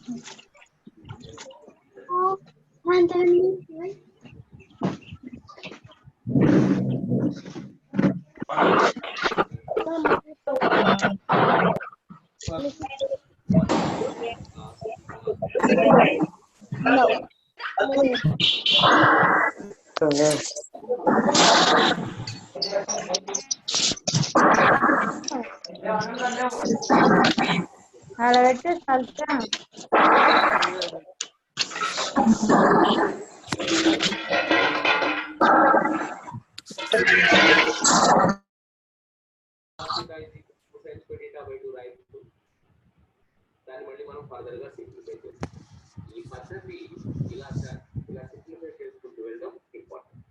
No. అలా పెట్టి కలుపుతా. దాన్ని మళ్ళీ మనం ఫర్దర్ గా సింప్లిఫై చేస్తాం. ఈ పద్ధతి ఇలా సింప్లిఫై చేసుకుంటూ వెళ్ళడం important.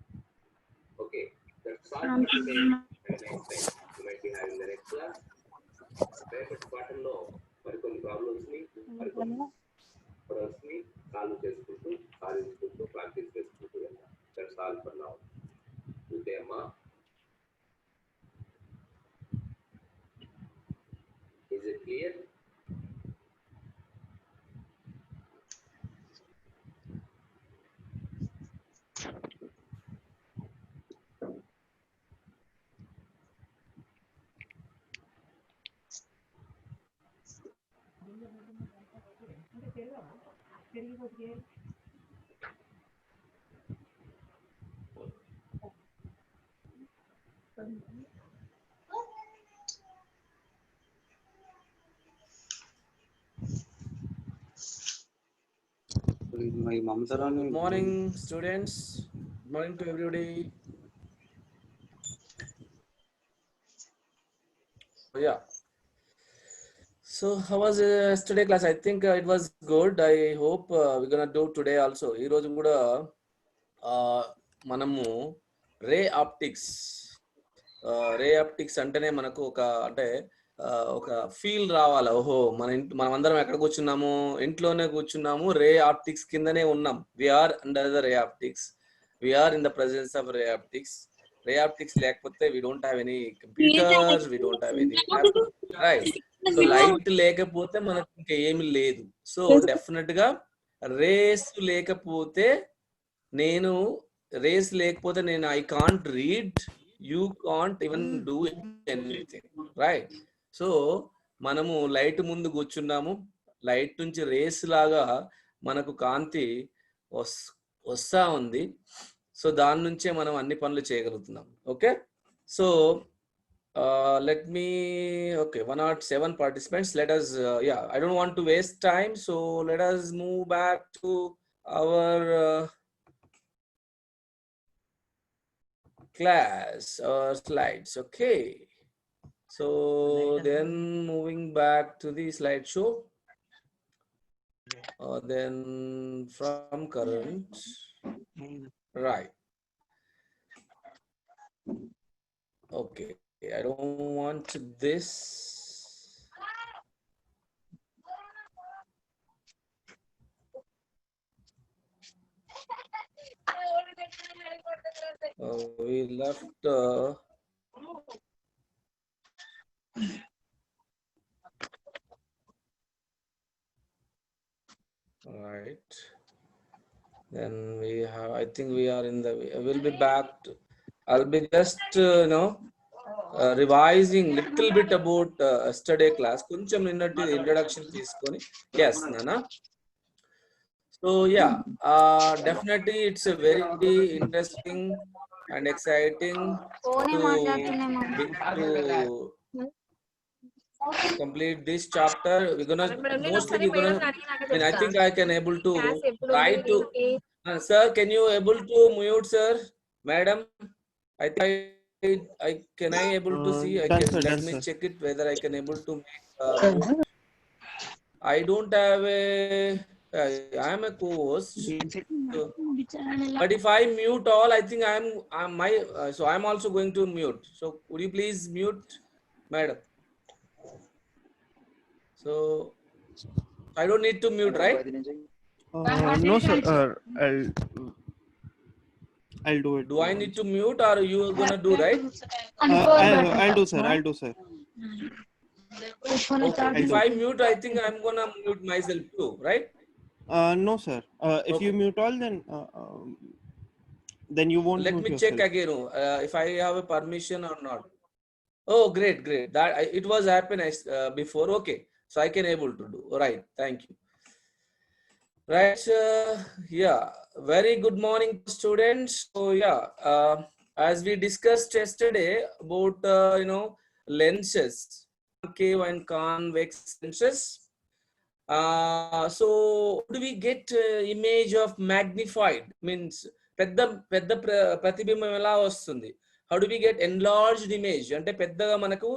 Okay, that's all for today. And next time you might be having the next class. రేపటి పాఠంలో మరికొన్ని ప్రాబ్లమ్స్ ని సాల్వ్ చేసుకుంటూ సాధించుకుంటూ ప్రాక్టీస్ చేసుకుంటూ వెళ్దాం. That's all for now. ఉదయమ్మా, is it clear? Good morning, students. Good morning to everybody. Yeah. So how was yesterday class? I think it was good. I hope we're gonna do today also. ఈ రోజు కూడా మనము ray optics అంటేనే మనకు ఒక అంటే ఒక ఫీల్ రావాలి. ఓహో, మనం అందరం ఎక్కడ కూర్చున్నాము? ఇంట్లోనే కూర్చున్నాము, రే ఆప్టిక్స్ కిందనే ఉన్నాం. We're under the ray optics, we're in the presence of ray optics. Ray optics లేకపోతే we don't have any computers, we don't have any right. So light లేకపోతే మనకు ఇంకా ఏమి లేదు. సో డెఫినెట్ గా రేస్ లేకపోతే నేను I can't read, you can't even do anything, right? So మనము లైట్ ముందు కూర్చున్నాము, లైట్ నుంచి రేస్ లాగా మనకు కాంతి వస్తా ఉంది. సో దాని నుంచే మనం అన్ని పనులు చేయగలుగుతున్నాం. Okay, so let me, okay, 107 participants. Let us yeah, I don't want to waste time, so let us move back to our class, our slides. Okay, so then moving back to the slideshow, then from current, right? Okay, I don't want this. We left right. Then we have, I think we are in the, we'll be back to, I'll be just revising little bit about yesterday class. Koncham ninnati introduction teeskoni. Yes, Nana. So yeah, definitely it's a very interesting and exciting to complete this chapter. We're gonna mostly I think I can able to try to sir, can you able to mute, sir? Madam, I think I can I able to see? I can let me check it whether I can able to make mute. I don't have a I am a co-host, but if I mute all, I think I'm my so I'm also going to mute. So would you please mute, madam? So I don't need to mute, right? No sir, I'll do it. Do I need to mute or you are gonna do, right? I'll do, sir. I'll do, sir. Okay. If I mute, I think I'm gonna mute myself too, right? No, sir. If Okay. you mute all, then you won't Let mute me yourself. check again if I have a permission or not. Oh, great, great. That it was happening before. Okay, so I can able to do. Right. Thank you. Right. Yeah. Very good morning, students. So yeah, as we discussed yesterday about lenses, concave and convex lenses. So do we get image of magnified means పెద్ద పెద్ద ప్రతిబింబం ఎలా వస్తుంది? How do we get enlarged image అంటే పెద్దగా మనకు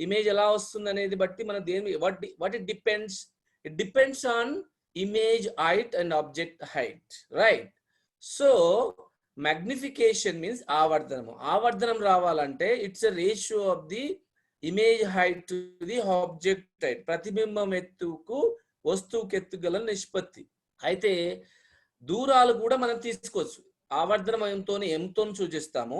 image ఎలా వస్తుంది అనేది బట్టి మన దేని what it depends on image height and object height, right? So magnification means ఆవర్ధనం రావాలంటే it's a ratio of the image height to the object height, ప్రతిబింబం ఎత్తుకు వస్తువుకి ఎత్తుగల నిష్పత్తి. అయితే దూరాలు కూడా మనం తీసుకోవచ్చు. ఆవర్ధనం ఎంతో సూచిస్తాము.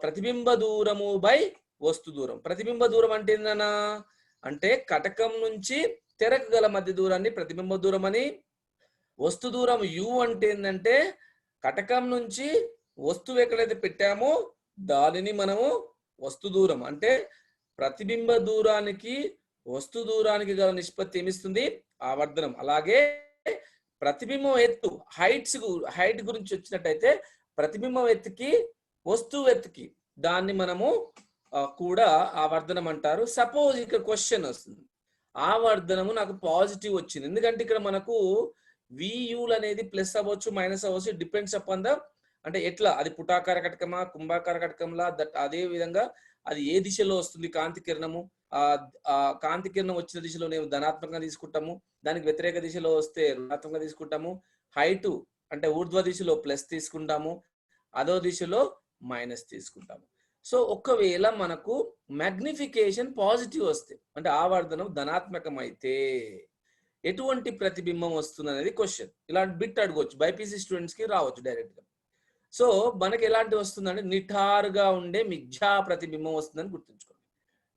ప్రతిబింబ దూరము బై వస్తు దూరం. ప్రతిబింబ దూరం అంటే ఏంటన్నా అంటే కటకం నుంచి తెరకు గల మధ్య దూరాన్ని ప్రతిబింబ దూరం అని, వస్తు దూరం యు అంటే ఏంటంటే కటకం నుంచి వస్తువు ఎక్కడైతే పెట్టామో దానిని మనము వస్తు దూరం అంటే ప్రతిబింబ దూరానికి వస్తు దూరానికి గల నిష్పత్తి ఏమిస్తుంది? ఆవర్ధనం. అలాగే ప్రతిబింబం ఎత్తు హైట్ గురించి వచ్చినట్టయితే ప్రతిబింబం ఎత్తుకి వస్తువు ఎత్తుకి దాన్ని మనము కూడా ఆవర్ధనం అంటారు. సపోజ్ ఇక్కడ క్వశ్చన్ వస్తుంది, ఆవర్ధనము నాకు పాజిటివ్ వచ్చింది, ఎందుకంటే ఇక్కడ మనకు వియులు అనేది ప్లస్ అవ్వచ్చు మైనస్ అవ్వచ్చు, డిపెండ్స్ అపాన్ ద అంటే ఎట్లా అది పుటాకార కటకమా కుంభాకార కటకంలా అదే విధంగా అది ఏ దిశలో వస్తుంది కాంతి కిరణము, ఆ కాంతి కిరణం వచ్చిన దిశలో నేను ధనాత్మకంగా తీసుకుంటాము, దానికి వ్యతిరేక దిశలో వస్తే రుణాత్మకంగా తీసుకుంటాము, హైటు అంటే ఊర్ధ్వ దిశలో ప్లస్ తీసుకుంటాము, అదో దిశలో మైనస్ తీసుకుంటాము. సో ఒకవేళ మనకు మ్యాగ్నిఫికేషన్ పాజిటివ్ వస్తే అంటే ఆవర్ధనం ధనాత్మకం అయితే ఎటువంటి ప్రతిబింబం వస్తుంది అనేది క్వశ్చన్. ఇలాంటి బిట్ అడగవచ్చు, బైపీసీ స్టూడెంట్స్ కి రావచ్చు డైరెక్ట్ గా. సో మనకి ఎలాంటి వస్తుందంటే నిఠారుగా ఉండే మిథ్యా ప్రతిబింబం వస్తుందని గుర్తుంచుకోండి.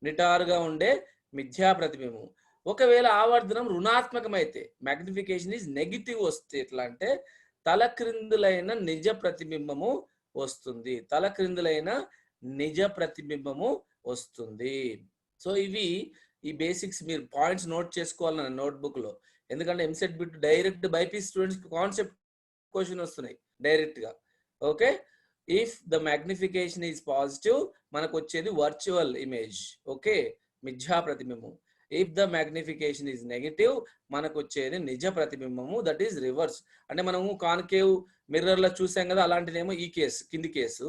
నిటారుగా ఉండే మిథ్యా ప్రతిబింబం. ఒకవేళ ఆవర్ధనం రుణాత్మకం అయితే మ్యాగ్నిఫికేషన్ ఈజ్ నెగిటివ్ వస్తే ఎట్లా అంటే తలక్రిందులైన నిజ ప్రతిబింబము వస్తుంది. తలక్రిందులైన నిజ ప్రతిబింబము వస్తుంది. సో ఇవి ఈ బేసిక్స్ మీరు పాయింట్స్ నోట్ చేసుకోవాలన్న నోట్బుక్ లో, ఎందుకంటే EAMCET bit direct BiPC students కి కాన్సెప్ట్ క్వశ్చన్ వస్తున్నాయి డైరెక్ట్ గా. Okay, if the magnification is positive మనకు వచ్చేది వర్చువల్ ఇమేజ్, ఓకే, మిథ్యా ప్రతిబింబం. If the magnification is negative మనకు వచ్చేది నిజ ప్రతిబింబము, దట్ ఈస్ రివర్స్. అంటే మనము కాన్కేవ్ మిర్రర్ లో చూసాం కదా, అలాంటిదేమో ఈ కేసు కింది కేసు,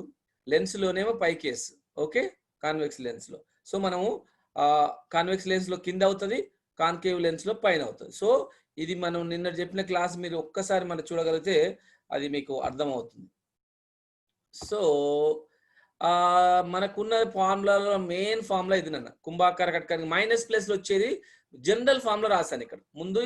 లెన్స్ లోనేమో పై కేసు, ఓకే, కాన్వెక్స్ లెన్స్ లో. సో మనము కాన్వెక్స్ లెన్స్ లో కింద అవుతుంది, కాన్కేవ్ లెన్స్ లో పైన అవుతుంది. సో ఇది మనం నిన్న చెప్పిన క్లాస్ మీరు ఒక్కసారి మనం చూడగలిగితే అది మీకు అర్థమవుతుంది. సో మనకున్న ఫార్ములాలో మెయిన్ ఫార్ములా ఇది నాన్న, కుంభాకార కటకానికి మైనస్ ప్లస్ లో వచ్చేది జనరల్ ఫార్ములా రాశాను ఇక్కడ ముందు.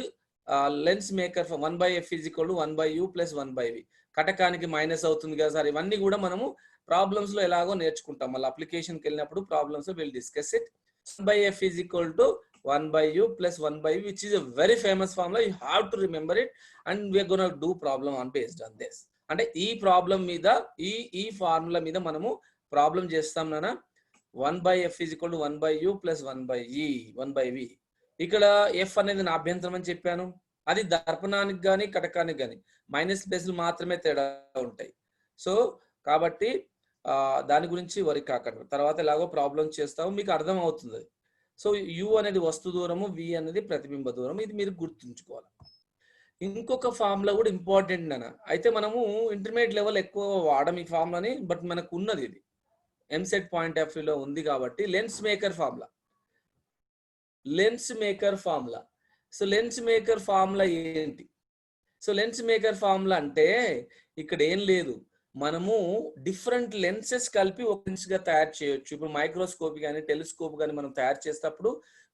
Lens maker 1/f = 1/u + 1/v. కటకానికి minus అవుతుంది కదా సార్, ఇవన్నీ కూడా మనము ప్రాబ్లమ్స్ లో ఎలాగో నేర్చుకుంటాం. మళ్ళీ అప్లికేషన్కి వెళ్ళినప్పుడు ప్రాబ్లమ్స్ లో will discuss it. 1/f = 1/u + 1/v, which is a very famous formula. You have to remember it and we are going to do problem on based on this. అంటే ఈ ప్రాబ్లం మీద ఈ ఫార్ములా మీద మనము problem చేస్తాం నాన్న. 1/f = 1/u + 1/v. ఇక్కడ F అనేది నా అభ్యంతరం అని చెప్పాను. అది దర్పణానికి కానీ కటకానికి కానీ మైనస్ ప్లస్లు మాత్రమే తేడా ఉంటాయి. సో కాబట్టి దాని గురించి వరి కాకండి, తర్వాత ఎలాగో ప్రాబ్లం చేస్తాము మీకు అర్థం అవుతుంది. సో యు అనేది వస్తు దూరము, వి అనేది ప్రతిబింబ దూరం, ఇది మీరు గుర్తుంచుకోవాలి. ఇంకొక ఫార్ములా కూడా ఇంపార్టెంట్ అన్న. అయితే మనము ఇంటర్మీడియట్ లెవెల్ ఎక్కువ వాడము ఈ ఫార్ములాని, బట్ మనకు ఉన్నది ఇది ఎంసెట్ పాయింట్ ఆఫ్ వ్యూలో ఉంది కాబట్టి lens maker formula. So lens maker formula ఏంటి? సో లెన్స్ మేకర్ ఫార్ములా అంటే ఇక్కడ ఏం లేదు, మనము డిఫరెంట్ లెన్సెస్ కలిపి ఒక లెన్స్ గా తయారు చేయొచ్చు. ఇప్పుడు మైక్రోస్కోప్ కానీ టెలిస్కోప్ కానీ మనం తయారు చేసేటప్పుడు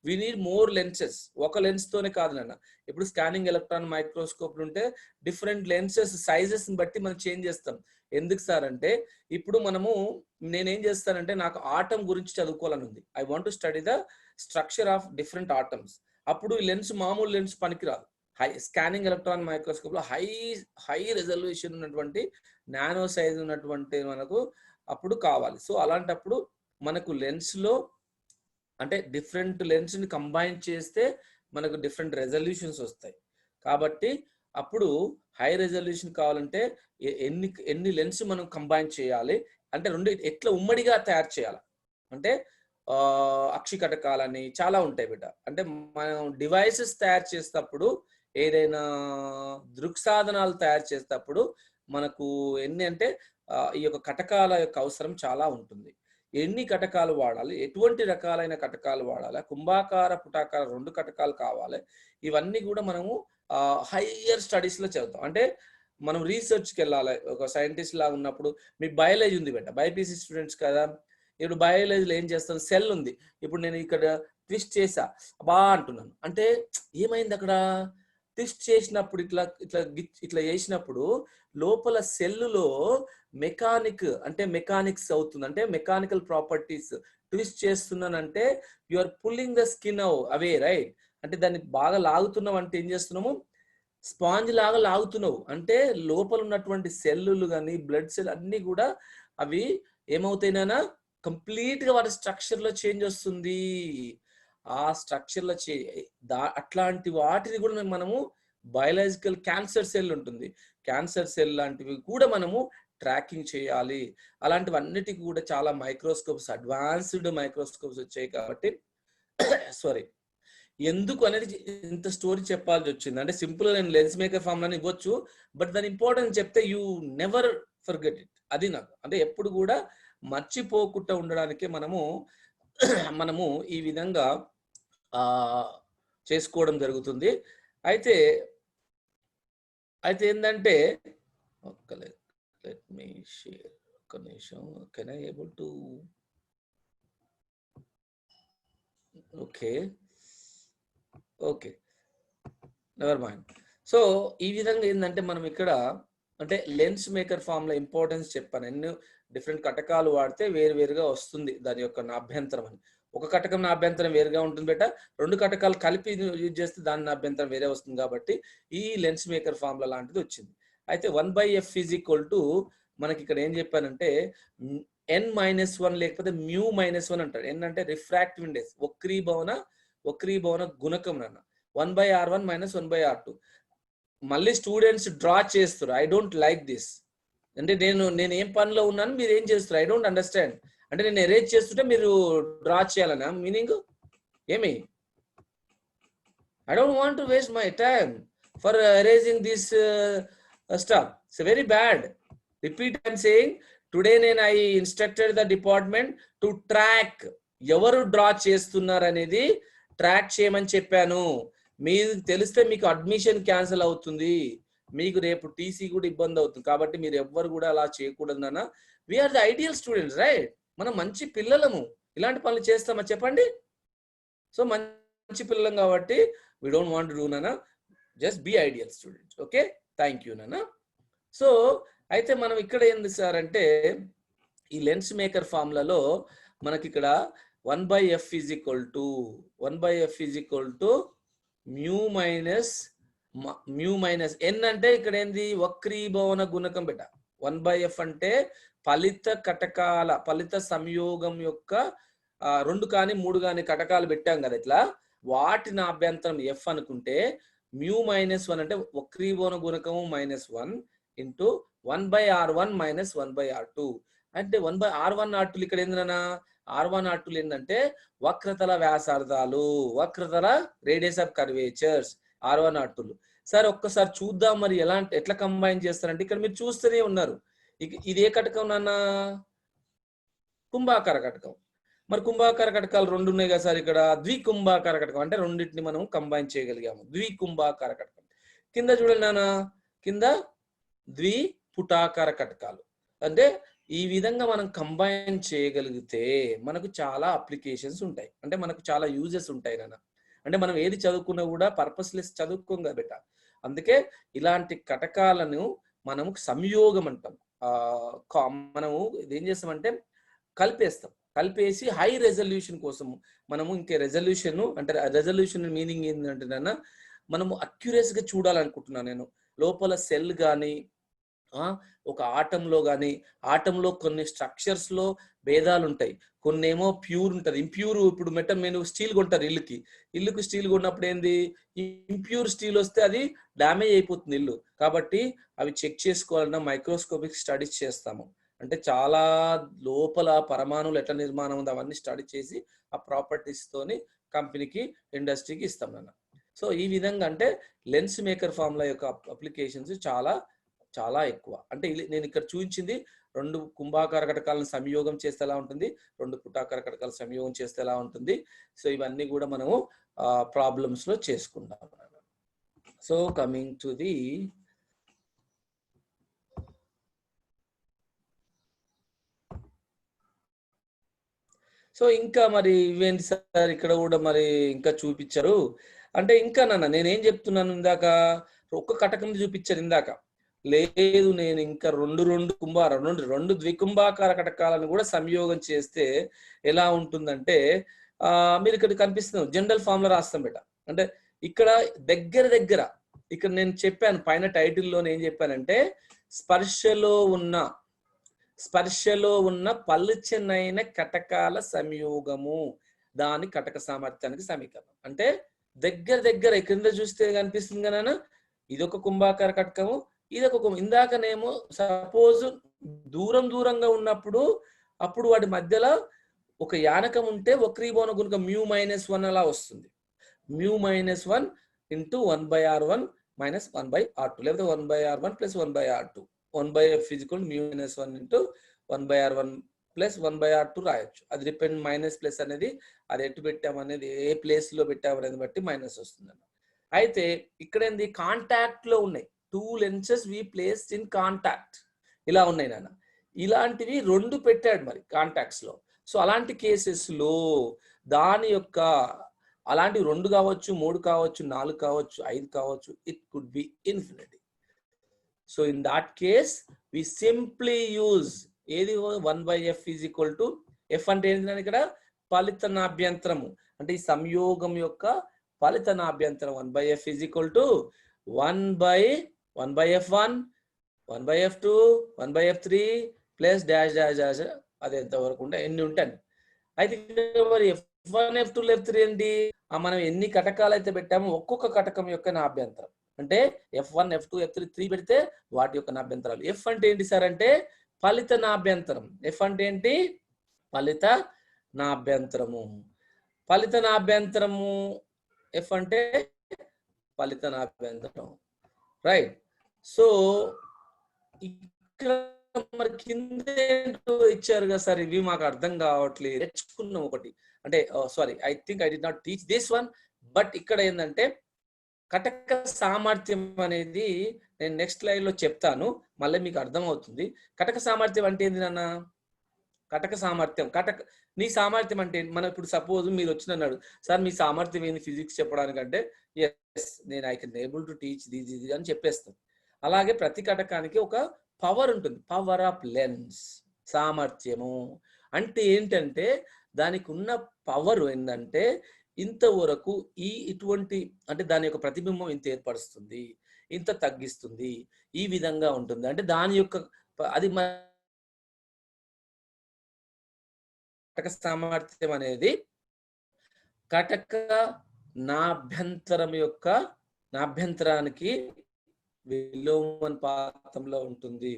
వి నీడ్ మోర్ లెన్సెస్. ఒక లెన్స్ తోనే కాదు నాన్న, ఇప్పుడు స్కానింగ్ ఎలక్ట్రాన్ మైక్రోస్కోప్ ఉంటే డిఫరెంట్ లెన్సెస్ సైజెస్ బట్టి మనం చేంజ్ చేస్తాం. ఎందుకు సార్ అంటే ఇప్పుడు నేనేం చేస్తానంటే నాకు ఆటం గురించి చదువుకోవాలని ఉంది. I want to study the structure of different atoms. అప్పుడు ఈ లెన్స్ మామూలు లెన్స్ పనికిరాదు. స్కానింగ్ ఎలక్ట్రాన్ మైక్రోస్కోప్ లో హై రెజల్యూషన్ ఉన్నటువంటి నానో సైజ్ ఉన్నటువంటి మనకు అప్పుడు కావాలి. సో అలాంటప్పుడు మనకు లెన్స్ లో అంటే డిఫరెంట్ లెన్స్ ని కంబైన్ చేస్తే మనకు డిఫరెంట్ రెజల్యూషన్స్ వస్తాయి. కాబట్టి అప్పుడు హై రెజల్యూషన్ కావాలంటే ఎన్ని లెన్స్ మనం కంబైన్ చేయాలి అంటే రెండు ఎట్లా ఉమ్మడిగా తయారు చేయాలి అంటే అక్షి కటకాలని చాలా ఉంటాయి బిడ్డ. అంటే మనం డివైసెస్ తయారు చేసేటప్పుడు ఏదైనా దృక్సాధనాలు తయారు చేసేటప్పుడు మనకు ఎన్ని అంటే ఈ యొక్క కటకాల యొక్క అవసరం చాలా ఉంటుంది. ఎన్ని కటకాలు వాడాలి, ఎటువంటి రకాలైన కటకాలు వాడాలి, కుంభాకార పుటాకార 2 కటకాలు కావాలి. ఇవన్నీ కూడా మనము హయ్యర్ స్టడీస్ లో చదువుతాం. అంటే మనం రీసెర్చ్కి వెళ్ళాలి. ఒక సైంటిస్ట్ లాగా ఉన్నప్పుడు మీకు బయాలజీ ఉంది బిడ్డ, బైపీసీ స్టూడెంట్స్ కదా. ఇప్పుడు బయాలజీలో ఏం చేస్తాను, సెల్ ఉంది. ఇప్పుడు నేను ఇక్కడ ట్విస్ట్ చేసా బా అంటున్నాను అంటే ఏమైంది అక్కడ, ట్విస్ట్ చేసినప్పుడు ఇట్లా చేసినప్పుడు లోపల సెల్లులో మెకానిక్స్ అవుతుంది. అంటే మెకానికల్ ప్రాపర్టీస్ ట్విస్ట్ చేస్తున్నానంటే you are pulling the skin away right. అంటే దాన్ని బాగా లాగుతున్నావు అంటే ఏం చేస్తున్నాము, స్పాంజ్ లాగా లాగుతున్నావు. అంటే లోపల ఉన్నటువంటి సెల్లులు కానీ బ్లడ్ సెల్ అన్ని కూడా అవి ఏమవుతాయినా కంప్లీట్ గా వాటి స్ట్రక్చర్ లో చేంజ్ వస్తుంది. ఆ స్ట్రక్చర్ లో అట్లాంటి వాటిని కూడా మనము బయాలజికల్ క్యాన్సర్ సెల్ ఉంటుంది, క్యాన్సర్ సెల్ లాంటివి కూడా మనము ట్రాకింగ్ చేయాలి. అలాంటివన్నిటికీ కూడా చాలా మైక్రోస్కోప్స్, అడ్వాన్స్డ్ మైక్రోస్కోప్స్ వచ్చాయి. కాబట్టి సారీ ఎందుకు అనేది ఇంత స్టోరీ చెప్పాల్సి వచ్చింది. అంటే సింపుల్ నేను లెన్స్ మేకర్ ఫార్ములా ఇవ్వచ్చు, బట్ దాని ఇంపార్టెన్స్ చెప్తే యూ నెవర్ ఫర్గెట్ ఇట్. అది నాకు అంటే ఎప్పుడు కూడా మర్చిపోకుండా ఉండడానికే మనము ఈ విధంగా చేసుకోవడం జరుగుతుంది. అయితే ఏంటంటే లెట్ మీ షేర్ ఒక నిమిషం. Can I able to okay never mind. So ఈ విధంగా ఏంటంటే మనం ఇక్కడ అంటే లెన్స్ మేకర్ ఫార్ములా ఇంపార్టెన్స్ చెప్పాను. ఎన్నో డిఫరెంట్ కటకాలు వాడితే వేరుగా వస్తుంది దాని యొక్క నాభ్యంతరం అని. ఒక కటకం నాభ్యంతరం వేరుగా ఉంటుంది బెట, 2 కటకాలు కలిపి యూజ్ చేస్తే దాని నాభ్యంతరం వేరే వస్తుంది. కాబట్టి ఈ లెన్స్ మేకర్ ఫార్ములా లాంటిది వచ్చింది. అయితే 1/f = మనకి ఇక్కడ ఏం చెప్పానంటే n-1 లేకపోతే μ-1 అంటాడు. ఏంటంటే రిఫ్రాక్టివ్ ఇండెక్స్, వక్రీభవన గుణకం నాన్న. 1/r1 - 1/r2. మళ్ళీ స్టూడెంట్స్ డ్రా చేస్తారు. I don't like this. అంటే నేను ఏం పనిలో ఉన్నాను, మీరు ఏం చేస్తారు, ఐ డోంట్ అండర్స్టాండ్. అంటే నేను ఎరేజ్ చేస్తుంటే మీరు డ్రా చేయాలనా మీనింగ్ ఏమి? I don't want to waste my time for erasing this stuff. It's very bad. Repeat I'm saying today I instructed the department to track ఎవరు డ్రా చేస్తున్నారు అనేది track చేయమని చెప్పాను. మీరు తెలిస్తే మీకు అడ్మిషన్ క్యాన్సిల్ అవుతుంది, మీకు రేపు టీసీ కూడా ఇబ్బంది అవుతుంది. కాబట్టి మీరు ఎవ్వరు కూడా అలా చేయకూడదు నాన్న. We are the ideal students right. మనం మంచి పిల్లలము, ఇలాంటి పనులు చేస్తామా చెప్పండి? సో మంచి పిల్లలం కాబట్టి we don't want to do నాన్న, just be ideal students. Okay, thank you నాన్న. సో అయితే మనం ఇక్కడ ఏంది సార్ అంటే ఈ లెన్స్ మేకర్ ఫార్ములాలో మనకి ఇక్కడ 1/f μ - n అంటే ఇక్కడ ఏంది వక్రీభవన గుణకం బెట. 1/f అంటే ఫలిత సంయోగం యొక్క 2 కానీ 3 కానీ కటకాలు పెట్టాం కదా ఇట్లా, వాటి నాభ్యంతరం f అనుకుంటే μ-1 అంటే వక్రీభవన గుణకము -1 ఇంటూ 1/r1 - 1/r2. అంటే 1/r1 R2 ఇక్కడ ఏందన్నా, R1 R2 ఏంటంటే వక్రతల వ్యాసార్థాలు, వక్రతల radius of curvatures R1 R2. Sir ఒక్కసారి చూద్దాం మరి ఎట్లా కంబైన్ చేస్తారంటే ఇక్కడ మీరు చూస్తూనే ఉన్నారు. ఇది ఏ కటకం నాన్న? కుంభాకార కటకం. మరి కుంభాకార కటకాలు 2 ఉన్నాయి కదా సార్ ఇక్కడ. ద్వికుంభాకార కటకం అంటే రెండింటిని మనం కంబైన్ చేయగలిగాము. ద్వికుంభాకార కటకం. కింద చూడండి నాన్న, కింద ద్విపుటాకార కటకాలు అంటే ఈ విధంగా మనం కంబైన్ చేయగలిగితే మనకు చాలా అప్లికేషన్స్ ఉంటాయి, అంటే మనకు చాలా యూజెస్ ఉంటాయి నాన్న. అంటే మనం ఏది చదువుకున్నా కూడా పర్పస్లెస్ చదువుకోం కదా. అందుకే ఇలాంటి కటకాలను మనము సంయోగం అంటాం. మనము ఏం చేస్తామంటే కలిపేసి హై రెజల్యూషన్ కోసము మనము ఇంకే రెజల్యూషన్ అంటే రెజల్యూషన్ మీనింగ్ ఏంటంటే నాన్న, మనము అక్యురేస్గా చూడాలనుకుంటున్నాను నేను. లోపల సెల్ కానీ ఒక ఆటంలో కానీ, ఆటంలో కొన్ని స్ట్రక్చర్స్లో భేదాలు ఉంటాయి, కొన్ని ఏమో ప్యూర్ ఉంటుంది, ఇంప్యూర్. ఇప్పుడు మీరు స్టీల్ కొంటారు, ఇల్లుకి స్టీల్ కొన్నప్పుడు ఏంది, ఇంప్యూర్ స్టీల్ వస్తే అది డ్యామేజ్ అయిపోతుంది ఇల్లు. కాబట్టి అవి చెక్ చేసుకోవాలన్నా మైక్రోస్కోపిక్ స్టడీస్ చేస్తాము. అంటే చాలా లోపల పరమాణువులు ఎట్లా నిర్మాణం ఉంది అవన్నీ స్టడీ చేసి ఆ ప్రాపర్టీస్ తోని కంపెనీకి, ఇండస్ట్రీకి ఇస్తాం అన్న. సో ఈ విధంగా అంటే లెన్స్ మేకర్ ఫార్ములా యొక్క అప్లికేషన్స్ చాలా చాలా ఎక్కువ. అంటే నేను ఇక్కడ చూపించింది 2 కుంభాకార కటకాలను సంయోగం చేస్తే ఎలా ఉంటుంది, 2 పుటాకార కటకాలను సంయోగం చేస్తే ఎలా ఉంటుంది. సో ఇవన్నీ కూడా మనము ప్రాబ్లమ్స్ లో చేసుకుంటాం. So coming to the so ఇంకా మరి ఇవేంటి సార్ ఇక్కడ కూడా మరి ఇంకా చూపించారు అంటే, ఇంకా నేనేం చెప్తున్నాను, ఇందాక ఒక్క కటకం చూపించారు ఇందాక, లేదు నేను ఇంకా రెండు ద్వికుంభాకార కటకాలను కూడా సంయోగం చేస్తే ఎలా ఉంటుందంటే, మీరు ఇక్కడ కనిపిస్తుంది జనరల్ ఫార్ములా రాస్తాం బేట. అంటే ఇక్కడ దగ్గర ఇక్కడ నేను చెప్పాను పైన టైటిల్లోనే ఏం చెప్పానంటే, స్పర్శలో ఉన్న పలుచనైన కటకాల సంయోగము దాని కటక సామర్థ్యానికి సమీకరణం. అంటే దగ్గర కింద చూస్తే కనిపిస్తుంది కదా, ఇదొక కుంభాకార కటకము, ఇదొక ఇందాకనేమో సపోజ్ దూరంగా ఉన్నప్పుడు అప్పుడు వాటి మధ్యలో ఒక యానకం ఉంటే వక్రీభవన గుణకం μ-1 అలా వస్తుంది. μ-1 ఇంటూ 1/r1 మైనస్ 1/r2, లేకపోతే 1/r1 plus 1/r2. 1/f equal μ-1 into 1/r1 plus 1/r2 రాయొచ్చు. అది డిపెండ్, మైనస్ ప్లస్ అనేది అది ఎటు పెట్టామనేది, ఏ ప్లేస్ లో పెట్టామనేది బట్టి మైనస్ వస్తుంది అన్న. అయితే ఇక్కడ ఏంది, కాంటాక్ట్ లో ఉన్నాయి 2 lenses we placed in contact ఇలా ఉన్నాయి నాన్న. ఇలాంటివి 2 పెట్టాడు మరి కాంటాక్ట్స్ లో. సో అలాంటి కేసెస్ లో దాని యొక్క అలాంటివి 2 కావచ్చు, 3 కావచ్చు, 4 కావచ్చు, 5 కావచ్చు, it could be infinity. So in that case we simply use ఏది 1/f is equal to F అంటే ఏంటంటే ఇక్కడ ఫలితనాభ్యంతరము, అంటే ఈ సంయోగం యొక్క ఫలితనాభ్యంతరం 1/f is equal to 1/f1 1/f2 1/f3 plus dash dash dash, అది ఎంతవరకు ఉంటే ఎన్ని ఉంటాయి. అయితే మరి F1 F2 F3 ఏంటి, మనం ఎన్ని కటకాలు అయితే పెట్టామో ఒక్కొక్క కటకం యొక్క నాభ్యంతరం, అంటే F1 F2 F3 3 పెడితే వాటి యొక్క నాభ్యంతరాలు. ఎఫ్ అంటే ఏంటి సార్ అంటే ఫలిత నాభ్యంతరం. ఎఫ్ అంటే ఏంటి, ఫలిత నాభ్యంతరము. ఫలిత నాభ్యంతరము ఎఫ్ అంటే ఫలిత నాభ్యంతరం, రైట్. సో ఇక్కడ మరి కింద ఇచ్చారు కదా సార్, ఇవి మాకు అర్థం కావట్లేదు. తెచ్చుకున్నాం ఒకటి, అంటే sorry, I think I did not teach this one, but ఇక్కడ ఏంటంటే కటక సామర్థ్యం అనేది నేను నెక్స్ట్ స్లైడ్ లో చెప్తాను, మళ్ళీ మీకు అర్థం అవుతుంది. కటక సామర్థ్యం అంటే ఏంటి నాన్న, కటక సామర్థ్యం, నీ సామర్థ్యం అంటే మనం ఇప్పుడు సపోజ్ మీరు వచ్చి అన్నాడు, సార్ మీ సామర్థ్యం ఏంది ఫిజిక్స్ చెప్పడానికంటే, ఎస్ నేను I can able to teach this అని చెప్పేస్తాను. అలాగే ప్రతి కటకానికి ఒక పవర్ ఉంటుంది, పవర్ ఆఫ్ లెన్స్. సామర్థ్యము అంటే ఏంటంటే దానికి ఉన్న పవర్ ఏంటంటే ఇంతవరకు ఇటువంటి అంటే దాని యొక్క ప్రతిబింబం ఇంత ఏర్పరుస్తుంది, ఇంత తగ్గిస్తుంది, ఈ విధంగా ఉంటుంది. అంటే దాని యొక్క అది కటక సామర్థ్యం అనేది కటక నాభ్యంతరానికి విలోమానుపాతంలో ఉంటుంది.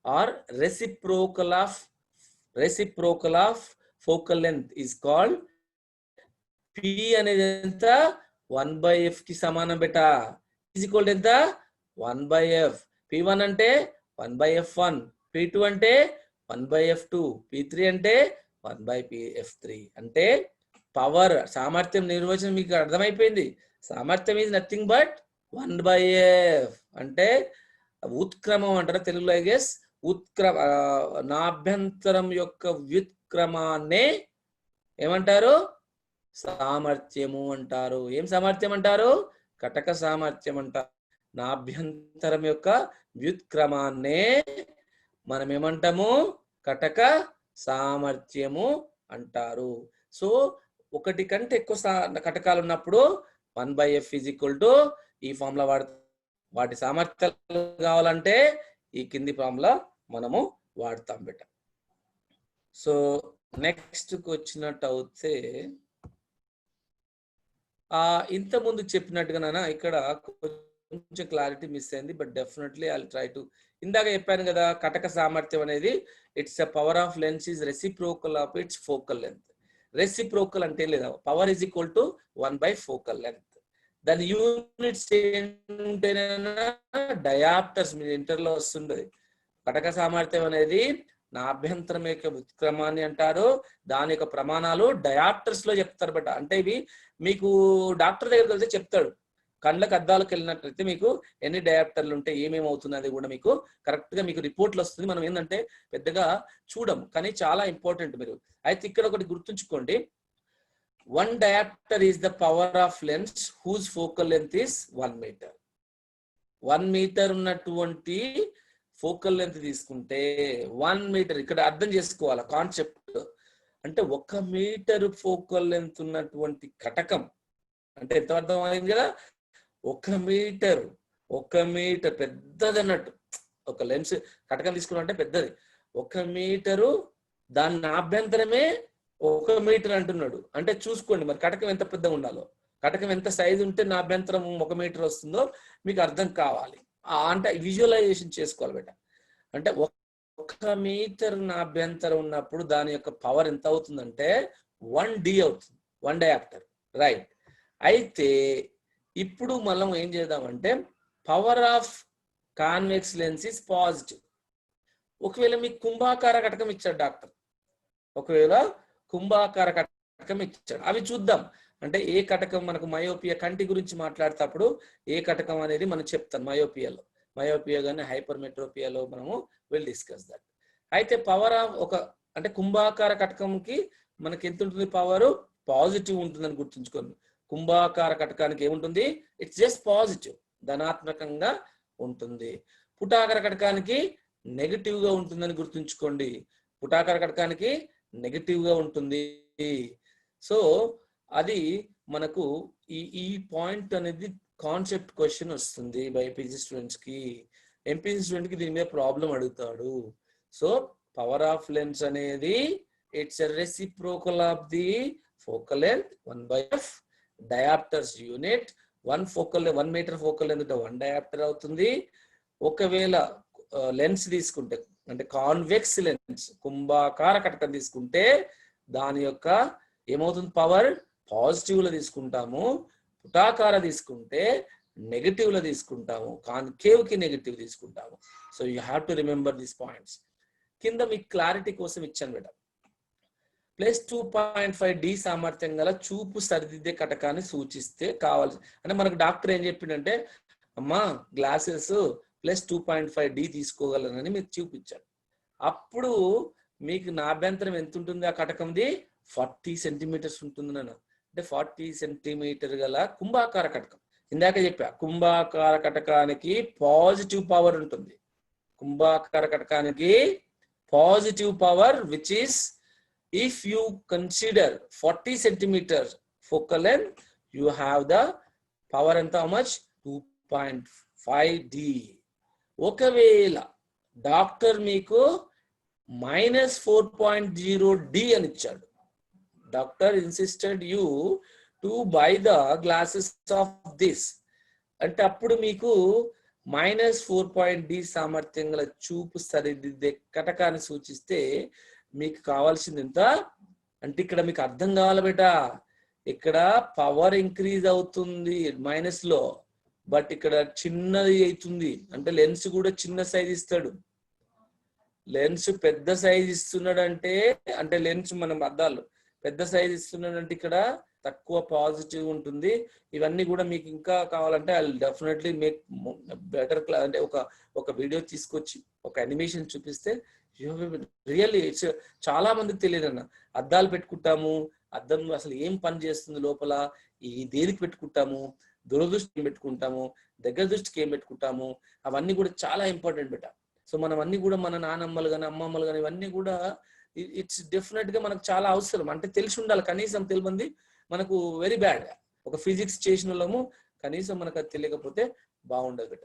Or reciprocal of focal length is called. P అనేది ఎంత, 1/f కి సమానం బెట, ఈజ్ ఈక్వల్ ఎంత 1/f. P1 అంటే 1/f1, P2 అంటే 1/f2, P3 అంటే 1/f3. అంటే పవర్ సామర్థ్యం నిర్వచనం మీకు అర్థమైపోయింది. సామర్థ్యం ఈజ్ నథింగ్ బట్ 1/f. అంటే ఉత్క్రమం అంటారా తెలుగులో, ఐ గెస్ నాభ్యంతరం యొక్క వ్యుత్క్రమాన్నే ఏమంటారు? సామర్థ్యము అంటారు. ఏం సామర్థ్యం అంటారు? కటక సామర్థ్యం అంటారు. నాభ్యంతరం యొక్క వ్యుత్క్రమాన్నే మనం ఏమంటాము? కటక సామర్థ్యము అంటారు. సో ఒకటి కంటే ఎక్కువ కటకాలు ఉన్నప్పుడు 1/f ఈ ఫార్ములా వాటి సామర్థ్యాలు కావాలంటే ఈ కింది ఫార్ములా మనము వాడతాం బెట. సో నెక్స్ట్ కి వచ్చినట్టు అయితే ఇంత ముందు చెప్పినట్టుగా ఇక్కడ కొంచెం క్లారిటీ మిస్ అయింది, but definitely I try to. ఇందాక చెప్పాను కదా, కటక సామర్థ్యం అనేది it's a power of lens is reciprocal of it's focal length. Reciprocal అంటే లేదా power is equal to 1/4 focal length. దాని యూనిట్స్ ఏంటంటే డయాప్టర్స్. మీ ఇంటర్లో వస్తుంది. కటక సామర్థ్యం అనేది నాభ్యంతరం యొక్క వ్యుత్క్రమాన్ని అంటారు. దాని యొక్క ప్రమాణాలు డయాప్టర్స్ లో చెప్తారు బట్. అంటే ఇవి మీకు డాక్టర్ దగ్గరికి వెళ్తే చెప్తాడు. కళ్ళకి అద్దాలకు వెళ్ళినట్లయితే మీకు ఎన్ని డయాప్టర్లు ఉంటే ఏమేమి అవుతుంది అది కూడా మీకు కరెక్ట్ గా మీకు రిపోర్ట్లు వస్తుంది. మనం ఏంటంటే పెద్దగా చూడం, కానీ చాలా ఇంపార్టెంట్. మీరు అయితే ఇక్కడ ఒకటి గుర్తుంచుకోండి, 1 diopter is the power of lens whose focal length is 1 meter. 1 meter ఉన్నటువంటి ఫోకల్ లెంత్ తీసుకుంటే 1 మీటర్, ఇక్కడ అర్థం చేసుకోవాలి కాన్సెప్ట్. అంటే 1 మీటర్ ఫోకల్ లెంత్ ఉన్నటువంటి కటకం అంటే ఎంత అర్థం అయింది కదా? 1 మీటర్ పెద్దది అన్నట్టు. ఒక లెన్స్ కటకం తీసుకున్నామంటే పెద్దది 1 మీటరు. దాని అభ్యంతరమే 1 మీటర్ అంటున్నాడు. అంటే చూసుకోండి మరి కటకం ఎంత పెద్దగా ఉండాలో, కటకం ఎంత సైజు ఉంటే నా అభ్యంతరం 1 మీటర్ వస్తుందో మీకు అర్థం కావాలి. అంటే విజువలైజేషన్ చేసుకోవాలి బేట. అంటే 1 మీటర్ నా అభ్యంతరం ఉన్నప్పుడు దాని యొక్క పవర్ ఎంత అవుతుందంటే 1D అవుతుంది, 1 డయాప్టర్, రైట్. అయితే ఇప్పుడు మనం ఏం చేద్దామంటే power of convex lens is positive. ఒకవేళ మీకు కుంభాకార కటకం ఇచ్చాడు డాక్టర్, ఒకవేళ కుంభాకార కటకం ఇచ్చాడు, అవి చూద్దాం. అంటే ఏ కటకం మనకు మయోపియా, కంటి గురించి మాట్లాడేటప్పుడు ఏ కటకం అనేది మనం చెప్తాం. మయోపియా కానీ హైపర్మెట్రోపియాలో మనము విల్ డిస్కస్ దట్. అయితే పవర్ ఆఫ్ అంటే కుంభాకార కటకంకి మనకి ఎంత ఉంటుంది? పవర్ పాజిటివ్ ఉంటుందని గుర్తుంచుకోండి. కుంభాకార కటకానికి ఏముంటుంది? ఇట్స్ జస్ట్ పాజిటివ్, ధనాత్మకంగా ఉంటుంది. పుటాకార కటకానికి నెగటివ్ గా ఉంటుందని గుర్తుంచుకోండి. పుటాకార కటకానికి నెగటివ్ గా ఉంటుంది. సో అది మనకు ఈ పాయింట్ అనేది కాన్సెప్ట్ క్వశ్చన్ వస్తుంది బైపీసీ స్టూడెంట్స్ కి. ఎంపీసీ స్టూడెంట్ కి దీని మీద ప్రాబ్లం అడుగుతాడు. సో పవర్ ఆఫ్ లెన్స్ అనేది it's a reciprocal of the focal length 1/f dioptres unit. 1 metre focal length 1 dioptre అవుతుంది. ఒకవేళ లెన్స్ తీసుకుంటే అంటే కాన్వెక్స్ లెన్స్ కుంభాకార కటకం తీసుకుంటే దాని యొక్క ఏమవుతుంది? పవర్ పాజిటివ్ లో తీసుకుంటాము. పుటాకార తీసుకుంటే నెగటివ్ లో తీసుకుంటాము. కాన్కేవ్ కి నెగటివ్ తీసుకుంటాము. So you have to remember these points. కింద మీకు క్లారిటీ కోసం ఇచ్చాను మేడం. +2.5D సామర్థ్యం గల చూపు సరిదిద్దే కటకాన్ని సూచిస్తే కావాలి. అంటే మనకు డాక్టర్ ఏం చెప్పిండంటే అమ్మా గ్లాసెస్ +2.5D తీసుకోగలనని మీకు చూపించాడు. అప్పుడు మీకు నా అభ్యంతరం ఎంత ఉంటుంది? ఆ కటకంది 40 సెంటీమీటర్స్ ఉంటుంది నాన్న. అంటే 40 సెంటీమీటర్ గల కుంభాకార కటకం. ఇందాక చెప్పా కుంభాకార కటకానికి పాజిటివ్ పవర్ ఉంటుంది. కుంభాకార కటకానికి positive power which is if you consider 40 centimeters focal length, you have the power and how much? 2.5D. ఒకవేళ డాక్టర్ మీకు -4.0D అని ఇచ్చాడు, doctor insisted you to buy the glasses of this అంటే అప్పుడు మీకు -4.D సామర్థ్యం గల చూపు సరిదిద్దే కటకాన్ని సూచిస్తే మీకు కావాల్సింది ఎంత అంటే ఇక్కడ మీకు అర్థం కావాలి బేటా. ఇక్కడ పవర్ ఇంక్రీజ్ అవుతుంది మైనస్ లో, బట్ ఇక్కడ చిన్నది అవుతుంది. అంటే లెన్స్ కూడా చిన్న సైజ్ ఇస్తాడు. లెన్స్ పెద్ద సైజ్ ఇస్తున్నాడు అంటే లెన్స్ మనం అద్దాలు పెద్ద సైజ్ ఇస్తున్నాడు అంటే ఇక్కడ తక్కువ పాజిటివ్ ఉంటుంది. ఇవన్నీ కూడా మీకు ఇంకా కావాలంటే ఐ డెఫినెట్లీ మేక్ బెటర్ అంటే ఒక వీడియో తీసుకొచ్చి ఒక అనిమేషన్ చూపిస్తే రియల్లీ ఇట్స్ చాలా మందికి తెలియదు అన్న. అద్దాలు పెట్టుకుంటాము, అద్దం అసలు ఏం పని చేస్తుంది లోపల, ఈ దేనికి పెట్టుకుంటాము, దూరదృష్టికి ఏం పెట్టుకుంటాము, దగ్గర దృష్టికి ఏం పెట్టుకుంటాము, అవన్నీ కూడా చాలా ఇంపార్టెంట్ బెట. సో మనం అన్ని కూడా మన నానమ్మలు కానీ అమ్మమ్మలు కానీ ఇవన్నీ కూడా ఇట్స్ డెఫినెట్ గా మనకు చాలా అవసరం. అంటే తెలిసి ఉండాలి, కనీసం తెలియంది మనకు వెరీ బ్యాడ్. ఒక ఫిజిక్స్ చేసిన వాళ్ళము కనీసం మనకు అది తెలియకపోతే బాగుండదు బెట.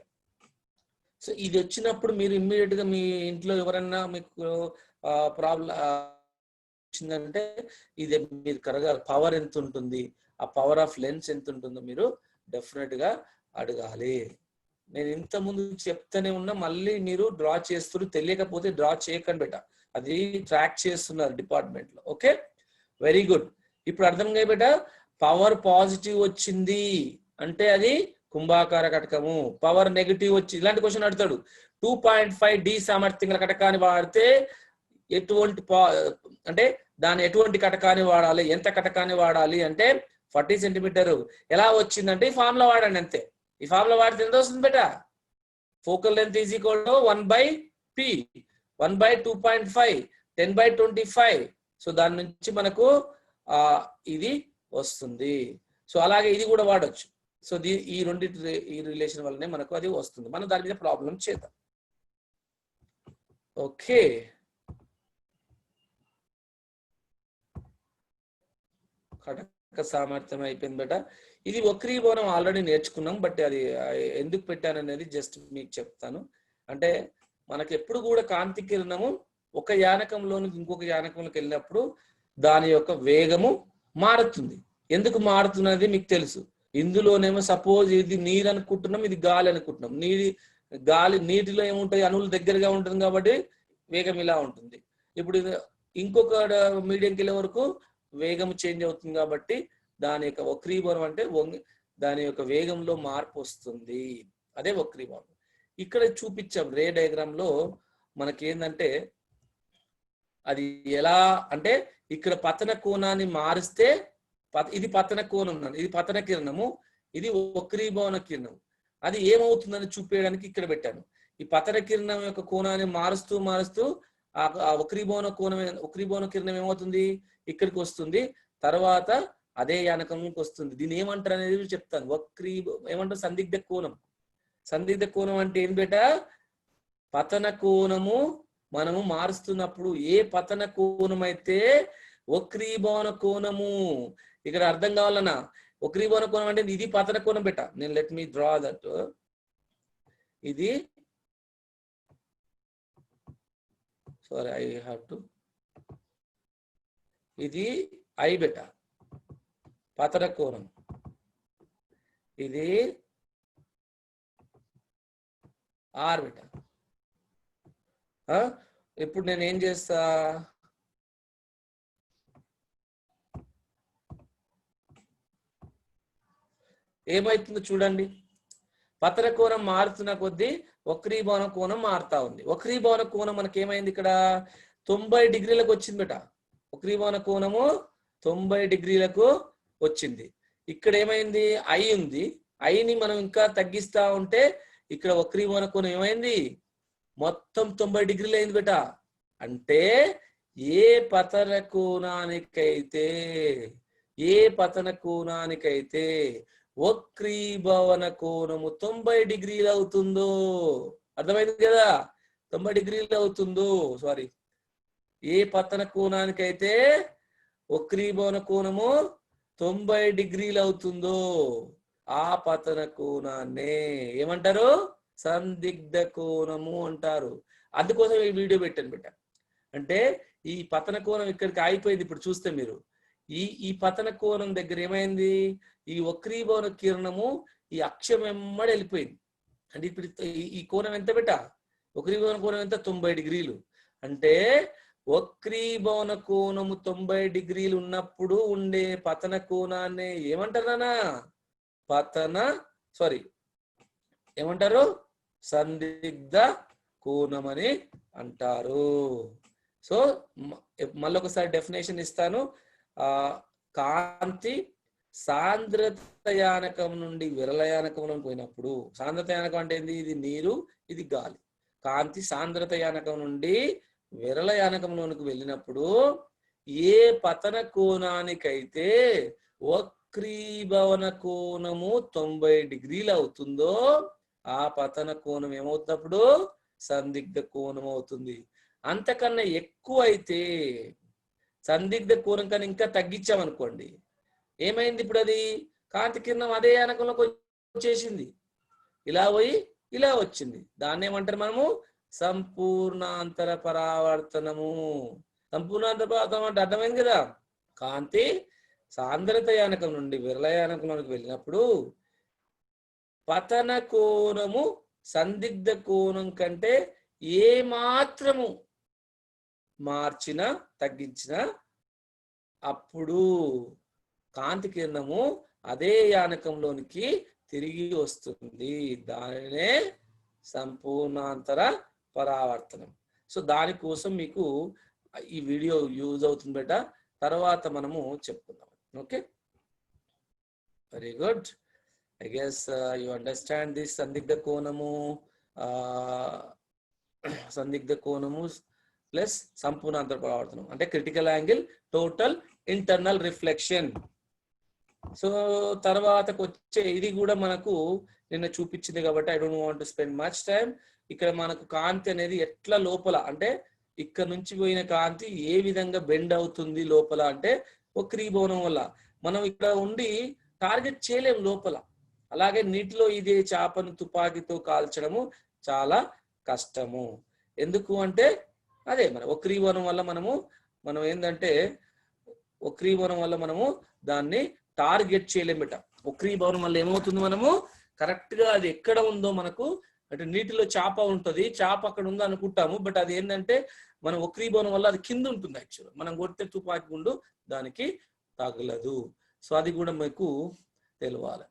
సో ఇది వచ్చినప్పుడు మీరు ఇమ్మీడియట్ గా మీ ఇంట్లో ఎవరన్నా మీకు ప్రాబ్లం వచ్చిందంటే ఇది మీరు కరగాలి. పవర్ ఎంత ఉంటుంది, ఆ పవర్ ఆఫ్ లెన్స్ ఎంత ఉంటుందో మీరు డెఫినెట్ గా అడగాలి. నేను ఇంత ముందు చెప్తానే ఉన్నా, మళ్ళీ మీరు డ్రా చేస్తున్నారు. తెలియకపోతే డ్రా చేయకండి బెట, అది ట్రాక్ చేస్తున్నారు డిపార్ట్మెంట్ లో. Okay, very good. ఇప్పుడు అర్థంగా బెట, పవర్ పాజిటివ్ వచ్చింది అంటే అది కుంభాకార కటకము. పవర్ నెగిటివ్ వచ్చి ఇలాంటి క్వశ్చన్ అడుగుతాడు. 2.5 D సామర్థ్యం గల కటకాన్ని వాడితే ఎటువంటి అంటే దాని ఎటువంటి కటకాన్ని వాడాలి, ఎంత కటకాన్ని వాడాలి అంటే 40 సెంటీమీటర్. ఎలా వచ్చిందంటే ఈ ఫార్ములా వాడండి అంతే. ఈ ఫార్ములా వాడితే ఎంత వస్తుంది బెట, focal length is equal to 1/p 1/2.5 10/25. So దాని నుంచి మనకు ఇది వస్తుంది. సో అలాగే ఇది కూడా వాడచ్చు. సో ఈ రిలేషన్ వల్లనే మనకు అది వస్తుంది. మనం దాని మీద ప్రాబ్లం చేద్దాం. ఓకే, కటక సామర్థ్యం అయిపోయింది బెట. ఇది వక్రీభవనం ఆల్రెడీ నేర్చుకున్నాం, బట్ అది ఎందుకు పెట్టాననేది జస్ట్ మీకు చెప్తాను. అంటే మనకి ఎప్పుడు కూడా కాంతి కిరణము ఒక యానకంలోనికి ఇంకొక యానకంలోకి వెళ్ళినప్పుడు దాని యొక్క వేగము మారుతుంది. ఎందుకు మారుతున్నది మీకు తెలుసు. ఇందులోనేమో సపోజ్ ఇది నీరు అనుకుంటున్నాం, ఇది గాలి అనుకుంటున్నాం. నీటిలో ఏముంటాయి, అణువులు దగ్గరగా ఉంటుంది కాబట్టి వేగం ఇలా ఉంటుంది. ఇప్పుడు ఇంకొక మీడియంకి వెళ్ళే వరకు వేగం చేంజ్ అవుతుంది కాబట్టి దాని యొక్క వక్రీభవనం అంటే దాని యొక్క వేగంలో మార్పు వస్తుంది. అదే వక్రీభవనం. ఇక్కడ చూపించాం రే డయాగ్రామ్ లో మనకి ఏంటంటే అది ఎలా అంటే ఇక్కడ పతన కోణాన్ని మారిస్తే ఇది పతన కోణం, ఇది పతన కిరణము, ఇది వక్రీభవన కిరణం. అది ఏమవుతుందని చూపించడానికి ఇక్కడ పెట్టాను. ఈ పతన కిరణం యొక్క కోణాన్ని మారుస్తూ మారుస్తూ ఆ వక్రీభవన కిరణం ఏమవుతుంది, ఇక్కడికి వస్తుంది. తర్వాత అదే యానకంకి వస్తుంది. దీన్ని ఏమంటారు అనేది చెప్తాను. ఏమంటారు, సందిగ్ధ కోణం. సందిగ్ధ కోణం అంటే ఏం బేట, పతన కోణము మనము మారుస్తున్నప్పుడు ఏ పతన కోణం అయితే వక్రీభవన కోణము, ఇక్కడ అర్థం కావాలన్నా, వక్రీభవన కోణం అంటే ఇది పతన కోణం బేట. నేను లెట్ మీ డ్రా దట్. ఇది సారీ ఐ హ్యావ్ టు, ఇది ఐ బెట పతన కోణం, ఇది ఆర్ బెట. ఇప్పుడు నేను ఏం చేస్తా, ఏమైతుందో చూడండి. పతన కోణం మారుతున్న కొద్దీ వక్రీభవన కోణం మారుతా ఉంది. వక్రీభవన కోణం మనకి ఏమైంది, ఇక్కడ 90 డిగ్రీలకు వచ్చింది బెట. వక్రీభవన కోణము 90 డిగ్రీలకు వచ్చింది. ఇక్కడ ఏమైంది, ఐ ఉంది. ఐని మనం ఇంకా తగ్గిస్తా ఉంటే ఇక్కడ వక్రీభవన కోణం ఏమైంది, మొత్తం 90 డిగ్రీలు అయింది బెట. అంటే ఏ పతన కోణానికైతే వక్రీభవన కోణము 90 డిగ్రీలు అవుతుందో, అర్థమైంది కదా, 90 డిగ్రీలు అవుతుందో, సారీ, ఏ పతన కోణానికైతే వక్రీభవన కోణము 90 డిగ్రీలు అవుతుందో ఆ పతన కోణాన్నే ఏమంటారు, సందిగ్ధ కోణము అంటారు. అందుకోసం ఈ వీడియో పెట్టాను బిడ్డ. అంటే ఈ పతన కోణం ఇక్కడికి ఆగిపోయింది. ఇప్పుడు చూస్తే మీరు ఈ పతన కోణం దగ్గర ఏమైంది, ఈ వక్రీభవన కిరణము ఈ అక్షం వెంబడి వెళ్ళిపోయింది. అంటే ఇప్పుడు ఈ కోణం ఎంత బిడ్డ, వక్రీభవన కోణం ఎంత, 90 డిగ్రీలు. అంటే వక్రీభవన కోణము 90 డిగ్రీలు ఉన్నప్పుడు ఉండే పతన కోణాన్ని ఏమంటారా, ఏమంటారు, సందిగ్ధ కోణం అని అంటారు. సో మళ్ళొకసారి డెఫినేషన్ ఇస్తాను. కాంతి సాంద్రతయానకం నుండి విరళయానకంలోకి పోయినప్పుడు, సాంద్రతయానకం అంటే ఏంది? ఇది నీరు, ఇది గాలి. కాంతి సాంద్రతయానకం నుండి విరళయానకంలోనికి వెళ్ళినప్పుడు ఏ పతన కోణానికైతే వక్రీభవన కోణము 90 డిగ్రీలు అవుతుందో ఆ పతన కోణం ఏమవుతున్నప్పుడు సందిగ్ధ కోణం అవుతుంది. అంతకన్నా ఎక్కువ అయితే, సందిగ్ధ కోణం కన్నా ఇంకా తగ్గించామనుకోండి, ఏమైంది? ఇప్పుడు అది కాంతి కిరణం అదే యానకంలోకి వచ్చేసింది, ఇలా పోయి ఇలా వచ్చింది. దాన్ని ఏమంటారు మనము? సంపూర్ణాంతర పరావర్తనము. సంపూర్ణాంతర పరావర్తనం అంటే అర్థమైంది కదా? కాంతి సాంద్రత యానకం నుండి విరళయానకంలోకి వెళ్ళినప్పుడు పతన కోణము సందిగ్ధ కోణం కంటే ఏ మాత్రము మార్చినా తగ్గించినా అప్పుడు కాంతి కిరణము అదే యానకంలోనికి తిరిగి వస్తుంది. దానినే సంపూర్ణాంతర పరావర్తనం. సో దానికోసం మీకు ఈ వీడియో యూజ్ అవుతుంది బేట. తర్వాత మనము చెప్పుకుందాం. Okay, very good. I guess you understand this సందిగ్ధ కోణము ప్లస్ సంపూర్ణాంతర పరావర్తనం అంటే critical angle, total internal reflection. So తర్వాతకు వచ్చే ఇది కూడా మనకు నిన్న చూపించింది కాబట్టి I don't want to spend much time. ఇక్కడ మనకు కాంతి అనేది ఎట్లా లోపల అంటే ఇక్కడ నుంచి పోయిన కాంతి ఏ విధంగా బెండ్ అవుతుంది లోపల అంటే వక్రీభవనం వల్ల. మనం ఇక్కడ ఉండి టార్గెట్ చేయలేము లోపల. అలాగే నీటిలో ఇదే చేపను తుపాకీతో కాల్చడము చాలా కష్టము. ఎందుకు అంటే అదే మన వక్రీభవనం వల్ల మనం ఏంటంటే వక్రీభవనం వల్ల మనము దాన్ని టార్గెట్ చేయలేమిట. వక్రీభవనం వల్ల ఏమవుతుంది? మనము కరెక్ట్ గా అది ఎక్కడ ఉందో మనకు అంటే నీటిలో చేప ఉంటది, చేప అక్కడ ఉందో అనుకుంటాము, బట్ అది ఏంటంటే మనం వక్రీభవనం వల్ల అది కింద ఉంటుంది. యాక్చువల్ మనం కొడితే తుపాకీ గుండు దానికి తగలదు. సో అది కూడా మీకు తెలియాలి.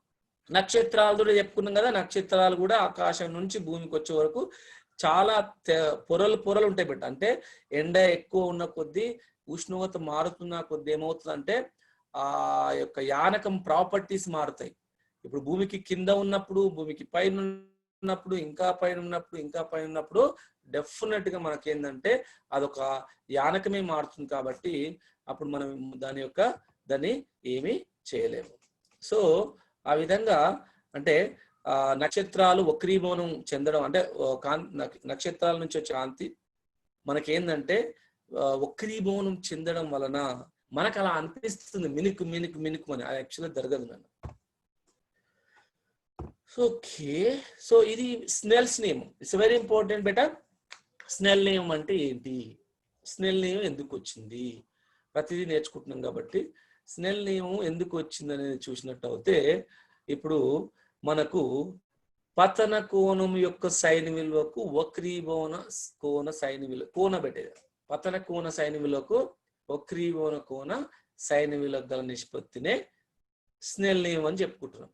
నక్షత్రాలు కూడా చెప్పుకున్నాం కదా, నక్షత్రాలు కూడా ఆకాశం నుంచి భూమికి వచ్చే వరకు చాలా పొరలు ఉంటాయి బిడ్డ. అంటే ఎండ ఎక్కువ ఉన్న కొద్దీ, ఉష్ణోగ్రత మారుతున్న కొద్దీ ఏమవుతుందంటే ఆ యొక్క యానకం ప్రాపర్టీస్ మారుతాయి. ఇప్పుడు భూమికి కింద ఉన్నప్పుడు, భూమికి పైన ఉన్నప్పుడు, ఇంకా పైన ఉన్నప్పుడు డెఫినెట్ గా మనకేందంటే అదొక యానకమే మారుతుంది. కాబట్టి అప్పుడు మనం దాన్ని ఏమీ చేయలేము. సో ఆ విధంగా అంటే నక్షత్రాలు వక్రీభవనం చెందడం అంటే నక్షత్రాల నుంచి వచ్చే కాంతి మనకేందంటే వక్రీభవనం చెందడం వలన మనకు అలా అనిపిస్తుంది, మినుకు అని. అది యాక్చువల్గా జరగదు నన్ను. ఓకే, సో ఇది స్నెల్స్ నియమం. It's very important beta. Snell నియమం అంటే ఏంటి, స్నెల్ నియమం ఎందుకు వచ్చింది, ప్రతిదీ నేర్చుకుంటున్నాం కాబట్టి స్నెల్ నియమం ఎందుకు వచ్చింది అనేది చూసినట్టు అయితే, ఇప్పుడు మనకు పతన కోణం యొక్క సైన్ విలువకు వక్రీభవన కోణ సైన్ విలువ కోణ పెట్టేది. పతన కోణ సైన్ విలువకు వక్రీభవన కోణ సైన్ విలువ గల నిష్పత్తినే స్నెల్ నియమం అని చెప్పుకుంటున్నాం.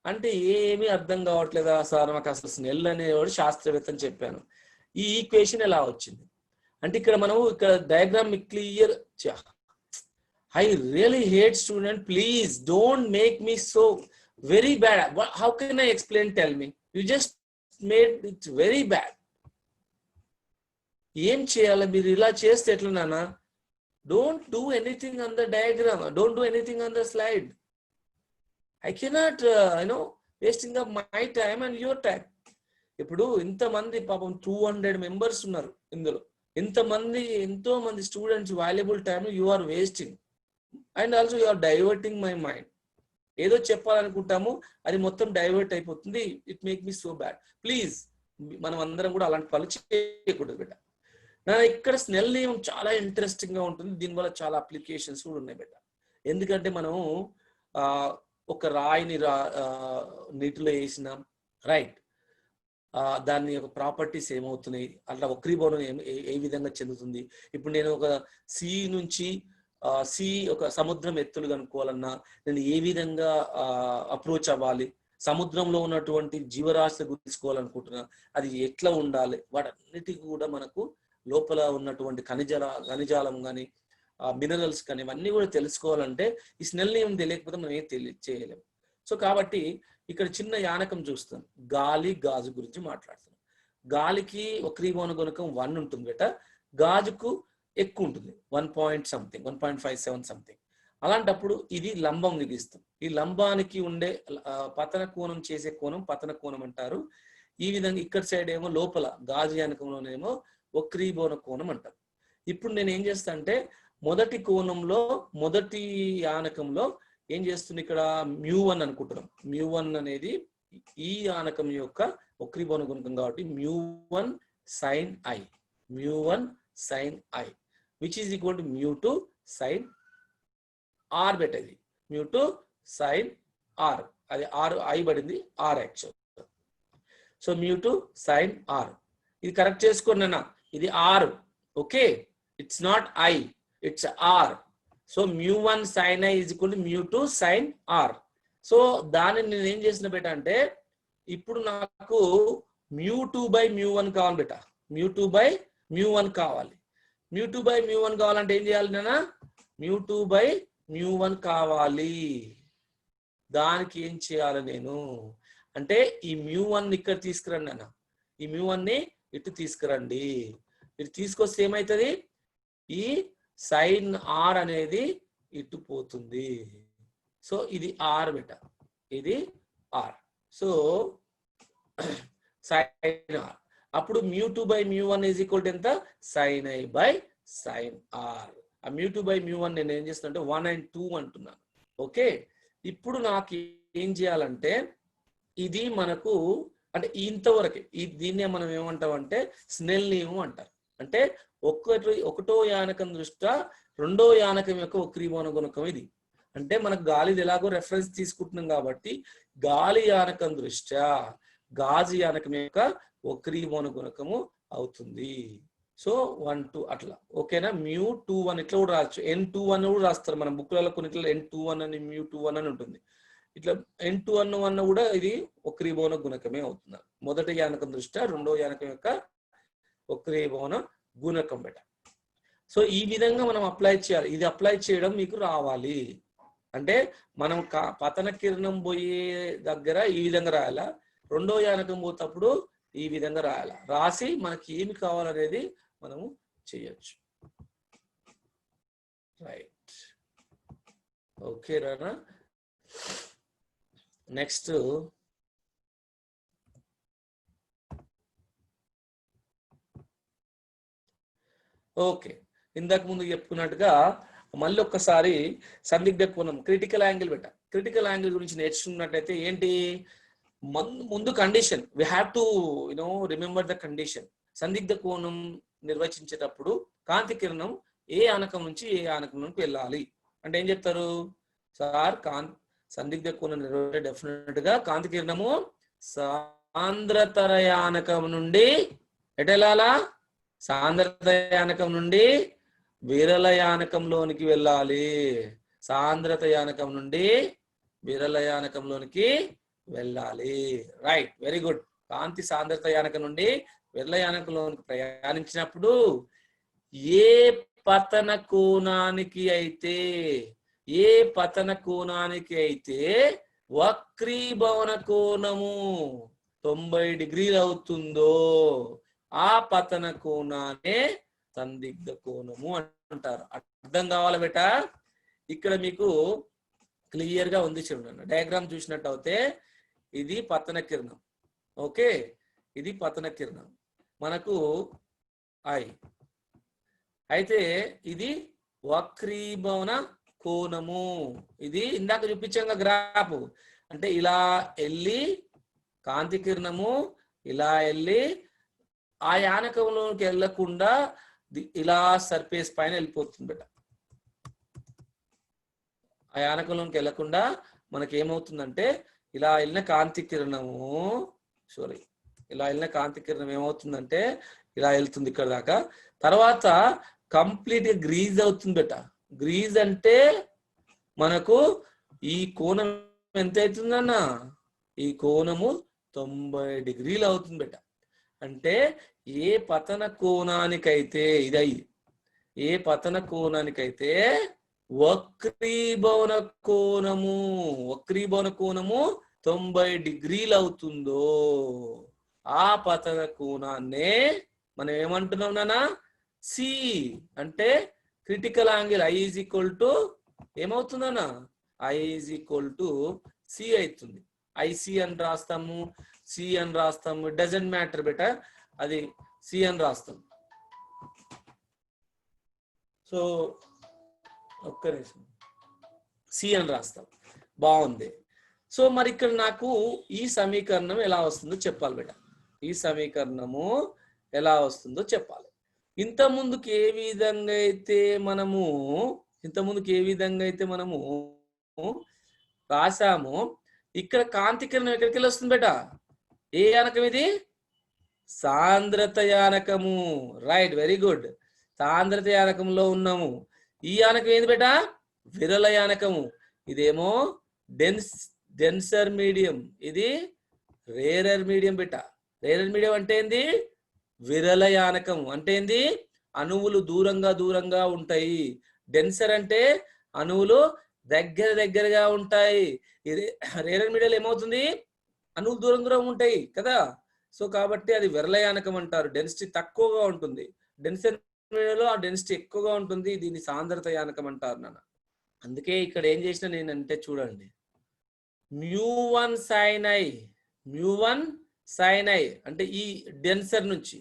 అంటే ఏమీ అర్థం కావట్లేదా సార్ నాకు అసలు స్నెల్ అనేవాడు శాస్త్రవేత్త అని చెప్పాను. ఈ ఈక్వేషన్ ఎలా వచ్చింది అంటే ఇక్కడ diagram clear. I really hate student. Please don't make me so very bad. How can I explain? Tell me. You just made it very bad. ఏం చేయాలి మీరు ఇలా చేస్తే ఎట్లా నాన్న? Don't do anything on the diagram. Don't do anything on the slide. I cannot, wasting of my time and your time. ఇప్పుడు ఇంతమంది పాపం 200 మెంబర్స్ ఉన్నారు ఇందులో. ఎంతో మంది students valuable time you are wasting. And also you are diverting my mind. ఏదో చెప్పాలనుకుంటాము, అది మొత్తం డైవర్ట్ అయిపోతుంది. It make me so bad. Please మనం అందరం కూడా అలాంటి పనులు చేయకూడదు బిడ్డ. ఇక్కడ స్నెల్ నియమం చాలా ఇంట్రెస్టింగ్ గా ఉంటుంది. దీనివల్ల చాలా అప్లికేషన్స్ కూడా ఉన్నాయి బిడ్డ. ఎందుకంటే మనం ఒక రాయిని నీటిలో వేసినాం, రైట్, దాని యొక్క ప్రాపర్టీస్ ఏమవుతున్నాయి, అట్లా వక్రీభవనం ఏ విధంగా చెందుతుంది. ఇప్పుడు నేను ఒక ఒక సముద్రం ఎత్తులు కనుక్కోవాలన్నా నేను ఏ విధంగా అప్రోచ్ అవ్వాలి, సముద్రంలో ఉన్నటువంటి జీవరాశులు గుర్తించుకోవాలనుకుంటున్నా అది ఎట్లా ఉండాలి, వాటన్నిటికీ కూడా మనకు లోపల ఉన్నటువంటి ఖనిజాలం కానీ మినరల్స్ కానీ ఇవన్నీ కూడా తెలుసుకోవాలంటే ఈ స్నెల్ నియమం తెలియకపోతే మనం ఏం చేయలేము. సో కాబట్టి ఇక్కడ చిన్న యానకం చూస్తాం, గాలి గాజు గురించి మాట్లాడుతున్నాం. గాలికి వక్రీభవన గుణకం 1 ఉంటుంది బేట, గాజుకు ఎక్కువ ఉంటుంది 1.57 సంథింగ్. అలాంటప్పుడు ఇది లంబం నిగిస్తాం. ఈ లంబానికి ఉండే పతన కోణం చేసే కోణం పతన కోణం అంటారు. ఈ విధంగా ఇక్కడ సైడ్ ఏమో లోపల గాజు యానకంలోనేమో వక్రీభవన కోణం అంటారు. ఇప్పుడు నేను ఏం చేస్తా అంటే మొదటి కోణంలో మొదటి యానకంలో ఏం చేస్తుంది, ఇక్కడ μ1 అనుకుంటున్నాం. μ1 అనేది ఈ యానకం యొక్క వక్రీభవన గుణకం కాబట్టి μ1 sin i, μ1 sin i which is equal to μ2 sin r బెట. ఇది μ2 sin r, అది r i పడింది r actual. So μ2 sin r ఇది కరెక్ట్ చేసుకోండి అన్న, ఇది r. Okay, it's not i, it's r. So μ1 sin i is equal to μ2 sin r. So దానిని నేను ఏం చేసిన బెట అంటే ఇప్పుడు నాకు μ2 by μ1 కావాలి బెట, μ2 by μ1 కావాలి. μ2 by μ1 కావాలంటే ఏం చేయాలి నాన్న, μ2 by μ1 కావాలి. దానికి ఏం చేయాలి నేను అంటే ఈ μ1 ఇక్కడ తీసుకురండి అన్న, ఈ μ1 ని ఇటు తీసుకురండి. ఇటు తీసుకొస్తే ఏమవుతుంది, ఈ సైన్ ఆర్ అనేది ఇటు పోతుంది. సో ఇది ఆర్ బెట, ఇది ఆర్. సో సైన్ ఆర్, అప్పుడు μ2 by μ1 ఈజ్ ఈక్వల్ టు ఎంత, sine i by sine r. ఆ μ2 by μ1 నేను ఏం చేస్తున్నా అంటే 1 and 2 అంటున్నాను. ఓకే, ఇప్పుడు నాకు ఏం చేయాలంటే ఇది మనకు అంటే ఇంతవరకే దీన్నే మనం ఏమంటాం అంటే స్నెల్ నియమం అంటారు. అంటే ఒకటో యానకం దృష్ట్యా రెండో యానకం యొక్క వక్రీభవన గుణకం ఇది. అంటే మనకు గాలిది ఎలాగో రెఫరెన్స్ తీసుకుంటున్నాం కాబట్టి గాలి యానకం దృష్ట్యా గాజు యానకం యొక్క వక్రీభవన గుణకము అవుతుంది. సో 1 2 అట్లా. ఓకేనా, μ21 ఇట్లా కూడా రావచ్చు, n21 కూడా రాస్తారు మన బుక్లలో కొన్నిట్లో n21 అని μ21 అని ఉంటుంది. ఇట్లా n21 కూడా ఇది వక్రీభవన గుణకమే అవుతుంది. మొదటి యానకం దృష్ట్యా రెండో యానకం యొక్క వక్రీభవన గుణకం బెట. సో ఈ విధంగా మనం అప్లై చేయాలి. ఇది అప్లై చేయడం మీకు రావాలి. అంటే మనం పతన కిరణం పోయే దగ్గర ఈ విధంగా రాయాలా, రెండో యానకం పోతప్పుడు ఈ విధంగా రాయాలా, రాసి మనకి ఏమి కావాలనేది మనము చేయొచ్చు. Right, okay Rana. Next okay, ఇంతకు ముందు చెప్పుకున్నట్టుగా మళ్ళీ ఒక్కసారి సందిగ్ధ కోణం క్రిటికల్ యాంగిల్ బెట. క్రిటికల్ యాంగిల్ గురించి నేర్చుకున్నట్టయితే ఏంటి, ముందు condition we have to remember the condition. సందిగ్ధ కోణం నిర్వచించేటప్పుడు కాంతి కిరణం ఏ ఆనకం నుంచి ఏ ఆనకం నుంచి వెళ్ళాలి అంటే ఏం చెప్తారు సార్, సందిగ్ధ కోణం నిర్వచించే డెఫినెట్ గా కాంతి కిరణము సాంద్రతర యానకం నుండి ఎటు వెళ్ళాలా, సాంద్రత యానకం నుండి విరల యానకంలోనికి వెళ్ళాలి. సాంద్రత యానకం నుండి విరల యానకంలోనికి వెళ్ళాలి. Right, very good. కాంతి సాంద్రత యానకం నుండి విరల యానకంలోనికి ప్రయాణించినప్పుడు ఏ పతన కోణానికి అయితే వక్రీభవన కోణము 90 డిగ్రీలు అవుతుందో ఆ పతన కోణాన్ని సందిగ్ధ కోణము అంటారు. అర్థం కావాలి బేట. ఇక్కడ మీకు క్లియర్ గా ఉంది చూడండి, డయాగ్రామ్ చూసినట్టు అయితే ఇది పతన కిరణం. ఓకే, ఇది పతన కిరణం మనకు ఐ అయితే ఇది వక్రీభవన కోణము. ఇది ఇందాక చూపించాం గ్రాఫ్. అంటే ఇలా వెళ్ళి కాంతి కిరణము ఇలా వెళ్ళి ఆ యానకంలోకి వెళ్ళకుండా ఇలా సర్ఫేస్ పైన వెళ్ళిపోతుంది బేట. ఆ యానకంలోకి వెళ్ళకుండా మనకి ఏమవుతుందంటే ఇలా వెళ్ళిన కాంతి కిరణము ఇలా వెళ్ళిన కాంతి కిరణం ఏమవుతుందంటే ఇలా వెళ్తుంది ఇక్కడ దాకా. తర్వాత కంప్లీట్ గా గ్రీజ్ అవుతుంది బేట. గ్రీజ్ అంటే మనకు ఈ కోణం ఎంత అవుతుందన్న, ఈ కోణము 90 డిగ్రీలు అవుతుంది బేట. అంటే ఏ పతన కోణానికైతే ఇది ఏ పతన కోణానికైతే వక్రీభవన కోణము 90 డిగ్రీలు అవుతుందో ఆ పతన కోణాన్నే మనం ఏమంటున్నాం నాన్న? సి అంటే critical angle. I is equal to ఏమవుతుందన్నా? I is equal to C అవుతుంది. ఐసి అని రాస్తాము, సి అని రాస్తాము, ఇట్ డజంట్ మ్యాటర్ బెటా, అది సి అని రాస్తాం. సో ఒక్క నిమిషం, సి అని రాస్తాం. బాగుంది. సో మరి ఇక్కడ నాకు ఈ సమీకరణం ఎలా వస్తుందో చెప్పాలి బేట. ఈ సమీకరణము ఎలా వస్తుందో చెప్పాలి. ఇంత ముందుకు ఏ విధంగా అయితే మనము రాసాము, ఇక్కడ కాంతి కిరణం ఎక్కడికి వెళ్ళి వస్తుంది బేట? ఏ యానకం ఇది? సాంద్రత యానకము. Right, very good. సాంద్రత యానకంలో ఉన్నాము. ఈ యానకం ఏంది బేట? విరల యానకము. ఇదేమో డెన్సర్ మీడియం, ఇది రేరర్ మీడియం బేట. రేరర్ మీడియం అంటే ఏంది? విరల యానకం అంటే ఏంది? అణువులు దూరంగా ఉంటాయి. డెన్సర్ అంటే అణువులు దగ్గరగా ఉంటాయి. ఇది రేరర్ మీడియాలో ఏమవుతుంది? అణువులు దూరం ఉంటాయి కదా. సో కాబట్టి అది విరల యానకం అంటారు. డెన్సిటీ తక్కువగా ఉంటుంది. డెన్సర్ మీడియాలో ఆ డెన్సిటీ ఎక్కువగా ఉంటుంది. దీన్ని సాంద్రత యానకం అంటారు నాన్న. అందుకే ఇక్కడ ఏం చేసిన నేనంటే చూడండి, μ1 sin I అంటే ఈ డెన్సర్ నుంచి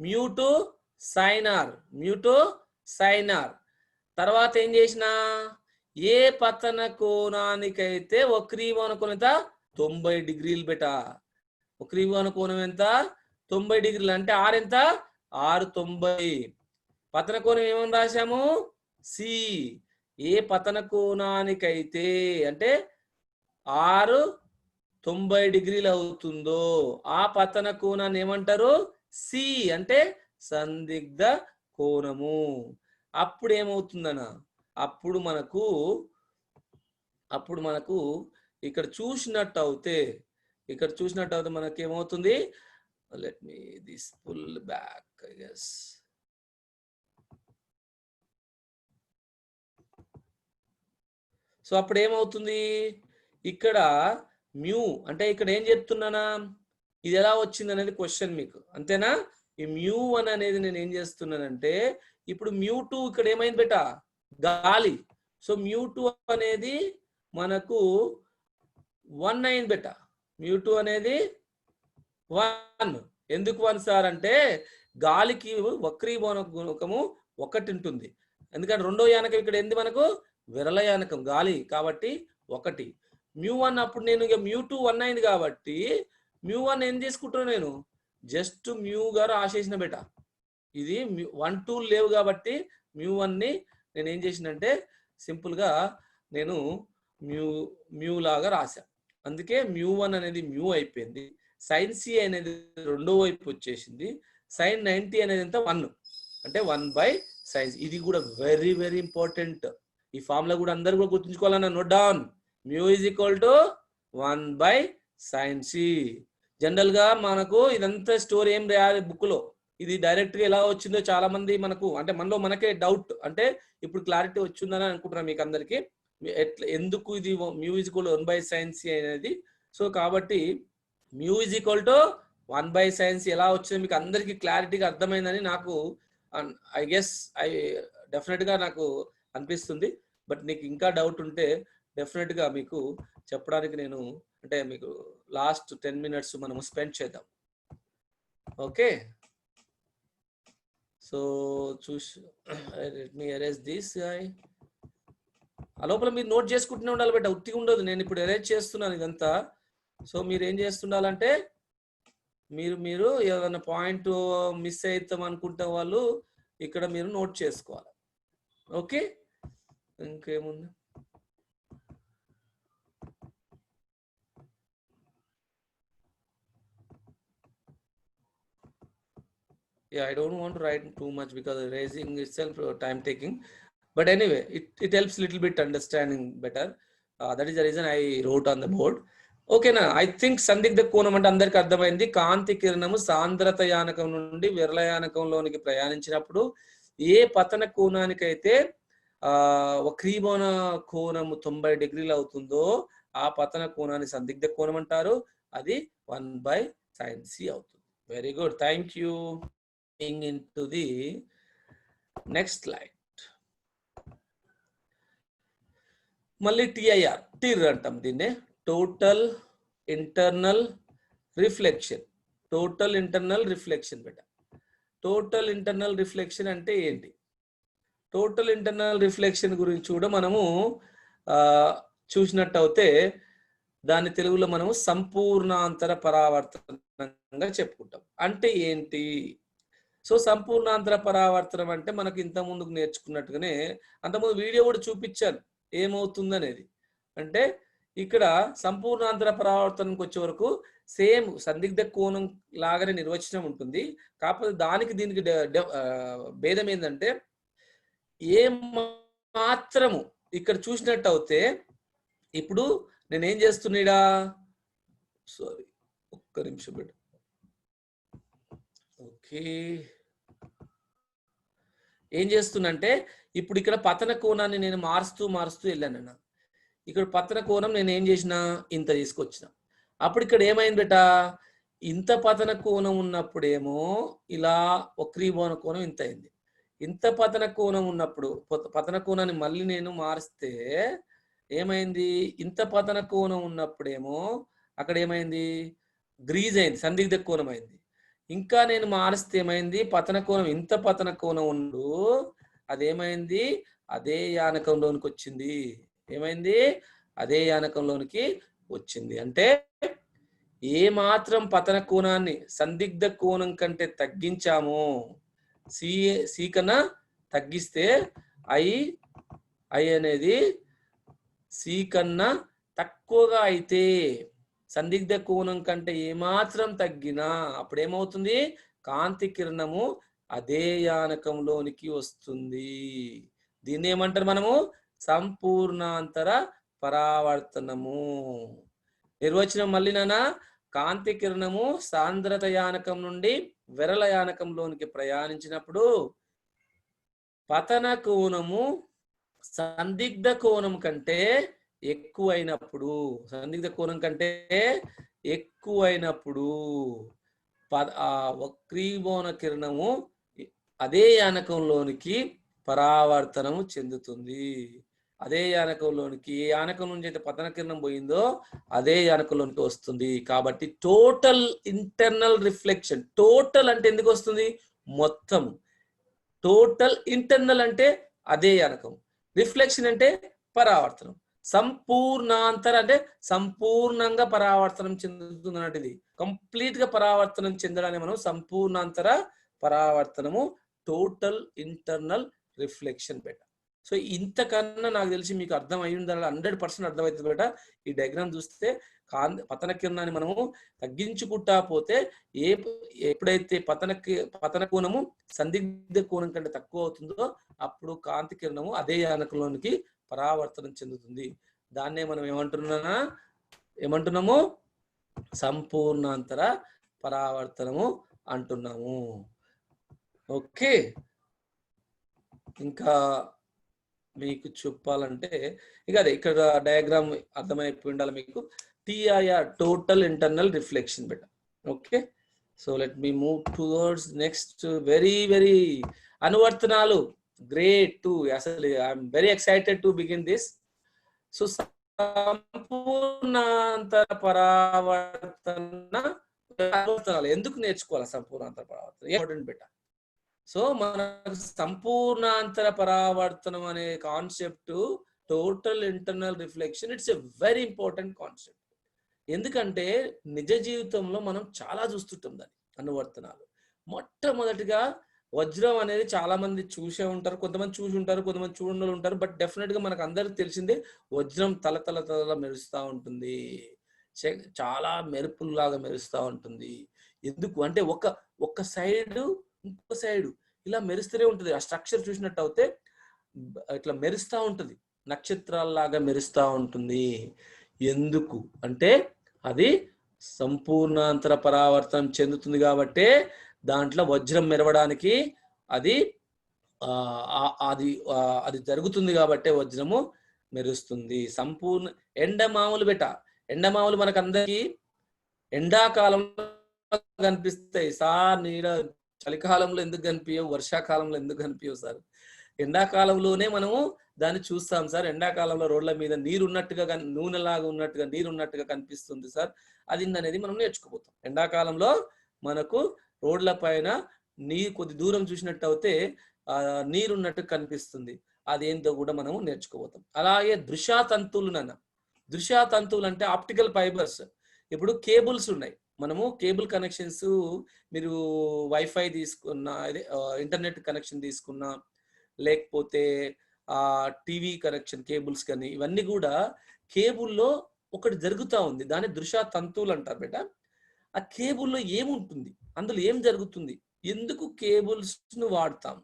μ2 sin R. తర్వాత ఏం చేసిన, ఏ పతన కోణానికైతే వక్రీభవన కోణం ఎంత? 90 డిగ్రీలు బెట. వక్రీభవన కోణం ఎంత? 90 డిగ్రీలు. అంటే R ఎంత? 690. పతన కోణం ఏమని రాశాము? సి. ఏ పతన కోణానికైతే అంటే 690 డిగ్రీలు అవుతుందో ఆ పతన కోణాన్ని ఏమంటారు? సి అంటే సందిగ్ధ కోణము. అప్పుడు ఏమవుతుందనా? అప్పుడు మనకు ఇక్కడ చూసినట్టు అవుతే మనకి ఏమవుతుంది? Let me this pull back, I guess. So అప్పుడు ఏమవుతుంది? ఇక్కడ మ్యూ అంటే ఇక్కడ ఏం చెప్తున్నానా, ఇది ఎలా వచ్చింది అనేది క్వశ్చన్ మీకు, అంతేనా? ఈ μ1 అనేది నేను ఏం చేస్తున్నానంటే, ఇప్పుడు μ2 ఇక్కడ ఏమైంది బేట? గాలి. సో μ2 అనేది మనకు 1 అయింది బేట. μ2 అనేది 1. ఎందుకు 1 సార్ అంటే గాలికి వక్రీభవన గుణకము 1 ఉంటుంది. ఎందుకంటే రెండో యానకం ఇక్కడ ఏంది మనకు? విరల యానకం, గాలి, కాబట్టి 1. μ1 అప్పుడు నేను ఇక μ2 1 అయింది కాబట్టి μ1 ఏం తీసుకుంటున్నా, నేను జస్ట్ గా రాసేసిన బేట. ఇది 1 2 లేవు కాబట్టి μ1 ని నేను ఏం చేసినంటే సింపుల్ గా నేను మ్యూ లాగా రాశా. అందుకే μ1 అనేది మ్యూ అయిపోయింది. sin C అనేది రెండో వైపు వచ్చేసింది. sin 90 అనేది ఎంత? 1 అంటే 1/sin. ఇది కూడా వెరీ వెరీ ఇంపార్టెంట్. ఈ ఫార్ములా కూడా అందరు కూడా గుర్తుంచుకోవాలన్న. Note down, μ is equal to 1/sin C. General గా మనకు ఇదంతా స్టోరీ ఏం రాయాలి బుక్ లో, ఇది డైరెక్ట్ గా ఎలా వచ్చిందో చాలా మంది అంటే మనకే డౌట్, అంటే ఇప్పుడు క్లారిటీ వచ్చిందని అనుకుంటున్నాను మీకు అందరికి. ఎందుకు ఇది μ is equal to 1/sin C అనేది. సో కాబట్టి μ is equal to 1/sin C ఎలా వచ్చిందో మీకు అందరికి క్లారిటీగా అర్థమైందని నాకు డెఫినెట్ గా నాకు అనిపిస్తుంది. బట్ నీకు ఇంకా డౌట్ ఉంటే డెఫినెట్ గా మీకు చెప్పడానికి నేను అంటే మీకు లాస్ట్ 10 మినిట్స్ మనం స్పెండ్ చేద్దాం. Okay, so let me erase this guy. ఆ లోపల మీరు నోట్ చేసుకుంటూనే ఉండాలి బట్ ఉత్తిగా ఉండదు. నేను ఇప్పుడు ఎరేజ్ చేస్తున్నాను ఇదంతా. సో మీరు ఏం చేస్తుండాలంటే మీరు ఏదైనా పాయింట్ మిస్ అవుతాం అనుకుంటే వాళ్ళు ఇక్కడ మీరు నోట్ చేసుకోవాలి. ఓకే, ఇంకేముంది? Yeah, I don't want to write too much because erasing itself time taking, but anyway it helps little bit understanding better. That is the reason I wrote on the board. Okay na, I think సందిగ్ధ కోణం అంటే అందరికి అర్థమైంది. కాంతి కిరణము సాంద్రత యానకం నుండి విరల యానకంలోనికి ప్రయాణించినప్పుడు ఏ పతన కోణానికైతే వక్రీభవన కోణము 90 డిగ్రీలు అవుతుందో ఆ పతన కోణాన్ని సందిగ్ధ కోణం అంటారు. అది 1/sin c అవుతుంది. Very good, thank you. into the next slide. మళ్ళీ టిర్ అంటాం దీన్నే, total internal reflection. Total internal reflection బెట. టోటల్ ఇంటర్నల్ రిఫ్లెక్షన్ అంటే ఏంటి? టోటల్ ఇంటర్నల్ రిఫ్లెక్షన్ గురించి కూడా మనము చూసినట్టయితే దాని తెలుగులో మనము సంపూర్ణాంతర పరావర్తనంగా చెప్పుకుంటాం. అంటే ఏంటి? సో సంపూర్ణాంతర పరావర్తనం అంటే మనకు ఇంత ముందుకు నేర్చుకున్నట్టుగానే అంతకుముందు వీడియో కూడా చూపించాను ఏమవుతుంది అనేది. అంటే ఇక్కడ సంపూర్ణాంతర పరావర్తనంకి వచ్చే వరకు సేమ్ సందిగ్ధ కోణం లాగానే నిర్వచనం ఉంటుంది. కాకపోతే దానికి దీనికి భేదం ఏంటంటే ఏ మాత్రము ఇక్కడ చూసినట్టు అయితే ఇప్పుడు నేనేం చేస్తున్నాడా, సారీ ఒక్క నిమిషం బిడ్డ. ఓకే, ఏం చేస్తున్నంటే ఇప్పుడు ఇక్కడ పతన కోణాన్ని నేను మారుస్తూ వెళ్ళానన్నా. ఇక్కడ పతన కోణం నేను ఏం చేసిన, ఇంత తీసుకొచ్చిన. అప్పుడు ఇక్కడ ఏమైంది బెట, ఇంత పతన కోణం ఉన్నప్పుడేమో ఇలా వక్రీభవన కోణం ఇంత అయింది. ఇంత పతన కోణం ఉన్నప్పుడు పతన కోణాన్ని మళ్ళీ నేను మారిస్తే ఏమైంది, ఇంత పతన కోణం ఉన్నప్పుడేమో అక్కడ ఏమైంది, గ్రీజ్ అయింది, సందిగ్ధ కోణం అయింది. ఇంకా నేను మారిస్తే ఏమైంది, పతన కోణం ఇంత పతన కోణం ఉండు అదేమైంది, అదే యానకంలోనికి వచ్చింది. ఏమైంది, అదే యానకంలోనికి వచ్చింది. అంటే ఏ మాత్రం పతన కోణాన్ని సందిగ్ధ కోణం కంటే తగ్గించామో, సి కన్నా తగ్గిస్తే ఐ అనేది సి కన్నా తక్కువగా అయితే, సందిగ్ధ కోణం కంటే ఏమాత్రం తగ్గినా అప్పుడు ఏమవుతుంది, కాంతి కిరణము అదే యానకంలోనికి వస్తుంది. దీన్ని ఏమంటారు మనము, సంపూర్ణాంతర పరావర్తనము. నిర్వచనం మళ్ళీ నానా, కాంతి కిరణము సాంద్రత యానకం నుండి విరళ యానకంలోనికి ప్రయాణించినప్పుడు పతన కోణము సందిగ్ధ కోణం కంటే ఎక్కువైనప్పుడు, సందిగ్ధ కోణం కంటే ఎక్కువైనప్పుడు వక్రీభవన కిరణము అదే యానకంలోనికి పరావర్తనము చెందుతుంది. అదే యానకంలోనికి, ఏ యానకం నుంచి అయితే పతన కిరణం పోయిందో అదే యానకంలోనికి వస్తుంది. కాబట్టి టోటల్ ఇంటర్నల్ రిఫ్లెక్షన్. టోటల్ అంటే ఎందుకు వస్తుంది, మొత్తం. టోటల్ ఇంటర్నల్ అంటే అదే యానకం, రిఫ్లెక్షన్ అంటే పరావర్తనం. సంపూర్ణాంతర అంటే సంపూర్ణంగా పరావర్తనం చెందుతుంది అన్నట్టు. ఇది కంప్లీట్ గా పరావర్తనం చెందడాన్ని మనం సంపూర్ణాంతర పరావర్తనము, టోటల్ ఇంటర్నల్ రిఫ్లెక్షన్ బెట. సో ఇంతకన్నా నాకు తెలిసి మీకు అర్థం అయి ఉండాలి, 100% అర్థమవుతుంది బేట. ఈ డయాగ్రామ్ చూస్తే పతన కిరణాన్ని మనము తగ్గించుకుంటా పోతే ఎప్పుడైతే పతన కోణము సందిగ్ధ కోణం కంటే తక్కువ అవుతుందో అప్పుడు కాంతి కిరణము అదే యానకంలోనికి పరావర్తనం చెందుతుంది. దాన్నే మనం ఏమంటున్నాము, సంపూర్ణాంతర పరావర్తనము అంటున్నాము. ఓకే, ఇంకా మీకు చెప్పాలంటే ఇక అదే ఇక్కడ డయాగ్రామ్ అర్థమైపోయి ఉండాలి మీకు. టిఐఆర్ టోటల్ ఇంటర్నల్ రిఫ్లెక్షన్ బెట. Okay, so let me move towards next. Very అనువర్తనాలు, గ్రేట్ టు. అసలు I'm very excited to begin this. So సంపూర్ణాంతర పరావర్తన అనువర్తనాలు ఎందుకు నేర్చుకోవాలి? సంపూర్ణాంతర పరావర్తన ఇంపార్టెంట్ బెట. సో మన సంపూర్ణాంతర పరావర్తనం అనే concept, total internal reflection, it's a very important concept. ఎందుకంటే నిజ జీవితంలో మనం చాలా చూస్తుంటాం దాన్ని అనువర్తనాలు. మొట్టమొదటిగా వజ్రం అనేది చాలా మంది చూసే ఉంటారు, కొంతమంది చూసి ఉంటారు, కొంతమంది చూడని ఉంటారు. బట్ డెఫినెట్ గా మనకు అందరికి తెలిసిందే వజ్రం తల మెరుస్తూ ఉంటుంది, చాలా మెరుపుల్లాగా మెరుస్తూ ఉంటుంది. ఎందుకు అంటే ఒక సైడ్ ఇంకో సైడ్ ఇలా మెరుస్తూనే ఉంటుంది. ఆ స్ట్రక్చర్ చూసినట్టు అయితే ఇట్లా మెరుస్తూ ఉంటుంది, నక్షత్రాల్లాగా మెరుస్తూ ఉంటుంది. ఎందుకు అంటే అది సంపూర్ణాంతర పరావర్తనం చెందుతుంది కాబట్టి దాంట్లో వజ్రం మెరవడానికి అది అది జరుగుతుంది కాబట్టి వజ్రము మెరుస్తుంది. సంపూర్ణ ఎండమావులు ఎండమావులు మనకు అందరికి ఎండాకాలంలో కనిపిస్తాయి సార్. నీడ చలికాలంలో ఎందుకు కనిపించవు, వర్షాకాలంలో ఎందుకు కనిపించవు సార్? ఎండాకాలంలోనే మనము దాన్ని చూస్తాం సార్. ఎండాకాలంలో రోడ్ల మీద నీరు ఉన్నట్టుగా, నూనెలాగా ఉన్నట్టుగా, నీరు ఉన్నట్టుగా కనిపిస్తుంది సార్. అది అనేది మనం నేర్చుకోబోతాం. ఎండాకాలంలో మనకు రోడ్ల పైన కొద్ది దూరం చూసినట్టు అయితే నీరు ఉన్నట్టు కనిపిస్తుంది. అదేంటో కూడా మనము నేర్చుకోబోతాం. అలాగే దృశ్యతంతువులు అంటే ఆప్టికల్ ఫైబర్స్. ఇప్పుడు కేబుల్స్ ఉన్నాయి. మనము కేబుల్ కనెక్షన్స్, మీరు వైఫై తీసుకున్నా, అదే ఇంటర్నెట్ కనెక్షన్ తీసుకున్నా, లేకపోతే టీవీ కనెక్షన్ కేబుల్స్ కానీ, ఇవన్నీ కూడా కేబుల్లో ఒకటి జరుగుతూ ఉంది. దాన్ని దృశ్యతంతువులు అంటారు బేట. ఆ కేబుల్లో ఏముంటుంది, అందులో ఏం జరుగుతుంది, ఎందుకు కేబుల్స్ ను వాడతాం?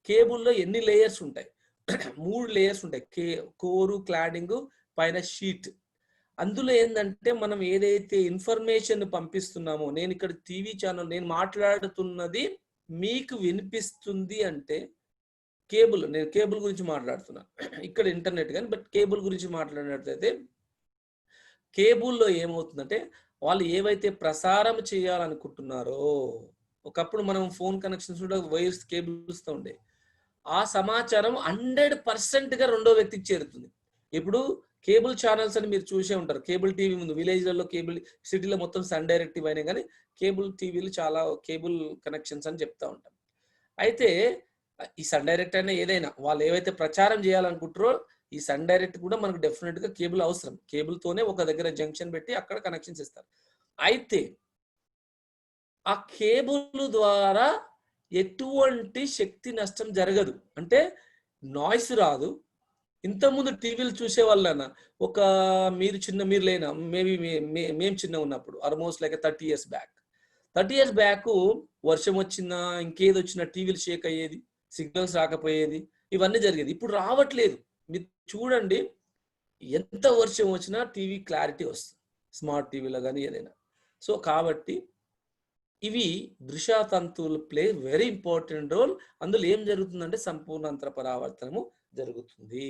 కేబుల్లో ఎన్ని లేయర్స్ ఉంటాయి? 3 లేయర్స్ ఉంటాయి. కోరు, క్లాడింగ్, పైన షీట్. అందులో ఏంటంటే మనం ఏదైతే ఇన్ఫర్మేషన్ పంపిస్తున్నామో, నేను ఇక్కడ టీవీ ఛానల్ నేను మాట్లాడుతున్నది మీకు వినిపిస్తుంది అంటే నేను కేబుల్ గురించి మాట్లాడుతున్నా, ఇక్కడ ఇంటర్నెట్ కానీ, బట్ కేబుల్ గురించి మాట్లాడినట్లయితే కేబుల్లో ఏమవుతుందంటే వాళ్ళు ఏవైతే ప్రసారం చేయాలనుకుంటున్నారో, ఒకప్పుడు మనం ఫోన్ కనెక్షన్స్ కూడా వైర్స్ కేబుల్స్తో ఉండే, ఆ సమాచారం 100%గా రెండో వ్యక్తికి చేరుతుంది. ఇప్పుడు కేబుల్ ఛానల్స్ అని మీరు చూసే ఉంటారు. కేబుల్ టీవీ ముందు విలేజ్లలో, కేబుల్ సిటీలో మొత్తం సన్ డైరెక్ట్ అయినా కానీ కేబుల్ టీవీలు చాలా కేబుల్ కనెక్షన్స్ అని చెప్తా ఉంటాం. అయితే ఈ సన్ డైరెక్ట్ అయినా ఏదైనా వాళ్ళు ఏవైతే ప్రచారం చేయాలనుకుంటారో, ఈ సన్ డైరెక్ట్ కూడా మనకు డెఫినెట్ గా కేబుల్ అవసరం. కేబుల్తోనే ఒక దగ్గర జంక్షన్ పెట్టి అక్కడ కనెక్షన్స్ ఇస్తారు. అయితే ఆ కేబుల్ ద్వారా ఎటువంటి శక్తి నష్టం జరగదు, అంటే నాయిస్ రాదు. ఇంతకుముందు టీవీలు చూసే వాళ్ళైనా మీరు లేనా, మేబీ మేము చిన్న ఉన్నప్పుడు, ఆల్మోస్ట్ లైక్ 30 years బ్యాక్ వర్షం వచ్చినా ఇంకేది వచ్చినా టీవీలు షేక్ అయ్యేది, సిగ్నల్స్ రాకపోయేది, ఇవన్నీ జరిగేది. ఇప్పుడు రావట్లేదు. మీరు చూడండి, ఎంత వర్షం వచ్చినా టీవీ క్లారిటీ వస్తుంది, స్మార్ట్ టీవీలో కానీ ఏదైనా. సో కాబట్టి ఇవి దృశ్యతంతువులు ప్లే వెరీ ఇంపార్టెంట్ రోల్. అందులో ఏం జరుగుతుందంటే సంపూర్ణాంతర పరావర్తనము జరుగుతుంది.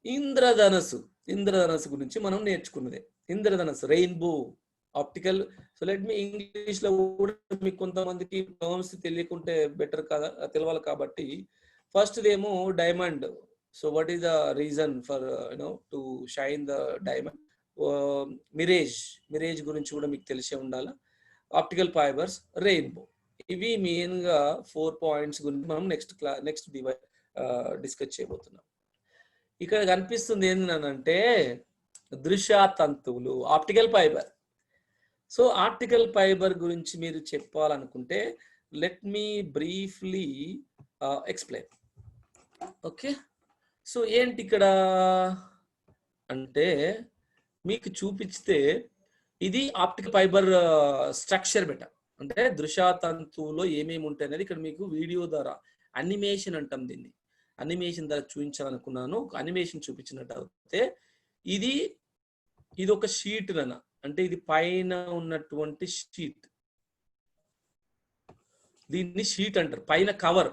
ఇంద్రధనస్సు గురించి మనం నేర్చుకున్నదే. ఇంద్రధనస్సు, రెయిన్బో, ఆప్టికల్. సో లెట్ మీ ఇంగ్లీష్ లో కూడా మీకు కొంతమందికి టర్మ్స్ తెలియకుంటే బెటర్ కదా, తెలవాలి. కాబట్టి ఫస్ట్ ఏమో diamond. So what is the reason for to shine the diamond? Mirage గురించి కూడా మీకు తెలిసే ఉండాలి. Optical fibres, rainbow. ఇవి మెయిన్ గా 4 పాయింట్స్ గురించి మనం నెక్స్ట్ డిస్కస్ చేయబోతున్నాం. ఇక్కడ కనిపిస్తుంది ఏంటంటే దృశ్యతంతువులు, optical fibre. So optical fibre గురించి మీరు చెప్పాలనుకుంటే let me briefly explain. Okay, so ఏంటి ఇక్కడ అంటే మీకు చూపిస్తే ఇది ఆప్టికల్ ఫైబర్ స్ట్రక్చర్ బెట. అంటే దృశ్యతంతువులో ఏమేమి ఉంటాయి అనేది ఇక్కడ మీకు వీడియో ద్వారా, అనిమేషన్ అంటాం దీన్ని, అనిమేషన్ ద్వారా చూపించాలనుకున్నాను. అనిమేషన్ చూపించినట్టు అయితే ఇది ఒక షీట్ అన్న, అంటే ఇది పైన ఉన్నటువంటి షీట్, దీన్ని షీట్ అంటారు, పైన కవర్.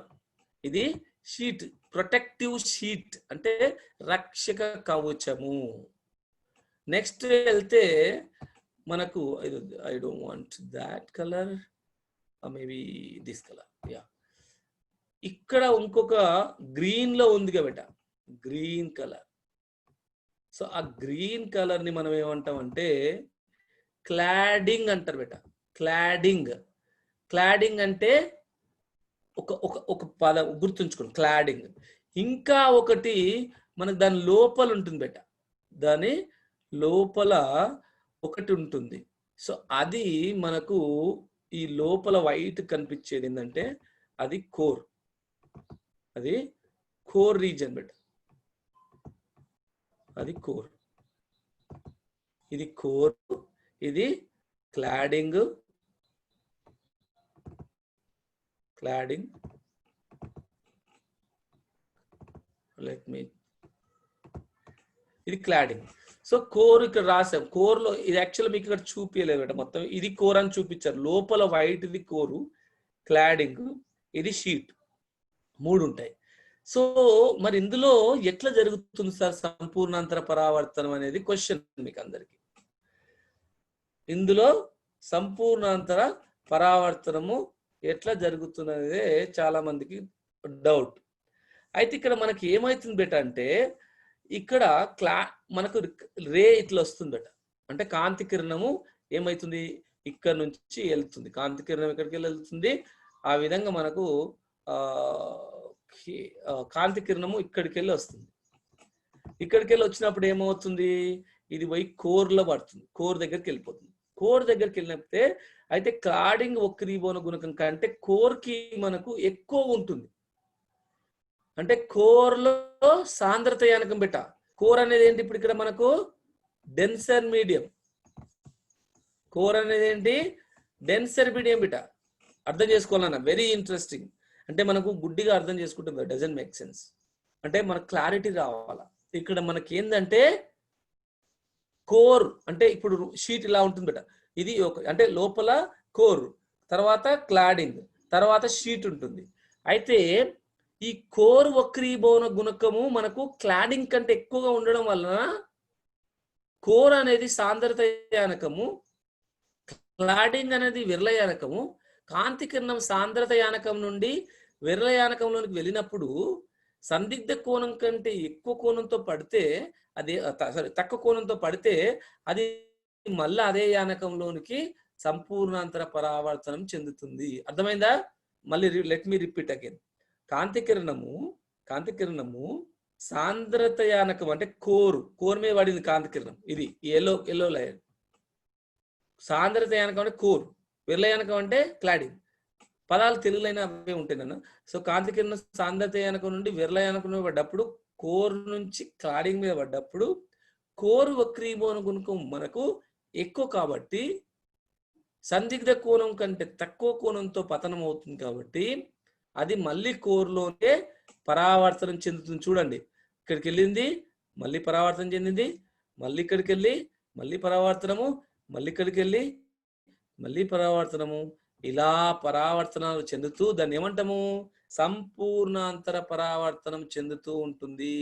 ఇది షీట్, ప్రొటెక్టివ్ షీట్ అంటే రక్షక కవచము. నెక్స్ట్ వెళ్తే మనకు I don't want that colour, maybe this colour. Yeah, ఇక్కడ ఇంకొక గ్రీన్ లో ఉంది కాబట్టి గ్రీన్ కలర్. సో ఆ గ్రీన్ కలర్ ని మనం ఏమంటామంటే క్లాడింగ్ అంటారు బేట. క్లాడింగ్ అంటే ఒక పదం గుర్తుంచుకోండి, క్లాడింగ్. ఇంకా ఒకటి మనకు దాని లోపల ఉంటుంది బేట, దాని లోపల ఒకటి ఉంటుంది. సో అది మనకు ఈ లోపల వైట్ కనిపించేది ఏంటంటే అది కోర్, రీజన్ బెట. అది కోర్, ఇది కోర్, ఇది క్లాడింగ్. ఇది క్లాడింగ్. సో కోర్ ఇక్కడ రాసాం. కోర్ లో ఇది యాక్చువల్ మీకు ఇక్కడ చూపించలేదు మొత్తం, ఇది కోర్ అని చూపించారు. లోపల వైట్ ఇది కోరు, క్లాడింగ్, ఇది షీట్. 3 ఉంటాయి. సో మరి ఇందులో ఎట్లా జరుగుతుంది సార్ సంపూర్ణాంతర పరావర్తనం అనేది క్వశ్చన్ మీకు అందరికి. ఇందులో సంపూర్ణాంతర పరావర్తనము ఎట్లా జరుగుతున్నదే చాలా మందికి డౌట్. అయితే ఇక్కడ మనకి ఏమైతుంది బెట అంటే ఇక్కడ మనకు రే ఇట్లా వస్తుంది బెట. అంటే కాంతి కిరణము ఏమైతుంది ఇక్కడ నుంచి వెళ్తుంది, కాంతి కిరణం ఎక్కడికి వెళ్తుంది, ఆ విధంగా మనకు కాంతి కిరణము ఇక్కడికి వెళ్ళి వస్తుంది. ఇక్కడికి వెళ్ళి వచ్చినప్పుడు ఏమవుతుంది, ఇది పోయి కోర్లో పడుతుంది, కోర్ దగ్గరికి వెళ్ళిపోతుంది. కోర్ దగ్గరికి వెళ్ళినప్పుడే అయితే క్లాడింగ్ వక్రీభవన గుణకం కంటే కోర్కి మనకు ఎక్కువ ఉంటుంది. అంటే కోర్లో సాంద్రత యానకం బెట. కోర్ అనేది ఏంటి ఇప్పుడు ఇక్కడ మనకు డెన్సర్ మీడియం. కోర్ అనేది ఏంటి డెన్సర్ మీడియం బిట. అర్థం చేసుకోవాలన్నా వెరీ ఇంట్రెస్టింగ్. అంటే మనకు గుడ్డిగా అర్థం చేసుకుంటుంది, డజంట్ మేక్ సెన్స్. అంటే మనకు క్లారిటీ రావాలా. ఇక్కడ మనకి ఏంటంటే కోర్ అంటే ఇప్పుడు షీట్ ఇలా ఉంటుంది బిట. ఇది ఒక అంటే లోపల కోర్, తర్వాత క్లాడింగ్, తర్వాత షీట్ ఉంటుంది. అయితే ఈ కోర్ వక్రీభవన గుణకము మనకు క్లాడింగ్ కంటే ఎక్కువగా ఉండడం వలన కోర్ అనేది సాంద్రత యానకము, క్లాడింగ్ అనేది విరళ యానకము. కాంతి కిరణం సాంద్రత యానకం నుండి విరళ యానకంలోనికి వెళ్ళినప్పుడు సందిగ్ధ కోణం కంటే ఎక్కువ కోణంతో పడితే అది తక్కువ కోణంతో పడితే అది మళ్ళీ అదే యానకంలోనికి సంపూర్ణాంతర పరావర్తనం చెందుతుంది. అర్థమైందా? మళ్ళీ లెట్ మీ రిపీట్ అగైన్. కాంతి కిరణము సాంద్రత యానకం అంటే కోర్ మీద పడింది కాంతి కిరణం. ఇది ఎల్లో లైన్. సాంద్రత యానకం అంటే కోర్, విరళ యానకం అంటే క్లాడింగ్. పదాలు తెలుగులైన అవే ఉంటాయి నాన్న. సో కాంతి కిరణం సాంద్రత యానకం నుండి విరళ యానకం మీద పడ్డప్పుడు, కోర్ నుంచి క్లాడింగ్ మీద పడ్డప్పుడు కోర్ వక్రీభవన గుణకం మనకు ఎక్కువ కాబట్టి సందిగ్ధ కోణం కంటే తక్కువ కోణంతో పతనం అవుతుంది. కాబట్టి అది మళ్ళీ కోర్లోనే పరావర్తనం చెందుతుంది. చూడండి, ఇక్కడికి వెళ్ళింది, మళ్ళీ పరావర్తనం చెందింది, మళ్ళీ ఇక్కడికి వెళ్ళి మళ్ళీ పరావర్తనము, మళ్ళీ ఇక్కడికి వెళ్ళి మళ్ళీ పరావర్తనము. ఇలా పరావర్తనాలు చెందుతూ దాన్ని ఏమంటాము, సంపూర్ణాంతర పరావర్తనం చెందుతూ ఉంటుంది.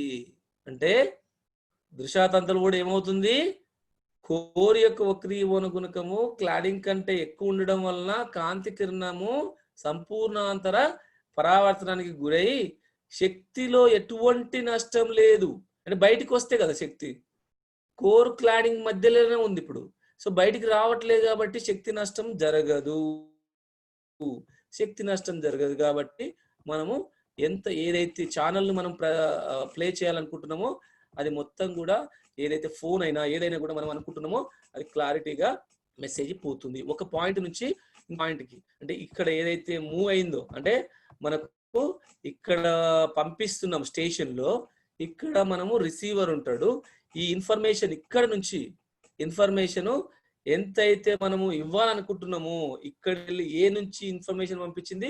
అంటే దృశ్యాతంత్రం కూడా ఏమవుతుంది, కోర్ యొక్క వక్రీభవన గుణకము క్లాడింగ్ కంటే ఎక్కువ ఉండడం వలన కాంతి కిరణము సంపూర్ణాంతర పరావర్తనానికి గురై శక్తిలో ఎటువంటి నష్టం లేదు. అంటే బయటికి వస్తే కదా శక్తి, కోర్ క్లాడింగ్ మధ్యలోనే ఉంది ఇప్పుడు. సో బయటికి రావట్లేదు కాబట్టి శక్తి నష్టం జరగదు. శక్తి నష్టం జరగదు కాబట్టి మనము ఏదైతే ఛానల్ను మనం ప్లే చేయాలనుకుంటున్నామో అది మొత్తం కూడా ఏదైతే ఫోన్ అయినా ఏదైనా కూడా మనం అనుకుంటున్నామో అది క్లారిటీగా మెసేజ్ పోతుంది ఒక పాయింట్ నుంచి పాయింట్కి. అంటే ఇక్కడ ఏదైతే మూవ్ అయిందో అంటే మనకు ఇక్కడ పంపిస్తున్నాం స్టేషన్లో, ఇక్కడ మనము రిసీవర్ ఉంటాడు. ఈ ఇన్ఫర్మేషన్ ఇక్కడ నుంచి ఇన్ఫర్మేషన్ ఎంతైతే మనము ఇవ్వాలనుకుంటున్నామో ఇక్కడ ఏ నుంచి ఇన్ఫర్మేషన్ పంపించింది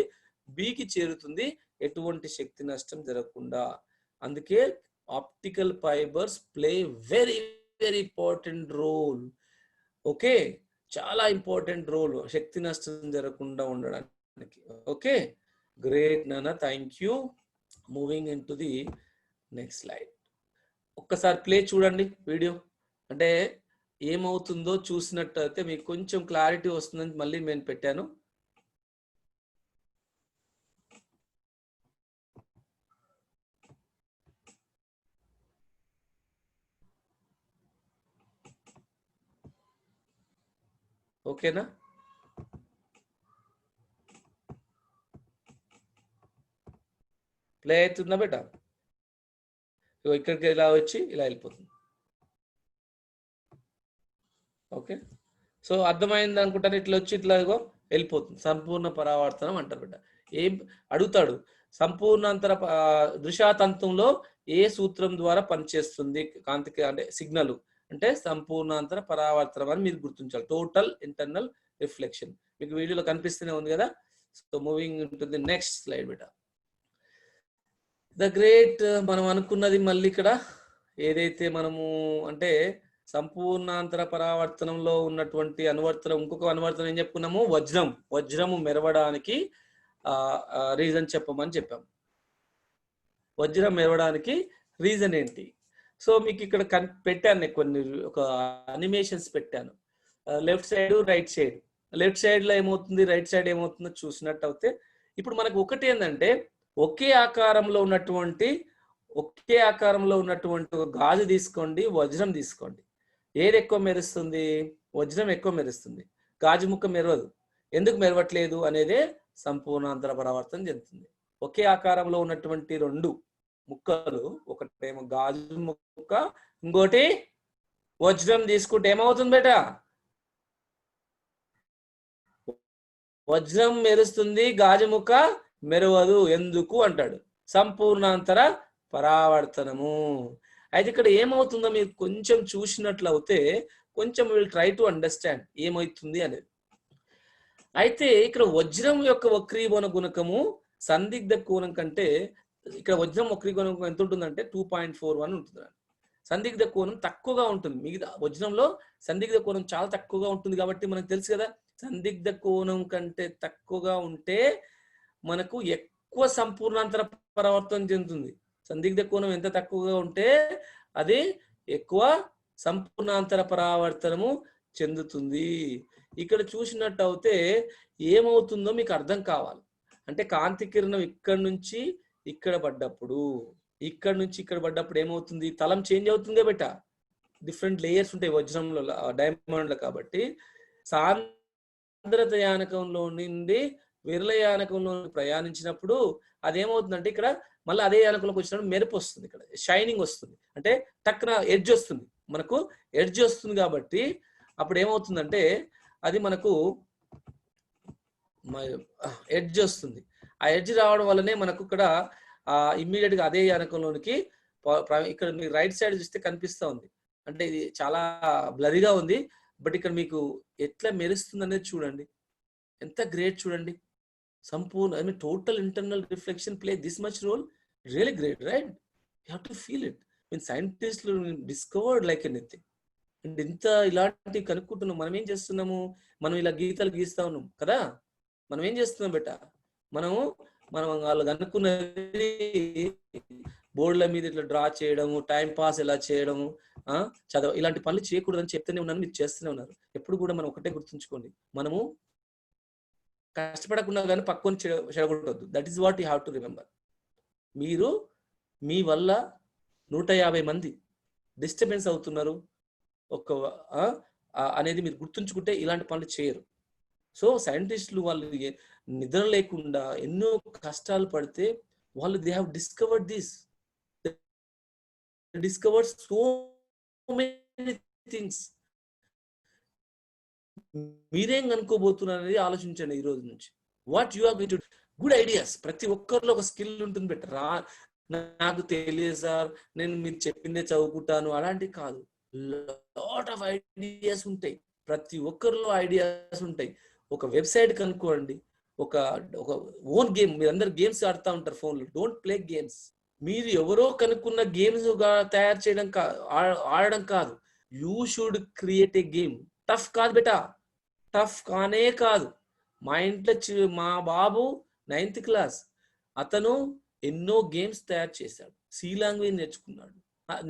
బికి చేరుతుంది, ఎటువంటి శక్తి నష్టం జరగకుండా. అందుకే optical fibres play very very important role. Okay, చాలా ఇంపార్టెంట్ రోల్ శక్తి నష్టం జరగకుండా ఉండడానికి. ఓకే, గ్రేట్ నాన్న, thank you. Moving in to the next slide. ఒక్కసారి ప్లే చూడండి వీడియో. అంటే ఏమవుతుందో చూసినట్టయితే మీకు కొంచెం క్లారిటీ వస్తుందని మళ్ళీ నేను పెట్టాను. ఓకేనా? ప్లే అవుతుందా బేటా? ఇక్కడికి ఇలా వచ్చి ఇలా వెళ్ళిపోతుంది. ఓకే, సో అర్థమైంది అనుకుంటాను. ఇట్లా వచ్చి ఇట్లా వెళ్ళిపోతుంది. సంపూర్ణ పరావర్తనం అంటారు బిడ్డ. ఏం అడుగుతాడు, సంపూర్ణాంతర దృశ్యాతంత్రంలో ఏ సూత్రం ద్వారా పనిచేస్తుంది కాంతికి అంటే సిగ్నల్ అంటే సంపూర్ణాంతర పరావర్తనం అని మీరు గుర్తించాలి. టోటల్ ఇంటర్నల్ రిఫ్లెక్షన్ మీకు వీడియోలో కనిపిస్తూనే ఉంది కదా. So moving to the next slide బిడ్డ. ద గ్రేట్ మనం అనుకున్నది మళ్ళీ ఇక్కడ ఏదైతే మనము అంటే సంపూర్ణాంతర పరావర్తనంలో ఉన్నటువంటి అనువర్తనం, ఇంకొక అనువర్తనం ఏం చెప్పుకున్నాము, వజ్రము మెరవడానికి రీజన్ చెప్పమని చెప్పాము. వజ్రం మెరవడానికి రీజన్ ఏంటి? సో మీకు ఇక్కడ పెట్టాను కొన్ని ఒక అనిమేషన్స్ పెట్టాను. Left side right side, left side లో ఏమవుతుంది, రైట్ సైడ్ ఏమవుతుందో చూసినట్టు అయితే ఇప్పుడు మనకు ఒకటి ఏంటంటే ఒకే ఆకారంలో ఉన్నటువంటి ఒక గాజు తీసుకోండి, వజ్రం తీసుకోండి. ఏది ఎక్కువ మెరుస్తుంది? వజ్రం ఎక్కువ మెరుస్తుంది, గాజు ముక్క మెరవదు. ఎందుకు మెరవట్లేదు అనేదే సంపూర్ణాంతర పరావర్తనం చెందుతుంది. ఒకే ఆకారంలో ఉన్నటువంటి రెండు ముక్కలు, ఒకటేమో గాజు ముక్క, ఇంకోటి వజ్రం తీసుకుంటే ఏమవుతుంది బేట? వజ్రం మెరుస్తుంది, గాజు ముక్క మెరవదు. ఎందుకు అంటాడు? సంపూర్ణాంతర పరావర్తనము. అయితే ఇక్కడ ఏమవుతుందో మీరు కొంచెం చూసినట్లయితే కొంచెం విల్ ట్రై టు అండర్స్టాండ్ ఏమవుతుంది అనేది. అయితే ఇక్కడ వజ్రం యొక్క వక్రీభవన గుణకము సందిగ్ధ కోణం కంటే, ఇక్కడ వజ్రం వక్రీభవన గుణకం ఎంత ఉంటుందంటే 2.41 ఉంటుంది. సందిగ్ధ కోణం తక్కువగా ఉంటుంది. మిగతా వజ్రంలో సందిగ్ధ కోణం చాలా తక్కువగా ఉంటుంది కాబట్టి మనకు తెలుసు కదా, సందిగ్ధ కోణం కంటే తక్కువగా ఉంటే మనకు ఎక్కువ సంపూర్ణాంతర పరావర్తనం చెందుతుంది. సందిగ్ధ కోణం ఎంత తక్కువగా ఉంటే అది ఎక్కువ సంపూర్ణాంతర పరావర్తనము చెందుతుంది. ఇక్కడ చూసినట్టు అయితే ఏమవుతుందో మీకు అర్థం కావాలి. అంటే కాంతి కిరణం ఇక్కడ నుంచి ఇక్కడ పడ్డప్పుడు, ఇక్కడ నుంచి ఇక్కడ పడ్డప్పుడు ఏమవుతుంది? తలం చేంజ్ అవుతుంది బెట. డిఫరెంట్ లేయర్స్ ఉంటాయి వజ్రంలో, డైమండ్లో. కాబట్టి సాంద్రత యానకంలో నుండి విరళ యానకంలో ప్రయాణించినప్పుడు అదేమవుతుందంటే ఇక్కడ మళ్ళీ అదే యానకంలోకి వచ్చినప్పుడు మెరుపు వస్తుంది, ఇక్కడ షైనింగ్ వస్తుంది. అంటే టక్కున ఎడ్జ్ వస్తుంది, మనకు ఎడ్జ్ వస్తుంది. కాబట్టి అప్పుడు ఏమవుతుందంటే అది మనకు ఎడ్జ్ వస్తుంది. ఆ ఎడ్జ్ రావడం వల్లనే మనకు ఇక్కడ ఇమ్మీడియట్ గా అదే యానకంలోనికి ఇక్కడ మీకు రైట్ సైడ్ చూస్తే కనిపిస్తా ఉంది. అంటే ఇది చాలా బ్లరీగా ఉంది, బట్ ఇక్కడ మీకు ఎట్లా మెరుస్తుంది అనేది చూడండి, ఎంత గ్రేట్ చూడండి. సంపూర్ణ, I mean total internal reflection play this much role, really great, right? You have to feel it. Mean సైంటిస్టులు డిస్కవర్డ్ లైక్ ఎనీథింగ్. అండ్ ఇంత ఇలాంటివి కనుక్కుంటున్నాం. మనం ఏం చేస్తున్నాము? మనం ఇలా గీతలు గీస్తా ఉన్నాం కదా. మనం ఏం చేస్తున్నాం బెట? మనం వాళ్ళు కనుక్కున్నది బోర్డుల మీద ఇట్లా డ్రా చేయడము, టైం పాస్ ఎలా చేయడము, చదవ, ఇలాంటి పనులు చేయకూడదని చెప్తూనే ఉన్నాను, మీరు చేస్తూనే ఉన్నారు. ఎప్పుడు కూడా మనం ఒకటే గుర్తుంచుకోండి, మనము కష్టపడకుండా కానీ పక్కని చెడగొట్టద్దు. That is what you have to remember. మీరు మీ వల్ల 150 మంది డిస్టర్బెన్స్ అవుతున్నారు అనేది మీరు గుర్తుంచుకుంటే ఇలాంటి పనులు చేయరు. సో సైంటిస్టులు వాళ్ళు నిద్ర లేకుండా ఎన్నో కష్టాలు పడితే వాళ్ళు they have discovered this, discovered so many things. మీరేం కనుక్కోబోతున్నారు అనేది ఆలోచించండి ఈ రోజు నుంచి. What you are going to, good ideas. ప్రతి ఒక్కరిలో ఒక స్కిల్ ఉంటుంది బెటర్. నాకు తెలియదు సార్, నేను మీరు చెప్పిందే చదువుకుంటాను, అలాంటివి కాదు. లాట్ ఆఫ్ ఐడియాస్ ఉంటాయి, ప్రతి ఒక్కరిలో ఐడియాస్ ఉంటాయి. ఒక వెబ్సైట్ కనుక్కోండి, ఒక ఓన్ గేమ్. మీరు అందరు గేమ్స్ ఆడుతూ ఉంటారు ఫోన్లో, డోంట్ ప్లే గేమ్స్. మీరు ఎవరో కనుక్కున్న గేమ్స్ తయారు చేయడం ఆడడం కాదు. You should create a game. Tough కాదు బెటా, టఫ్ కానే కాదు. మా ఇంట్లో మా బాబు 9th క్లాస్, అతను ఎన్నో గేమ్స్ తయారు చేశాడు, సి లాంగ్వేజ్ నేర్చుకున్నాడు.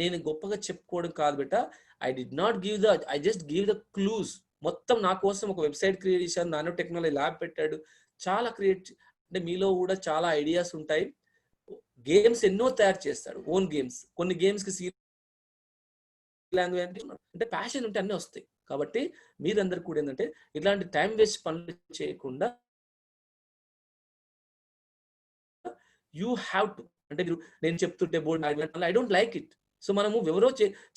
నేను గొప్పగా చెప్పుకోవడం కాదు beta, I just give the clues. మొత్తం నా కోసం ఒక వెబ్సైట్ క్రియేట్ చేశాను, నానో టెక్నాలజీ ల్యాబ్ పెట్టాడు, చాలా క్రియేట్. అంటే మీలో కూడా చాలా ఐడియాస్ ఉంటాయి. గేమ్స్ ఎన్నో తయారు చేస్తాడు, ఓన్ గేమ్స్. కొన్ని గేమ్స్ కి సి లాంగ్వేజ్ అంటే ప్యాషన్ ఉంటే అన్నీ వస్తాయి. కాబట్టి మీరందరూ కూడా ఏంటంటే ఇట్లాంటి టైం వేస్ట్ పనులు చేయకుండా యూ హ్యావ్ టు, అంటే మీరు నేను చెప్తుంటే board I don't like it. So మనము ఎవరో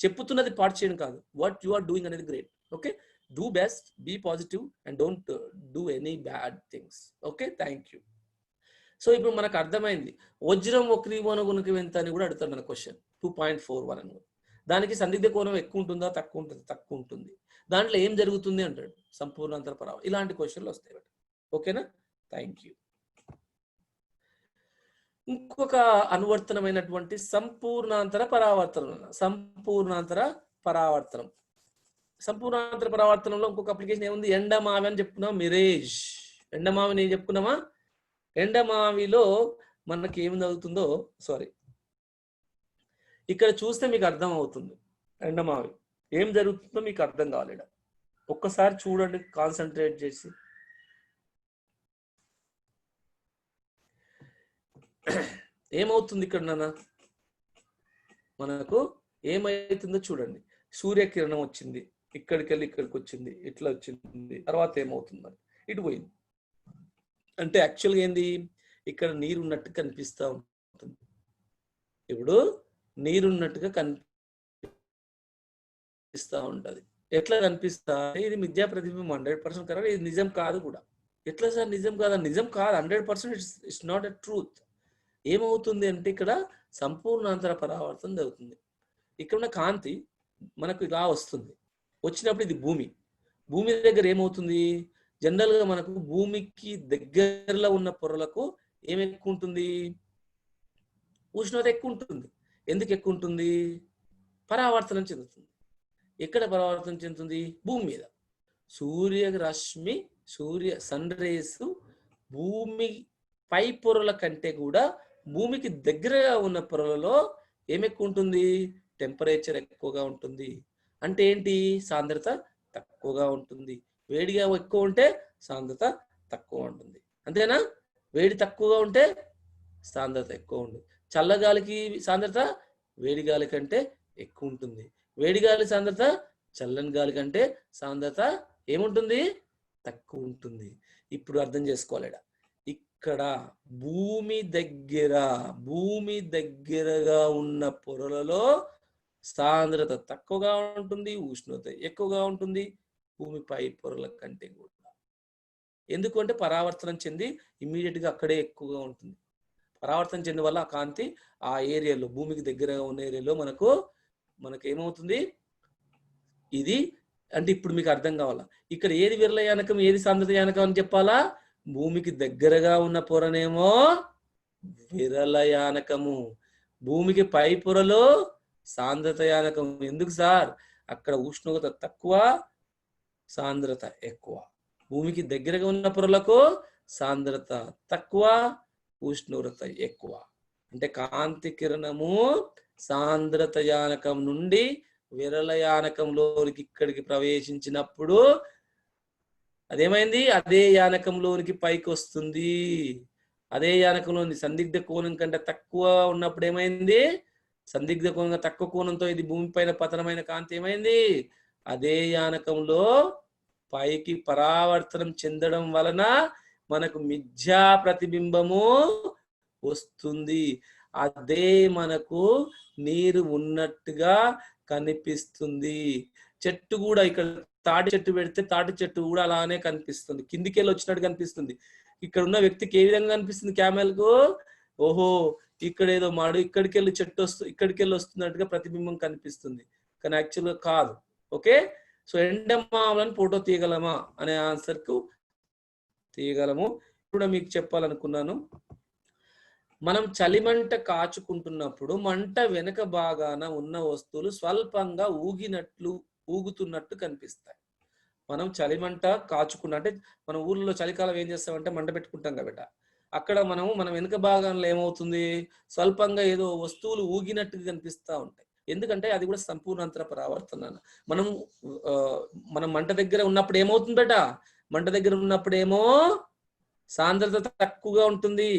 చెప్తున్నది పార్ట్ చేయడం కాదు, వాట్ యు ఆర్ డూయింగ్ అనేది great. Okay, do best, be positive and don't do any bad things. Okay, thank you. So ఇప్పుడు మనకు అర్థమైంది వజ్రం వక్రీభవన గుణకం ఎంత అని కూడా అడుగుతాడు మన క్వశ్చన్. 2.41 అని. దానికి సందిగ్ధ కోణం ఎక్కువ ఉంటుందా తక్కువ ఉంటుంది? తక్కువ ఉంటుంది. దాంట్లో ఏం జరుగుతుంది అంటాడు, సంపూర్ణాంతర పరావర్తనం. ఇలాంటి క్వశ్చన్లు వస్తాయి. ఓకేనా, థ్యాంక్ యూ. ఇంకొక అనువర్తనమైనటువంటి సంపూర్ణాంతర పరావర్తనం. సంపూర్ణాంతర పరావర్తనంలో ఇంకొక అప్లికేషన్ ఏముంది? ఎండమావి అని చెప్పుకున్నాం, మిరేజ్. ఎండమావిని ఏం చెప్పుకున్నామా? ఎండమావిలో మనకి ఏమి అవుతుందో, సారీ ఇక్కడ చూస్తే మీకు అర్థం అవుతుంది ఎండమావి ఏం జరుగుతుందో మీకు అర్థం కాలేడ. ఒక్కసారి చూడండి కాన్సన్ట్రేట్ చేసి. ఏమవుతుంది ఇక్కడ నాన్న, మనకు ఏమైతుందో చూడండి. సూర్యకిరణం వచ్చింది, ఇక్కడికి వెళ్ళి ఇక్కడికి వచ్చింది, ఇట్లా వచ్చింది, తర్వాత ఏమవుతుంది మరి ఇటు పోయింది. అంటే యాక్చువల్గా ఏంది, ఇక్కడ నీరు ఉన్నట్టు కనిపిస్తూ ఉంటుంది. ఇప్పుడు నీరున్నట్టుగా కనిపిస్తూ ఉంటుంది. ఎట్లా కనిపిస్తా, ఇది మిథ్యా ప్రతిబింబం 100% కరెక్ట్, ఇది నిజం కాదు కూడా. ఎట్లా సార్ నిజం కాదా? నిజం కాదు, 100% ఇట్స్ నాట్ ఎ ట్రూత్. ఏమవుతుంది అంటే ఇక్కడ సంపూర్ణాంతర పరావర్తనం జరుగుతుంది. ఇక్కడ ఉన్న కాంతి మనకు ఇలా వస్తుంది, వచ్చినప్పుడు ఇది భూమి. భూమి దగ్గర ఏమవుతుంది, జనరల్గా మనకు భూమికి దగ్గరలో ఉన్న పొరలకు ఏమి ఎక్కువ ఉంటుంది, ఉష్ణోగ్రత ఎక్కువ ఉంటుంది. ఎందుకు ఎక్కువ ఉంటుంది, పరావర్తనం చెందుతుంది. ఎక్కడ పరావర్తనం చెందుతుంది, భూమి మీద. సూర్యరశ్మి సన్ రేస్ భూమి పై పొరల కంటే కూడా భూమికి దగ్గరగా ఉన్న పొరలలో ఏమి ఎక్కువ ఉంటుంది, టెంపరేచర్ ఎక్కువగా ఉంటుంది. అంటే ఏంటి, సాంద్రత తక్కువగా ఉంటుంది. వేడిగా ఎక్కువ ఉంటే సాంద్రత తక్కువ ఉంటుంది, అంతేనా? వేడి తక్కువగా ఉంటే సాంద్రత ఎక్కువ ఉంటుంది. చల్లగాలికి సాంద్రత వేడి గాలి కంటే ఎక్కువ ఉంటుంది. వేడి గాలి సాంద్రత చల్లని గాలి కంటే సాంద్రత ఏముంటుంది, తక్కువ ఉంటుంది. ఇప్పుడు అర్థం చేసుకోవాలి, ఇక్కడ భూమి దగ్గరగా ఉన్న పొరలలో సాంద్రత తక్కువగా ఉంటుంది, ఉష్ణోగ్రత ఎక్కువగా ఉంటుంది భూమి పై పొరల కంటే కూడా. ఎందుకంటే పరావర్తనం చెంది ఇమ్మీడియట్ గా అక్కడే ఎక్కువగా ఉంటుంది. పరావర్తనం చెందిన వల్ల ఆ కాంతి ఆ ఏరియాలో, భూమికి దగ్గరగా ఉన్న ఏరియాలో మనకు ఏమవుతుంది, ఇది అంటే ఇప్పుడు మీకు అర్థం కావాలా, ఇక్కడ ఏది విరళ యానకం ఏది సాంద్రత యానకం అని చెప్పాలా. భూమికి దగ్గరగా ఉన్న పొరనేమో విరళ యానకము, భూమికి పై పొరలో సాంద్రత యానకం. ఎందుకు సార్, అక్కడ ఉష్ణోగ్రత తక్కువ, సాంద్రత ఎక్కువ. భూమికి దగ్గరగా ఉన్న పొరలకు సాంద్రత తక్కువ, ఉష్ణోగ్రత ఎక్కువ. అంటే కాంతి కిరణము సాంద్రత యానకం నుండి విరళ యానకంలోనికి ఇక్కడికి ప్రవేశించినప్పుడు అదేమైంది, అదే యానకంలోనికి పైకి వస్తుంది. అదే యానకంలోని సందిగ్ధ కోణం కంటే తక్కువ ఉన్నప్పుడు ఏమైంది, సందిగ్ధ కోణంగా తక్కువ కోణంతో ఇది భూమి పైన పతనమైన కాంతి ఏమైంది, అదే యానకంలో పైకి పరావర్తనం చెందడం వలన మనకు మిథ్యా ప్రతిబింబము వస్తుంది. అదే మనకు నీరు ఉన్నట్టుగా కనిపిస్తుంది. చెట్టు కూడా, ఇక్కడ తాటి చెట్టు పెడితే తాటి చెట్టు కూడా అలానే కనిపిస్తుంది, కిందికి వెళ్ళి వచ్చినట్టు కనిపిస్తుంది. ఇక్కడ ఉన్న వ్యక్తికి ఏ విధంగా కనిపిస్తుంది, క్యామెల్కు, ఓహో ఇక్కడ ఏదో మాడు ఇక్కడికి వెళ్ళి చెట్టు ఇక్కడికి వెళ్ళి వస్తున్నట్టుగా ప్రతిబింబం కనిపిస్తుంది, కానీ యాక్చువల్గా కాదు. ఓకే, సో ఎండమావులను ఫోటో తీయగలమా అనే ఆన్సర్కు తీయగలము. ఇప్పుడు మీకు చెప్పాలనుకున్నాను, మనం చలిమంట కాచుకుంటున్నప్పుడు మంట వెనుక భాగాన ఉన్న వస్తువులు స్వల్పంగా ఊగుతున్నట్టు కనిపిస్తాయి. మనం చలిమంట కాచుకున్న, అంటే మన ఊర్లో చలికాలం ఏం చేస్తామంటే మంట పెట్టుకుంటాం కాబట్టి అక్కడ మనం వెనుక భాగంలో ఏమవుతుంది, స్వల్పంగా ఏదో వస్తువులు ఊగినట్టుగా కనిపిస్తూ ఉంటాయి. ఎందుకంటే అది కూడా సంపూర్ణాంతర పరావర్తన. మనం మంట దగ్గర ఉన్నప్పుడు ఏమవుతుంది బేట, మంట దగ్గర ఉన్నప్పుడేమో సాంద్రత తక్కువగా ఉంటుంది,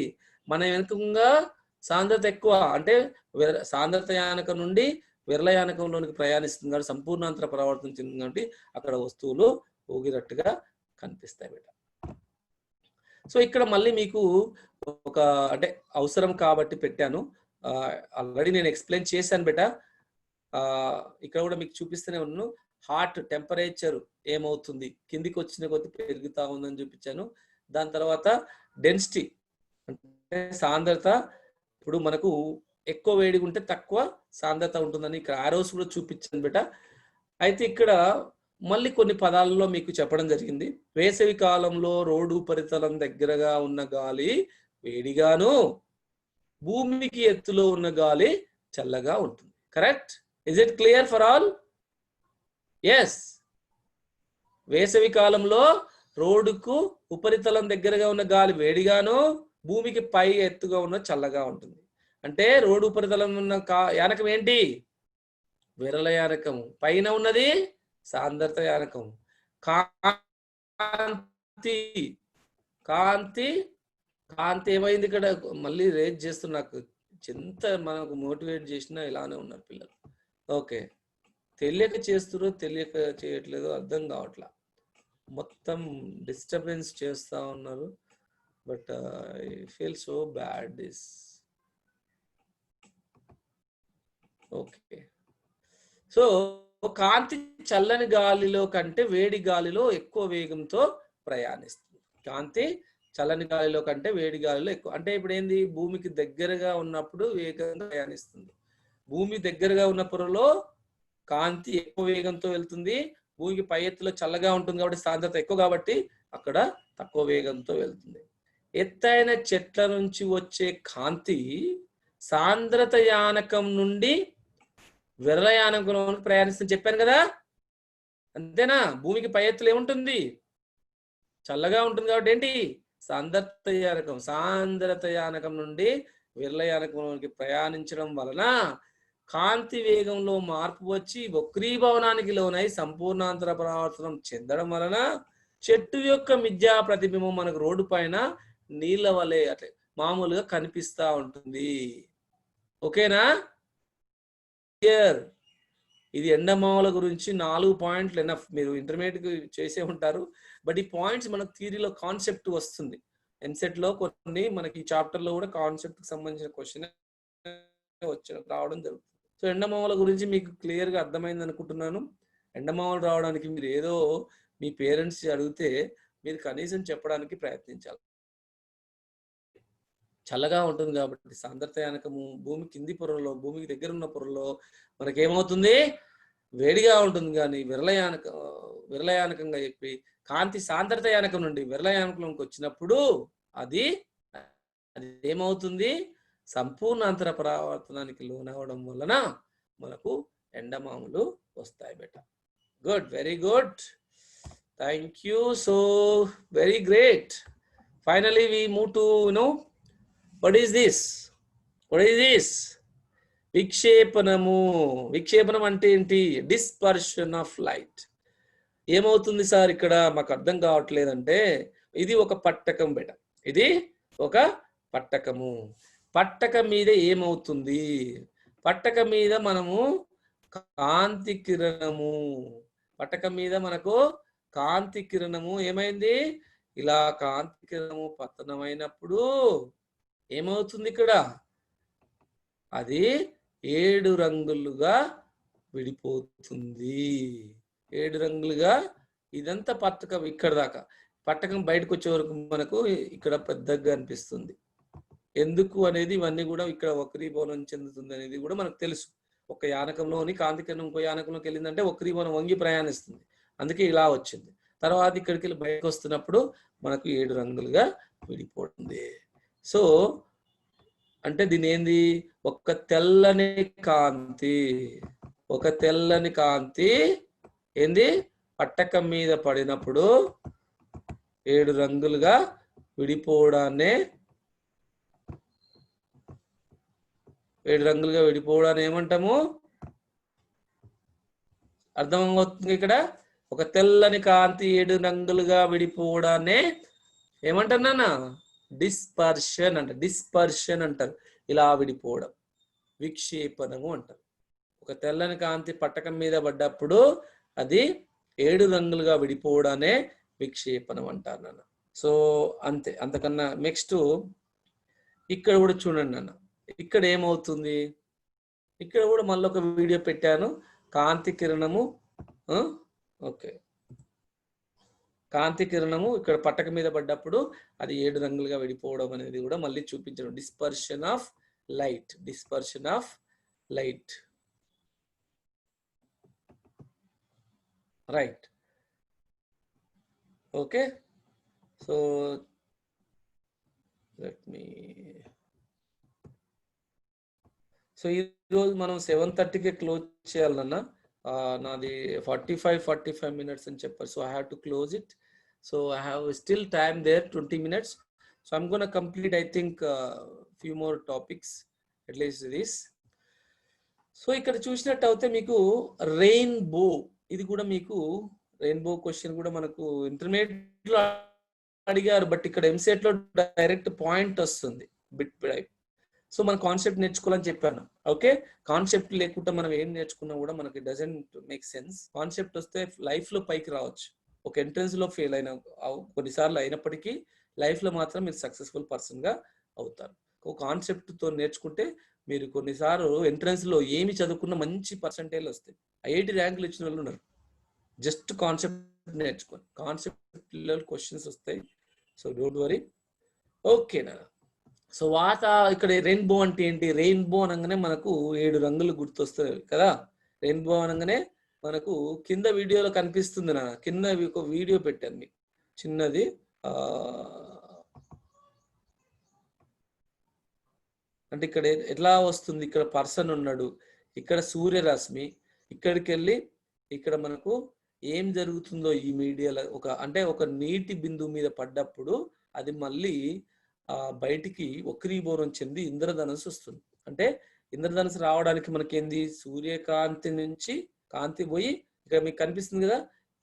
మన వెనుకంగా సాంద్రత ఎక్కువ. అంటే సాంద్రత యానకం నుండి విరళ యానకంలోనికి ప్రయాణిస్తుంది కాబట్టి సంపూర్ణాంతర పరావర్తనం చెందింది కాబట్టి అక్కడ వస్తువులు ఊగినట్టుగా కనిపిస్తాయి బేట. సో ఇక్కడ మళ్ళీ మీకు ఒక అంటే అవసరం కాబట్టి పెట్టాను, ఆల్రెడీ నేను ఎక్స్ప్లెయిన్ చేశాను బేట. ఇక్కడ కూడా మీకు చూపిస్తూనే ఉన్నాను, హార్ట్ టెంపరేచర్ ఏమవుతుంది, కిందికి వచ్చిన కొద్ది పెరుగుతా ఉందని చూపించాను. దాని తర్వాత డెన్సిటీ అంటే సాంద్రత, ఇప్పుడు మనకు ఎక్కువ వేడిగా ఉంటే తక్కువ సాంద్రత ఉంటుందని ఇక్కడ ఆరోస్ కూడా చూపించాను బేట. అయితే ఇక్కడ మళ్ళీ కొన్ని పదాలలో మీకు చెప్పడం జరిగింది. వేసవి కాలంలో రోడ్డు ఉపరితలం దగ్గరగా ఉన్న గాలి వేడిగాను, భూమికి ఎత్తులో ఉన్న గాలి చల్లగా ఉంటుంది. Correct? Is it clear for all? Yes. వేసవి కాలంలో రోడ్డుకు ఉపరితలం దగ్గరగా ఉన్న గాలి వేడిగాను, భూమికి పై ఎత్తుగా ఉన్న చల్లగా ఉంటుంది. అంటే రోడ్డు ఉపరితలం ఉన్న యానకం ఏంటి? విరళ యానకము. పైన ఉన్నది సాంద్రత యానకం. కాంతి కాంతి కాంతి ఏమైంది ఇక్కడ? మళ్ళీ రేజ్ చేస్తున్నా, నాకు ఎంత మనకు మోటివేట్ చేసినా ఇలానే ఉన్నారు పిల్లలు. ఓకే, తెలియక చేస్తురో తెలియక చేయట్లేదో అర్థం కావట్లా, మొత్తం డిస్టర్బెన్స్ చేస్తూ ఉన్నారు. But I feel so bad this. Okay, so కాంతి చల్లని గాలిలో కంటే వేడి గాలిలో ఎక్కువ వేగంతో ప్రయాణిస్తుంది. కాంతి చల్లని గాలిలో కంటే వేడి గాలిలో ఎక్కువ. అంటే ఇప్పుడు ఏంది? భూమికి దగ్గరగా ఉన్నప్పుడు వేగంగా ప్రయాణిస్తుంది. భూమి దగ్గరగా ఉన్న పొరలో కాంతి ఎక్కువ వేగంతో వెళ్తుంది. భూమికి పై ఎత్తులో చల్లగా ఉంటుంది కాబట్టి సాంద్రత ఎక్కువ, కాబట్టి అక్కడ తక్కువ వేగంతో వెళ్తుంది. ఎత్తైన చెట్ల నుంచి వచ్చే కాంతి సాంద్రత యానకం నుండి విరళ యానకంలోకి ప్రయాణిస్తుంది చెప్పాను కదా, అంతేనా? భూమికి పై ఎత్తులో ఏముంటుంది? చల్లగా ఉంటుంది కాబట్టి ఏంటి? సాంద్రత యానకం. సాంద్రత యానకం నుండి విరళ యానకంలోకి ప్రయాణించడం వలన కాంతి వేగంలో మార్పు వచ్చి వక్రీభవనానికి లోనై సంపూర్ణాంతర పరావర్తనం చెందడం వలన చెట్టు యొక్క మిథ్యా ప్రతిబింబం మనకు రోడ్డు పైన నీళ్ళ వలె అట్లా మామూలుగా కనిపిస్తా ఉంటుంది. ఓకేనా? ఇది ఎండమావుల గురించి 4 పాయింట్లు ఎనఫ్. మీరు ఇంటర్మీడియట్ చేసే ఉంటారు, బట్ ఈ పాయింట్స్ మనకు థియరీలో కాన్సెప్ట్ వస్తుంది. ఎంసెట్ లో కొన్ని మనకి ఈ చాప్టర్ లో కూడా కాన్సెప్ట్ కి సంబంధించిన క్వశ్చన్ రావడం జరుగుతుంది. సో ఎండమావుల గురించి మీకు క్లియర్ గా అర్థమైంది అనుకుంటున్నాను. ఎండమావులు రావడానికి మీరు ఏదో మీ పేరెంట్స్ అడిగితే మీరు కనీసం చెప్పడానికి ప్రయత్నించాలి. చల్లగా ఉంటుంది కాబట్టి సాంద్రత యానకము భూమి కింది పొరలో, భూమికి దగ్గర ఉన్న పొరలో మనకేమవుతుంది? వేడిగా ఉంటుంది. కానీ విరళ యానకంగా చెప్పి కాంతి సాంద్రత యానకం నుండి విరళ యానకంలోకి వచ్చినప్పుడు అది ఏమవుతుంది? సంపూర్ణ అంతర పరావర్తనానికి లోనవడం వలన మనకు ఎండమాములు వస్తాయి బెట. Good, very good, thank you. So very great. Finally we move to what is this? విక్షేపణము. విక్షేపణం అంటే ఏంటి? Dispersion of light. ఏమవుతుంది సార్ ఇక్కడ? మాకు అర్థం కావట్లేదంటే ఇది ఒక పట్టకం బెట. ఇది ఒక పట్టకము. పట్టకం మీద ఏమవుతుంది? పట్టకం మీద మనము కాంతి కిరణము, పట్టకం మీద మనకు కాంతి కిరణము ఏమైంది? ఇలా కాంతి కిరణము పతనమైనప్పుడు ఏమవుతుంది? ఇక్కడ అది 7 రంగులుగా విడిపోతుంది. 7 రంగులుగా. ఇదంతా పట్టకం. ఇక్కడ దాకా పట్టకం బయటకు వచ్చే వరకు మనకు ఇక్కడ పెద్దగా అనిపిస్తుంది. ఎందుకు అనేది ఇవన్నీ కూడా ఇక్కడ వక్రీభవనం చెందుతుంది అనేది కూడా మనకు తెలుసు. ఒక యానకంలోని కాంతి కిరణం ఇంకో యానకంలోకి వెళ్ళిందంటే వక్రీభవనం వంగి ప్రయాణిస్తుంది, అందుకే ఇలా వచ్చింది. తర్వాత ఇక్కడికి వెళ్ళి బయటకు వస్తున్నప్పుడు మనకు 7 రంగులుగా విడిపోతుంది. సో అంటే దీని ఏంది? ఒక తెల్లని కాంతి, ఒక తెల్లని కాంతి ఏంది? పట్టకం మీద పడినప్పుడు 7 రంగులుగా విడిపోవడాన్ని 7 రంగులుగా విడిపోవడాన్ని ఏమంటాము? అర్థమవుతుంది ఇక్కడ? ఒక తెల్లని కాంతి 7 రంగులుగా విడిపోవడాన్ని ఏమంటున్నానా? డిస్పర్షన్ అంట. డిస్పర్షన్ అంటారు ఇలా విడిపోవడం. విక్షేపణము అంటారు. ఒక తెల్లని కాంతి పట్టకం మీద పడ్డప్పుడు అది 7 రంగులుగా విడిపోవడానే విక్షేపణం అంటారు నాన్న. సో అంతే, అంతకన్నా. నెక్స్ట్ ఇక్కడ కూడా చూడండి నాన్న, ఇక్కడ ఏమవుతుంది? ఇక్కడ కూడా మళ్ళీ ఒక వీడియో పెట్టాను. కాంతి కిరణము, ఓకే, కాంతి కిరణము ఇక్కడ పట్టక మీద పడ్డప్పుడు అది 7 రంగులుగా విడిపోవడం అనేది కూడా మళ్ళీ చూపించడం. Dispersion of light, dispersion of light, right. Okay, so let me. So ఈరోజు మనం 7:30కి క్లోజ్ చేయాలన్నా, నాది 45 minutes అని చెప్పారు. So I have to close it. So I have still time there, 20 minutes. So I'm going to complete, I think, few more topics. At least this. So ఇక్కడ చూసినట్టు అయితే మీకు రెయిన్బో, ఇది కూడా మీకు రెయిన్బో క్వశ్చన్ కూడా మనకు ఇంటర్మీడియట్ లో అడిగారు, బట్ ఇక్కడ ఎంసెట్ లో డైరెక్ట్ పాయింట్ వస్తుంది బిట్ టైప్. సో మన కాన్సెప్ట్ నేర్చుకోవాలని చెప్పాను. ఓకే, కాన్సెప్ట్ లేకుండా మనం ఏం నేర్చుకున్నా కూడా మనకి డజంట్ మేక్ సెన్స్. కాన్సెప్ట్ వస్తే లైఫ్ లో పైకి రావచ్చు. ఒక ఎంట్రన్స్ లో ఫెయిల్ అయిన కొన్నిసార్లు అయినప్పటికీ లైఫ్ లో మాత్రం మీరు సక్సెస్ఫుల్ పర్సన్ గా అవుతారు. ఒక కాన్సెప్ట్ తో నేర్చుకుంటే మీరు కొన్నిసార్లు ఎంట్రన్స్ లో ఏమి చదువుకున్న మంచి పర్సంటేజ్ వస్తాయి. ఐఐటి ర్యాంకులు ఇచ్చిన వాళ్ళు ఉన్నారు జస్ట్ కాన్సెప్ట్ నేర్చుకొని. కాన్సెప్ట్ క్వశ్చన్స్ వస్తాయి, సో డోంట్ వరీ. ఓకేనా? సో ఇక్కడ రెయిన్బో అంటే ఏంటి? రెయిన్బో అనగానే మనకు 7 రంగులు గుర్తొస్తాయి కదా. రెయిన్బో అనగానే మనకు కింద వీడియోలో కనిపిస్తుంది నా, కింద ఒక వీడియో పెట్టాను మీకు చిన్నది. అంటే ఇక్కడ ఎట్లా వస్తుంది, ఇక్కడ పర్సన్ ఉన్నాడు, ఇక్కడ సూర్యరశ్మి, ఇక్కడికి వెళ్ళి ఇక్కడ మనకు ఏం జరుగుతుందో ఈ మీడియాలో ఒక నీటి బిందువు మీద పడ్డప్పుడు అది మళ్ళీ బయటికి వక్రీభవనం చెంది ఇంద్రధనుస్సు వస్తుంది. అంటే ఇంద్రధనుస్సు రావడానికి మనకేంది, సూర్యకాంతి నుంచి కాంతి పోయి ఇక్కడ మీకు కనిపిస్తుంది కదా,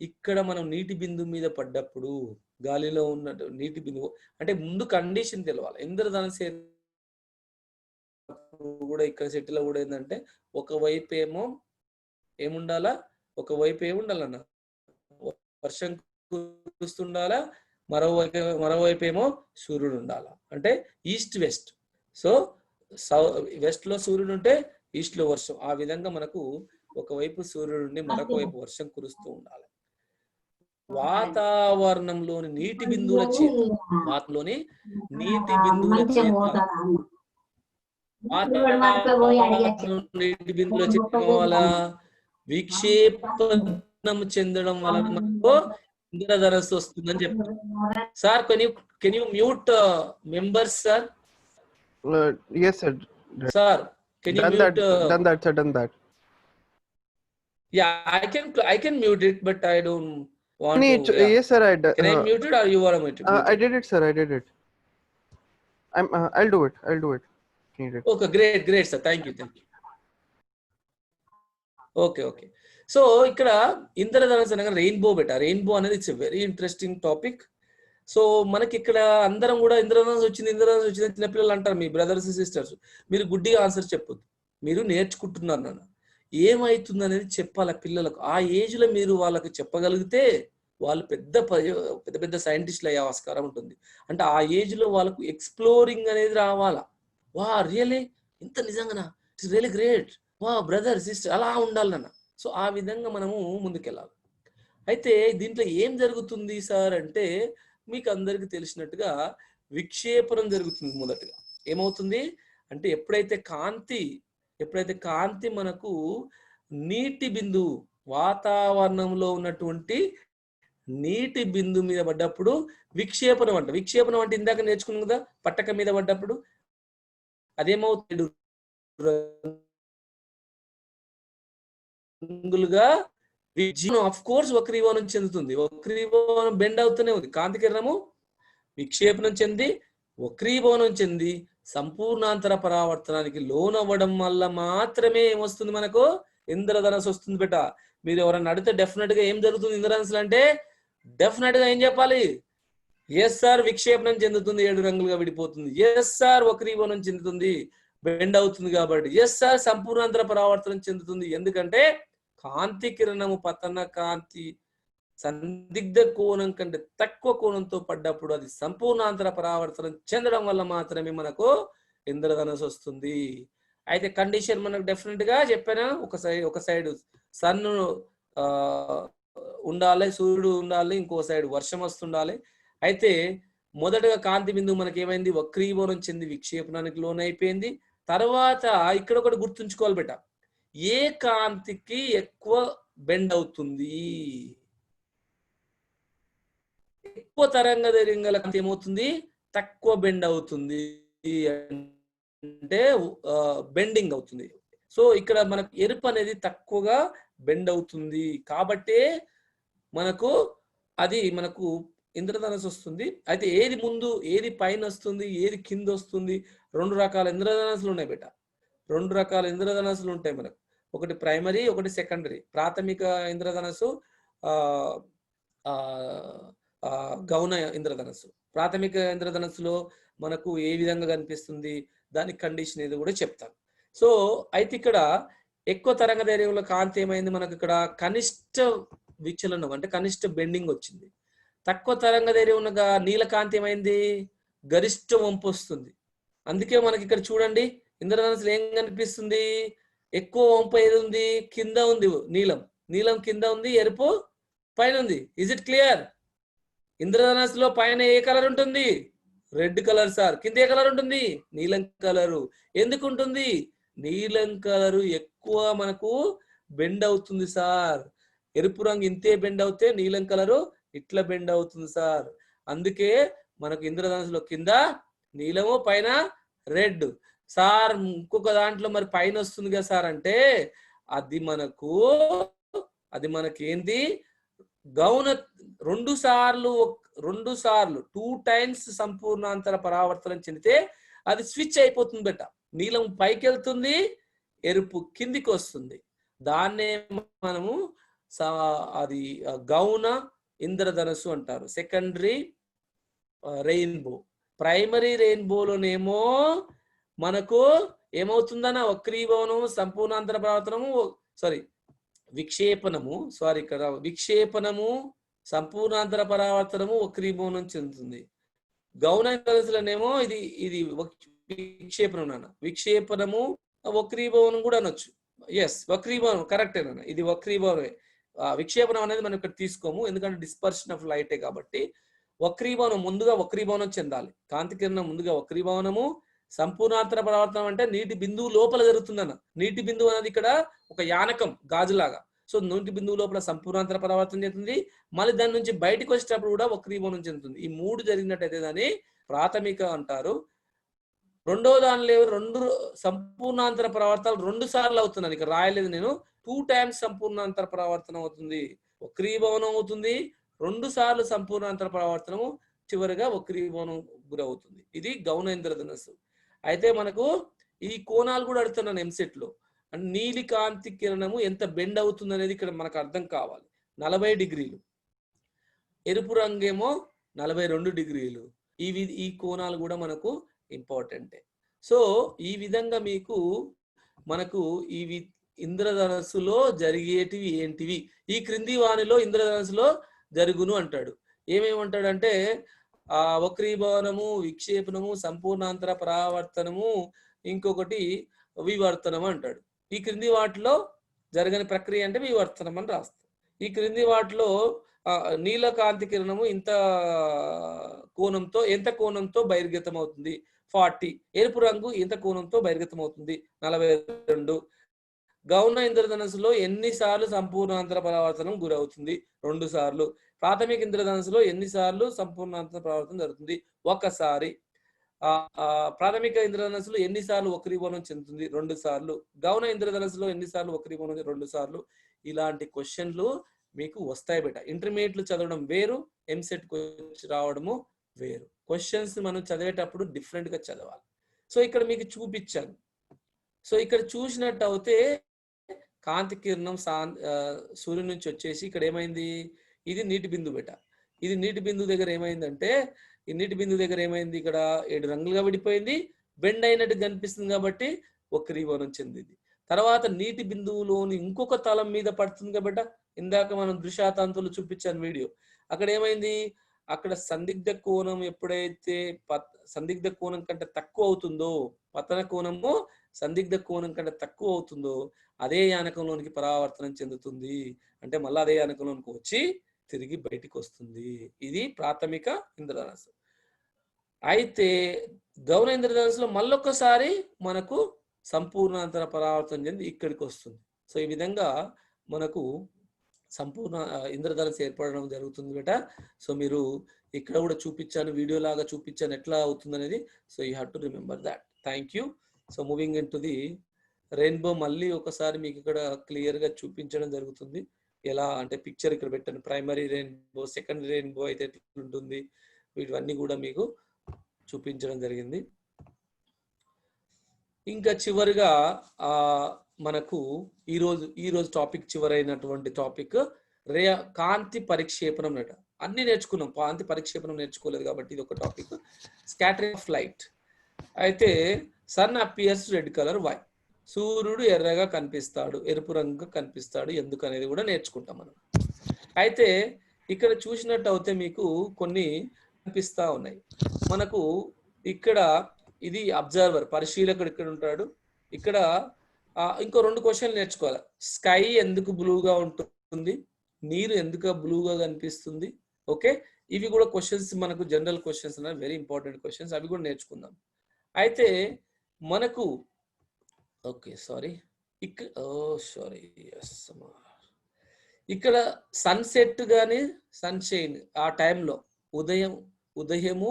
ఇక్కడ మనం నీటి బిందువు మీద పడ్డప్పుడు గాలిలో ఉన్న నీటి బిందువు అంటే ముందు కండిషన్ తెలవాలి. ఇంద్రధనుస్సు కూడా ఇక్కడ సెటిల్ కూడా ఏంటంటే ఒకవైపు ఏమో ఏముండాలా, ఒకవైపు ఏముండాలన్న వర్షం కురుస్తుండాలా, మరోవైపు ఏమో సూర్యుడు ఉండాలా. అంటే ఈస్ట్ వెస్ట్. సో వెస్ట్ లో సూర్యుడు ఉంటే ఈస్ట్ లో వర్షం. ఆ విధంగా మనకు ఒకవైపు సూర్యుడు ఉండి మరొక వైపు వర్షం కురుస్తూ ఉండాలి. వాతావరణంలోని నీటి బిందువుల చేత, వాటిలోని నీటి బిందువుల చేత, నీటి బిందువుల చేత వల్ల విక్షేపణం చెందడం వలన మనకు ఇంద్రధనుస్సు వస్తుందని చెప్పారు. Sir can you mute members sir? Yes, sir. Sir can you mute? Done that, sir. Done that. Yeah, I can mute it, but I don't want to. Yeah. Yes, sir. Can I mute it or you want to mute it? I did it, sir. I did it. I'll do it. Need it. Okay, great, sir. Thank you. Okay. So ఇక్కడ ఇంద్రధనుస్సు అనగా rainbow బెట. Rainbow అనేది it's a very interesting topic. So మనకి ఇక్కడ అందరం కూడా ఇంద్రధనుస్సు వచ్చింది చిన్నపిల్లలు అంటారు, మీ బ్రదర్స్ సిస్టర్స్. మీరు గుడ్డిగా ఆన్సర్ చెప్పొద్దు, మీరు నేర్చుకుంటున్నారు నాన్న. ఏమైతుంది అనేది చెప్పాలి పిల్లలకు. ఆ ఏజ్ లో మీరు వాళ్ళకి చెప్పగలిగితే వాళ్ళు పెద్ద సైంటిస్టులు అయ్యే ఆస్కారం ఉంటుంది. అంటే ఆ ఏజ్ లో వాళ్ళకు ఎక్స్ప్లోరింగ్ అనేది రావాలా. వా రియలీ ఇంత నిజంగానా, ఇట్స్ రియలీ గ్రేట్, వా బ్రదర్ సిస్టర్ అలా ఉండాలి నాన్న. సో ఆ విధంగా మనము ముందుకెళ్ళాలి. అయితే దీంట్లో ఏం జరుగుతుంది సార్ అంటే మీకు అందరికి తెలిసినట్టుగా విక్షేపణం జరుగుతుంది. మొదటగా ఏమవుతుంది అంటే ఎప్పుడైతే కాంతి మనకు నీటి బిందువు, వాతావరణంలో ఉన్నటువంటి నీటి బిందువు మీద పడ్డప్పుడు విక్షేపణం అంట. విక్షేపణం అంటే ఇందాక నేర్చుకున్నాం కదా, పట్టక మీద పడ్డప్పుడు అదేమవుతాడు రంగులుగా ఆఫ్ కోర్స్ వక్రీభవనం చెందుతుంది. వక్రీభవనం బెండ్ అవుతూనే ఉంది. కాంతి కిరణము విక్షేపణం చెంది వక్రీభవనం చెంది సంపూర్ణాంతర పరావర్తనానికి లోనవ్వడం వల్ల మాత్రమే ఏమొస్తుంది, మనకు ఇంద్రధనుస్సు వస్తుంది బెట. మీరు ఎవరైనా అడిగితే డెఫినెట్ గా ఏం జరుగుతుంది ఇంద్రధనుస్సులు అంటే డెఫినెట్ గా ఏం చెప్పాలి? ఎస్ సార్ విక్షేపణం చెందుతుంది, 7 రంగులుగా విడిపోతుంది. ఎస్ సార్ వక్రీభవనం చెందుతుంది, బెండ్ అవుతుంది కాబట్టి. ఎస్ సార్ సంపూర్ణాంతర పరావర్తనం చెందుతుంది. ఎందుకంటే కాంతి కిరణము పతన కాంతి సందిగ్ధ కోణం కంటే తక్కువ కోణంతో పడ్డప్పుడు అది సంపూర్ణాంతర పరావర్తనం చెందడం వల్ల మాత్రమే మనకు ఇంద్రధనుస్సు వస్తుంది. అయితే కండిషన్ మనకు డెఫినెట్ గా చెప్పానా, ఒక సైడ్ సన్ ఉండాలి, సూర్యుడు ఉండాలి, ఇంకో సైడ్ వర్షం వస్తుండాలి. అయితే మొదటగా కాంతి బిందువు మనకి ఏమైంది, వక్రీభవనం చెంది విక్షేపణానికి లోనైపోయింది. తర్వాత ఇక్కడ ఒకటి గుర్తుంచుకోవాలి బెట, ఏ కాంతికి ఎక్కువ బెండ్ అవుతుంది, ఎక్కువ తరంగదైర్ఘ్యం గల కాంతి ఏమవుతుంది, తక్కువ బెండ్ అవుతుంది, అంటే బెండింగ్ అవుతుంది. సో ఇక్కడ మనకు ఎరుపు అనేది తక్కువగా బెండ్ అవుతుంది కాబట్టే మనకు ఇంద్రధనుస్సు వస్తుంది. అయితే ఏది ముందు, ఏది పైన వస్తుంది, ఏది కింద వస్తుంది, 2 రకాల ఇంద్రధనుస్సులు ఉన్నాయి బేట. రెండు రకాల ఇంద్రధనస్సులు ఉంటాయి మనకు. ఒకటి ప్రైమరీ, ఒకటి సెకండరీ. ప్రాథమిక ఇంద్రధనస్సు, గౌణ ఇంద్రధనస్సు. ప్రాథమిక ఇంద్రధనస్సులో మనకు ఏ విధంగా కనిపిస్తుంది, దాని కండిషన్ ఏది కూడా చెప్తాను. సో అయితే ఇక్కడ ఎక్కువ తరంగదైర్ఘ్యంలో కాంతి ఏమైంది, మనకు ఇక్కడ కనిష్ట విచలనం అంటే కనిష్ట బెండింగ్ వచ్చింది. తక్కువ తరంగదైర్ఘ్యం ఉన్న నీలకాంతి ఏమైంది, గరిష్ట వంపు వస్తుంది. అందుకే మనకి ఇక్కడ చూడండి ఇంద్రధనస్సులో ఏం కనిపిస్తుంది, ఎక్కువ వంపు ఏది ఉంది, కింద ఉంది నీలం. నీలం కింద ఉంది, ఎరుపు పైన ఉంది. Is it clear? ఇంద్రధనస్సులో పైన ఏ కలర్ ఉంటుంది, రెడ్ కలర్ సార్. కింద ఏ కలర్ ఉంటుంది, నీలం కలరు. ఎందుకు ఉంటుంది, నీలం కలరు ఎక్కువ మనకు బెండ్ అవుతుంది సార్. ఎరుపు రంగు ఇంతే బెండ్ అవుతే నీలం కలరు ఇట్లా బెండ్ అవుతుంది సార్. అందుకే మనకు ఇంద్రధనుసులో కింద నీలము, పైన రెడ్. సార్ ఇంకొక దాంట్లో మరి పైన వస్తుంది కదా సార్ అంటే అది మనకేంది, గౌణ రెండు సార్లు 2 టైమ్స్ సంపూర్ణాంతర పరావర్తనం చెందితే అది స్విచ్ అయిపోతుంది బెట. నీలం పైకి వెళ్తుంది, ఎరుపు కిందికి వస్తుంది. దాన్నే మనము అది గౌణ ఇంద్రధనస్సు అంటారు. Secondary rainbow. ప్రైమరీ రెయిన్బోలోనేమో మనకు ఏమవుతుందన్న వక్రీభవనము, సంపూర్ణాంతర పరావర్తనము, విక్షేపణము, సంపూర్ణాంతర పరావర్తనము వక్రీభవనం చెందుతుంది. గౌణ ఇంద్రధనస్సులోనేమో ఇది విక్షేపణము వక్రీభవనం కూడా అనొచ్చు. ఎస్, వక్రీభవనం కరెక్టే నాన్న, ఇది వక్రీభవనమే. విక్షేపణం అనేది మనం ఇక్కడ తీసుకోము, ఎందుకంటే డిస్పర్షన్ ఆఫ్ లైటే కాబట్టి. వక్రీభవనం ముందుగా వక్రీభవనం చెందాలి. కాంతి కిరణం ముందుగా వక్రీభవనము. సంపూర్ణాంతర పరావర్తనం అంటే నీటి బిందువు లోపల జరుగుతుందన్న. నీటి బిందువు అనేది ఇక్కడ ఒక యానకం, గాజులాగా. సో నీటి బిందువు లోపల సంపూర్ణాంతర పరావర్తనం చెందుతుంది. మళ్ళీ దాని నుంచి బయటకు వచ్చేటప్పుడు కూడా వక్రీభవనం చెందుతుంది. ఈ 3 జరిగినట్టయితే దాన్ని ప్రాథమిక అంటారు. రెండో దానిలో 2 సంపూర్ణాంతర పరావర్తనాలు 2 సార్లు అవుతున్నాను, ఇక్కడ రాయలేదు నేను. 2 టైమ్స్ సంపూర్ణాంతర పరావర్తనం అవుతుంది, వక్రీభవనం అవుతుంది. 2 సార్లు సంపూర్ణాంతర పరావర్తనము, చివరిగా వక్రీభవనం గురవుతుంది. ఇది గౌణ ఇంద్రధనస్సు. అయితే మనకు ఈ కోణాలు కూడా అడుగుతున్నాను ఎంసెట్ లో. అంటే నీలి కాంతి కిరణము ఎంత బెండ్ అవుతుంది అనేది ఇక్కడ మనకు అర్థం కావాలి. 40 డిగ్రీలు, ఎరుపు రంగేమో 42 డిగ్రీలు. ఈ కోణాలు కూడా మనకు ఇంపార్టెంటే. సో ఈ విధంగా మనకు ఈ ఇంద్రధనస్సులో జరిగేటివి ఏంటివి, ఈ క్రింది వానిలో ఇంద్రధనస్సులో జరుగును అంటాడు. ఏమేమంటాడంటే వక్రీభవనము, విక్షేపణము, సంపూర్ణాంతర పరావర్తనము, ఇంకొకటి వివర్తనం అంటాడు. ఈ క్రింది వాటిలో జరగని ప్రక్రియ అంటే వివర్తనం అని రాస్తాం. ఈ క్రింది వాటిలో నీలకాంతి కిరణము ఎంత కోణంతో బహిర్గతం అవుతుంది, 40. ఎరుపు రంగు ఎంత కోణంతో బహిర్గతం అవుతుంది, 42. గౌణ ఇంద్రధనస్సులో ఎన్నిసార్లు సంపూర్ణాంతర పరావర్తనం గురవుతుంది, 2 సార్లు. ప్రాథమిక ఇంద్రధనస్సులో ఎన్నిసార్లు సంపూర్ణాంతర పరావర్తనం జరుగుతుంది, 1 సారి. ప్రాథమిక ఇంద్రధనస్సులో ఎన్నిసార్లు వక్రీభవనం చెందుతుంది, 2 సార్లు. గౌణ ఇంద్రధనస్సులో ఎన్నిసార్లు వక్రీభవనం, 2 సార్లు. ఇలాంటి క్వశ్చన్లు మీకు వస్తాయి బేట. ఇంటర్మీడియట్లు చదవడం వేరు, ఎంసెట్ రావడము వేరు. క్వశ్చన్స్ మనం చదివేటప్పుడు డిఫరెంట్ గా చదవాలి. సో ఇక్కడ మీకు చూపించాను. సో ఇక్కడ చూసినట్టు అయితే కాంతి కిరణం సూర్యుని నుంచి వచ్చేసి ఇక్కడ ఏమైంది, ఇది నీటి బిందువు బేట. ఇది నీటి బిందువు దగ్గర ఏమైందంటే, ఈ నీటి బిందువు దగ్గర ఏమైంది, ఇక్కడ 7 రంగులుగా విడిపోయింది, బెండ్ అయినట్టు కనిపిస్తుంది కాబట్టి వక్రీభవనం చెందింది. తర్వాత నీటి బిందువులోని ఇంకొక తలం మీద పడుతుంది కాబట్టి, ఇందాక మనం దృశ్యాతాంతులు చూపించాను వీడియో. అక్కడ ఏమైంది, అక్కడ సందిగ్ధ కోణం ఎప్పుడైతే సందిగ్ధ కోణం కంటే తక్కువ అవుతుందో, పతన కోణము సందిగ్ధ కోణం కంటే తక్కువ అవుతుందో, అదే యానకంలోనికి పరావర్తనం చెందుతుంది. అంటే మళ్ళీ అదే యానకంలోనికి వచ్చి తిరిగి బయటికి వస్తుంది. ఇది ప్రాథమిక ఇంద్రధనస్సు. అయితే గౌణ ఇంద్రధనస్సులో మళ్ళొక్కసారి మనకు సంపూర్ణాంతర పరావర్తనం చెంది ఇక్కడికి వస్తుంది. సో ఈ విధంగా మనకు సంపూర్ణ ఇంద్రధనస్సు ఏర్పడడం జరుగుతుంది బేట. సో మీరు ఇక్కడ కూడా చూపించాను, వీడియో లాగా చూపించాను ఎట్లా అవుతుంది అనేది. So you have to remember that. Thank you. So moving in to the rainbow, మళ్ళీ ఒకసారి మీకు ఇక్కడ క్లియర్ గా చూపించడం జరుగుతుంది. ఎలా అంటే పిక్చర్ ఇక్కడ పెట్టాను. ప్రైమరీ రెయిన్బో, సెకండరీ రెయిన్బో అయితే ఉంటుంది, వీటివన్నీ కూడా మీకు చూపించడం జరిగింది. ఇంకా చివరిగా మనకు ఈరోజు టాపిక్ చివరైనటువంటి టాపిక్ కాంతి పరిక్షేపణం అన్నట. అన్ని నేర్చుకున్నాం, కాంతి పరిక్షేపణం నేర్చుకోలేదు కాబట్టి ఇది ఒక టాపిక్. Scattering of light. అయితే sun appears red colour why, సూర్యుడు ఎర్రగా కనిపిస్తాడు, ఎరుపు రంగు కనిపిస్తాడు ఎందుకు అనేది కూడా నేర్చుకుంటాం మనం. అయితే ఇక్కడ చూసినట్టు అయితే మీకు కొన్ని కనిపిస్తా ఉన్నాయి. మనకు ఇక్కడ ఇది అబ్జర్వర్, పరిశీలకుడు ఇక్కడ ఉంటాడు. ఇక్కడ ఇంకో 2 క్వశ్చన్లు నేర్చుకోవాలి. స్కై ఎందుకు బ్లూగా ఉంటుంది, నీరు ఎందుకు బ్లూగా కనిపిస్తుంది. ఓకే, ఇవి కూడా క్వశ్చన్స్ మనకు జనరల్ క్వశ్చన్స్ ఉన్నాయి, వెరీ ఇంపార్టెంట్ క్వశ్చన్స్, అవి కూడా నేర్చుకుందాం. అయితే మనకు ఇక్కడ సన్సెట్ కానీ సన్షైన్ ఆ టైంలో ఉదయము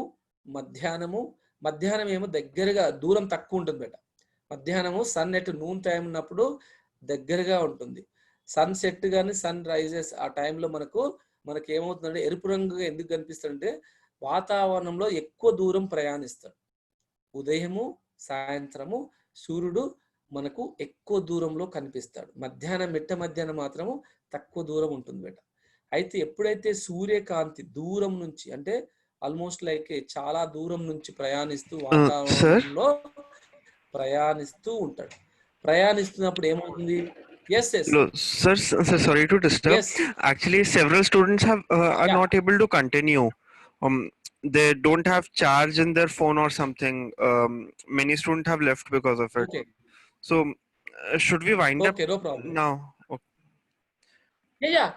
మధ్యాహ్నం ఏమో దగ్గరగా, దూరం తక్కువ ఉంటుంది బేట. మధ్యాహ్నము సన్ నూన్ టైం ఉన్నప్పుడు దగ్గరగా ఉంటుంది. సన్సెట్ కానీ సన్ రైజెస్ ఆ టైంలో మనకి ఏమవుతుందంటే ఎరుపు రంగుగా ఎందుకు కనిపిస్తుందంటే వాతావరణంలో ఎక్కువ దూరం ప్రయాణిస్తాడు. ఉదయము సాయంత్రము సూర్యుడు మనకు ఎక్కువ దూరంలో కనిపిస్తాడు. మధ్యాహ్నం మాత్రము తక్కువ దూరం ఉంటుంది బేట. అయితే ఎప్పుడైతే సూర్యకాంతి దూరం నుంచి అంటే ఆల్మోస్ట్ లైక్ చాలా దూరం నుంచి ప్రయాణిస్తూ వాతావరణంలో ప్రయాణిస్తూ ఉంటాడు. ప్రయాణిస్తున్నప్పుడు ఏమవుతుంది? Yes. No, sir, sorry to disturb. Yes. Actually, several students are not able to continue. They don't have charge in their phone or something. Many students have left because of it. Okay. So, should we wind up? Okay, no problem. Now? Okay. Yeah.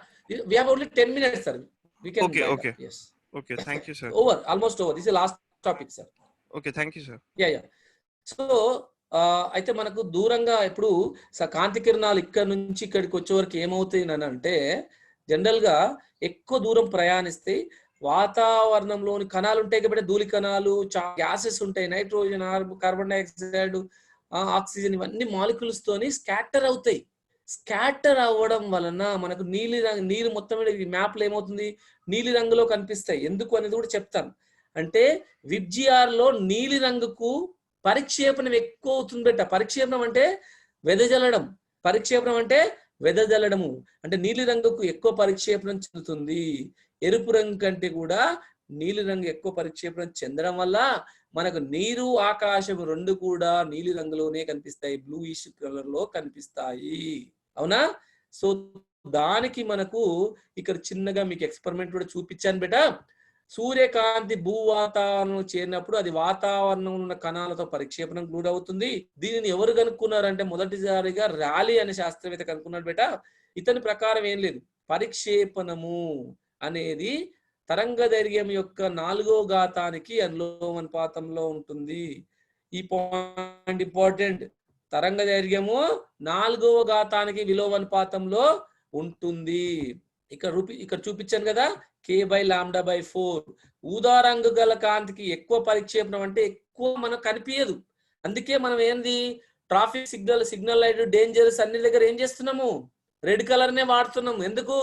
We have only 10 minutes, sir. We can. Okay. Yes. Okay. Thank you, sir. Almost over. This is the last topic, sir. Okay. Thank you, sir. Yeah. So. అయితే మనకు దూరంగా ఇప్పుడు కాంతి కిరణాలు ఇక్కడ నుంచి ఇక్కడికి వచ్చే వరకు ఏమవుతాయి అని అంటే జనరల్ గా ఎక్కువ దూరం ప్రయాణిస్తే వాతావరణంలోని కణాలు ఉంటాయి కాబట్టి ధూళి కణాలు, గ్యాసెస్ ఉంటాయి, నైట్రోజన్, కార్బన్ డైఆక్సైడ్, ఆక్సిజన్, ఇవన్నీ మాలిక్యూల్స్ తోని స్కాటర్ అవుతాయి. స్కాటర్ అవ్వడం వలన మనకు నీరు మొత్తం మ్యాప్ లో ఏమవుతుంది, నీలి రంగులో కనిపిస్తాయి. ఎందుకు అనేది కూడా చెప్తాను. అంటే విబ్జిఆర్ లో నీలి రంగుకు పరిక్షేపణం ఎక్కువ అవుతుంది బెట్ట. పరిక్షేపణం అంటే వెదజల్లడము. అంటే నీలి రంగుకు ఎక్కువ పరిక్షేపణం చెందుతుంది. ఎరుపు రంగు కంటే కూడా నీలి రంగు ఎక్కువ పరిక్షేపణం చెందడం వల్ల మనకు నీరు ఆకాశం 2 కూడా నీలి రంగులోనే కనిపిస్తాయి, బ్లూయిష్ కలర్ లో కనిపిస్తాయి. అవునా? సో దానికి మనకు ఇక్కడ చిన్నగా మీకు ఎక్స్పెరిమెంట్ కూడా చూపించాను బేట. సూర్యకాంతి భూ వాతావరణం చేరినప్పుడు అది వాతావరణంలో ఉన్న కణాలతో పరిక్షేపణం గురవుతుంది. దీనిని ఎవరు కనుక్కున్నారంటే మొదటిసారిగా ర్యాలీ అనే శాస్త్రవేత్త కనుక్కున్నాడు బేట. ఇతని ప్రకారం ఏం లేదు, పరిక్షేపణము అనేది తరంగ దైర్ఘ్యం యొక్క 4వ ఘాతానికి అనులోమానుపాతంలో ఉంటుంది. ఈ పాయింట్ ఇంపార్టెంట్. తరంగ దైర్ఘ్యము 4వ ఘాతానికి విలోమానుపాతంలో ఉంటుంది. ఇక్కడ చూపించాను కదా, k/λ/4. ఊదా రంగు గల కాంతికి ఎక్కువ పరిక్షేపణం అంటే ఎక్కువ మనకు కనిపించదు. అందుకే మనం ఏంది ట్రాఫిక్ సిగ్నల్ లైట్, డేంజరస్ అన్ని దగ్గర ఏం చేస్తున్నాము, రెడ్ కలర్ నే వాడుతున్నాము. ఎందుకు?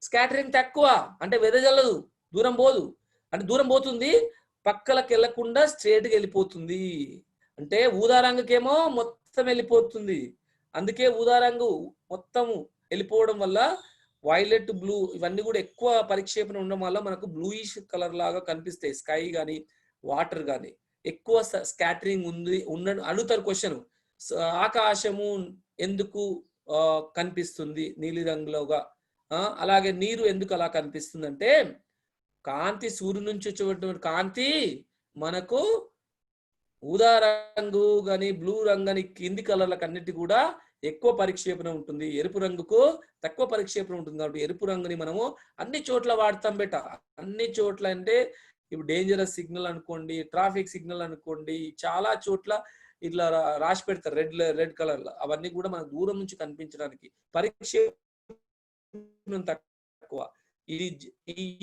స్కాటరింగ్ తక్కువ, అంటే వెదజల్లదు, దూరం పోదు. అంటే దూరం పోతుంది, పక్కలకు వెళ్లకుండా స్ట్రేట్ గా వెళ్ళిపోతుంది. అంటే ఊదా రంగుకేమో మొత్తం వెళ్ళిపోతుంది. అందుకే ఊదా రంగు మొత్తం వెళ్ళిపోవడం వల్ల వైలెట్, బ్లూ ఇవన్నీ కూడా ఎక్కువ పరిక్షేపణ ఉండడం వల్ల మనకు బ్లూయిష్ కలర్ లాగా కనిపిస్తాయి. స్కై కానీ వాటర్ కానీ ఎక్కువ స్కాటరింగ్ అడుగుతారు క్వశ్చన్. ఆకాశము ఎందుకు కనిపిస్తుంది నీలి రంగులోగా, అలాగే నీరు ఎందుకు అలా కనిపిస్తుంది అంటే కాంతి సూర్యుడి నుంచి వచ్చేటువంటి కాంతి మనకు ఊదా రంగు కానీ బ్లూ రంగు కానీ కింది కలర్లకు అన్నిటి కూడా ఎక్కువ పరిక్షేపణ ఉంటుంది. ఎరుపు రంగుకు తక్కువ పరిక్షేపణ ఉంటుంది. కాబట్టి ఎరుపు రంగుని మనము అన్ని చోట్ల వాడతాం బేట. అన్ని చోట్ల అంటే ఇప్పుడు డేంజరస్ సిగ్నల్ అనుకోండి, ట్రాఫిక్ సిగ్నల్ అనుకోండి, చాలా చోట్ల ఇట్లా రాసి పెడతారు రెడ్ కలర్ లో. అవన్నీ కూడా మనకు దూరం నుంచి కనిపించడానికి పరిక్షేపణ తక్కువ.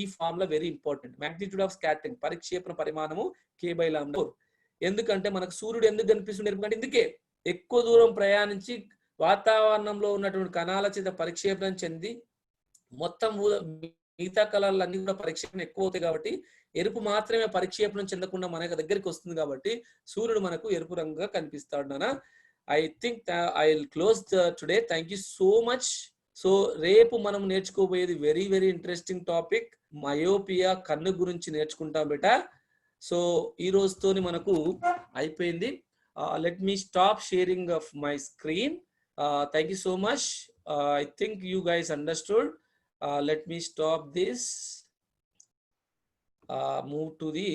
ఈ formula very important. Magnitude of scattering, పరిక్షేపణ పరిమాణము k/λ4. ఎందుకంటే మనకు సూర్యుడు ఎందుకు కనిపిస్తుంది ఎందుకంటే ఇందుకే ఎక్కువ దూరం ప్రయాణించి వాతావరణంలో ఉన్నటువంటి కణాల చేత పరిక్షేపణం చెంది మొత్తం మిగతా కళలన్నీ కూడా పరిక్షేపణ ఎక్కువ అవుతాయి. కాబట్టి ఎరుపు మాత్రమే పరిక్షేపణం చెందకుండా మన దగ్గరికి వస్తుంది కాబట్టి సూర్యుడు మనకు ఎరుపు రంగుగా కనిపిస్తాడు నాన్న. I think I will close today. Thank you so much. So రేపు మనం నేర్చుకోబోయేది very very interesting topic, myopia, కన్ను గురించి నేర్చుకుంటాం బేటా. సో ఈ రోజుతోని మనకు అయిపోయింది. Let me stop sharing of my screen. Thank you so much. I think you guys understood. Let me stop this. Move to the.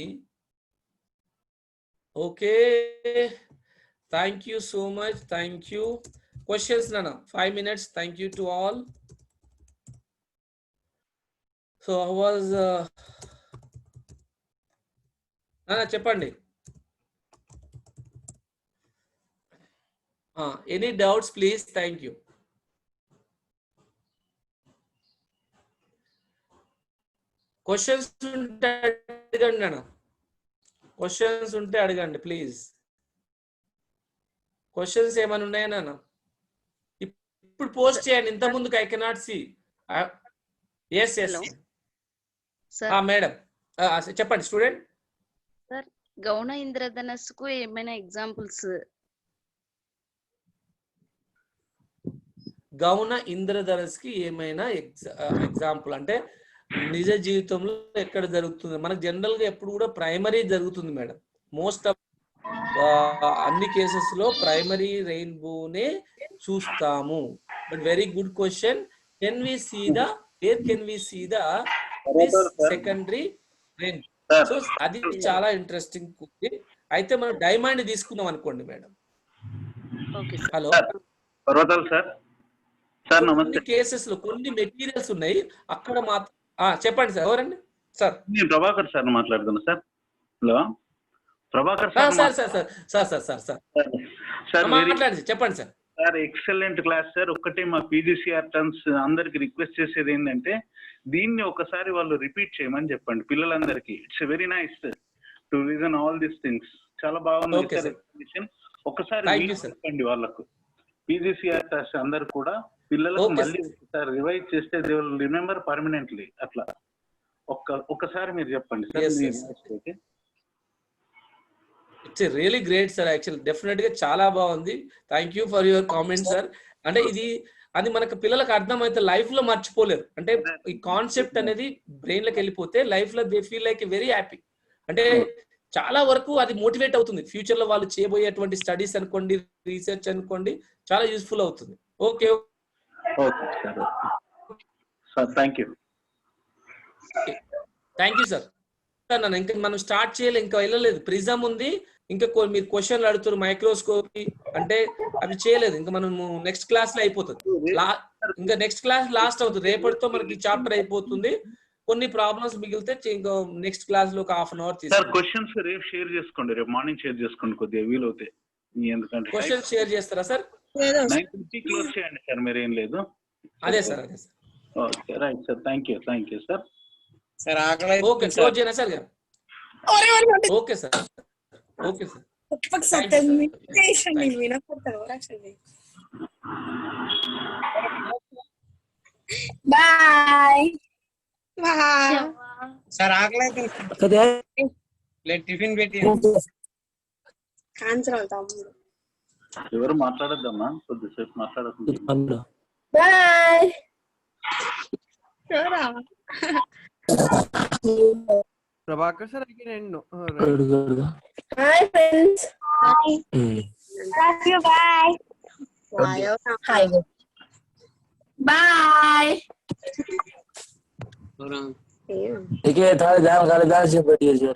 Okay. Thank you so much. Thank you. Questions, Nana? 5 minutes. Thank you to all. So how was Nana cheppandi. Any doubts, please? Thank you. Questions ఉంటే అడగండి అన్న. Questions ఉంటే అడగండి please. Questions ఏమైనా ఉన్నాయన్నా? ఇప్పుడు post చేయండి. ఇంత ముందుకు I cannot see. Yes yes madam చెప్పండి స్టూడెంట్. సార్ గౌణ ఇంద్రధనస్సుకు ఏమైనా ఎగ్జాంపుల్స్? గౌణ ఇంద్రధనస్సుకి ఏమైనా ఎగ్జాంపుల్ అంటే నిజ జీవితంలో ఎక్కడ జరుగుతుంది? మనకు జనరల్ గా ఎప్పుడు కూడా ప్రైమరీ జరుగుతుంది మేడం. మోస్ట్ ఆఫ్ అన్ని కేసెస్ లో ప్రైమరీ రెయిన్బోనే చూస్తాము. But very good question. Can we see the where can we see the secondary rainbow? So అది చాలా ఇంట్రెస్టింగ్. అయితే మనం డైమండ్ తీసుకున్నాం అనుకోండి మేడం. హలో సార్, కొన్ని కేసెస్ లో కొన్ని మెటీరియల్స్ ఉన్నాయి అక్కడ మాత్రం. చెప్పండి సార్. ఎవరండి సార్? ప్రభాకర్ సార్ మాట్లాడుతున్నా సార్. Hello Prabhakar sir. మాట్లాడండి, చెప్పండి sir. Sir excellent class sir. ఒక్కటే మా పీజీసీఆర్ టర్న్స్ అందరికి రిక్వెస్ట్ చేసేది ఏంటంటే దీన్ని ఒకసారి వాళ్ళు రిపీట్ చేయమని చెప్పండి పిల్లలందరికీ. It's very nice to reason all these things. చాలా బాగుంది సార్ ఎక్స్ప్లెనేషన్. ఒకసారి చెప్పండి వాళ్ళకు. పీజీసీఆర్ టర్న్స్ అందరు కూడా పిల్లలకు మళ్ళీ ఒకసారి రివైజ్ చేస్తే దే విల్ రిమెంబర్ పర్మనెంట్లీ. అట్లా ఒక్కసారి మీరు చెప్పండి sir. It's really great sir. Actual definite గా చాలా బాగుంది. Thank you for your comment sir. అంటే అది మనకు పిల్లలకు అర్థమైతే లైఫ్ లో మర్చిపోలేరు. అంటే ఈ కాన్సెప్ట్ అనేది బ్రెయిన్ లోకి వెళ్ళిపోతే లైఫ్ లో they feel like very happy. అంటే చాలా వరకు అది మోటివేట్ అవుతుంది. ఫ్యూచర్ లో వాళ్ళు చేయబోయేటువంటి స్టడీస్ అనుకోండి, రీసెర్చ్ అనుకోండి, చాలా యూస్ఫుల్ అవుతుంది. Okay sir. Thank you sir. ఇంకా మనం స్టార్ట్ చేయలేదు, ఇంకా వెళ్ళలేదు. ప్రిజం ఉంది, ఇంకా మీరు క్వశ్చన్లు అడుగుతారు. మైక్రోస్కోపీ అంటే అవి చేయలేదు. ఇంకా మనము నెక్స్ట్ క్లాస్ లో అయిపోతుంది. ఇంకా నెక్స్ట్ క్లాస్ లాస్ట్ అవుతుంది. రేపటితో మనకి చాప్టర్ అయిపోతుంది. కొన్ని ప్రాబ్లమ్స్ మిగిలితే ఇంకా నెక్స్ట్ క్లాస్ లో ఒక హాఫ్ అన్ అవర్ తీసుకుంటాం. క్వశ్చన్స్ రేపు షేర్ చేసుకోండి, రేపు మార్నింగ్ షేర్ చేసుకోండి కొద్దిగా వీలవుతే. ఎందుకంటే క్వశ్చన్స్ షేర్ చేస్తారా సార్? 9:30 క్లోజ్ చేయండి సార్. మీరేం లేదు. అదే sir. Okay right sir. Thank you sir. Okay close చేయనా sir? Okay sir. Okay sir. Bye sir. ఆకలి టిఫిన్ పెట్టి ఎవరు మాట్లాడద్దమ్మా, కొద్దిసేపు మాట్లాడకుండా. Bye. Prabhakar sir again. Hi friends. Love you. Bye. Hi. Bye. ठीक है. थारे दाल से बैठिए जो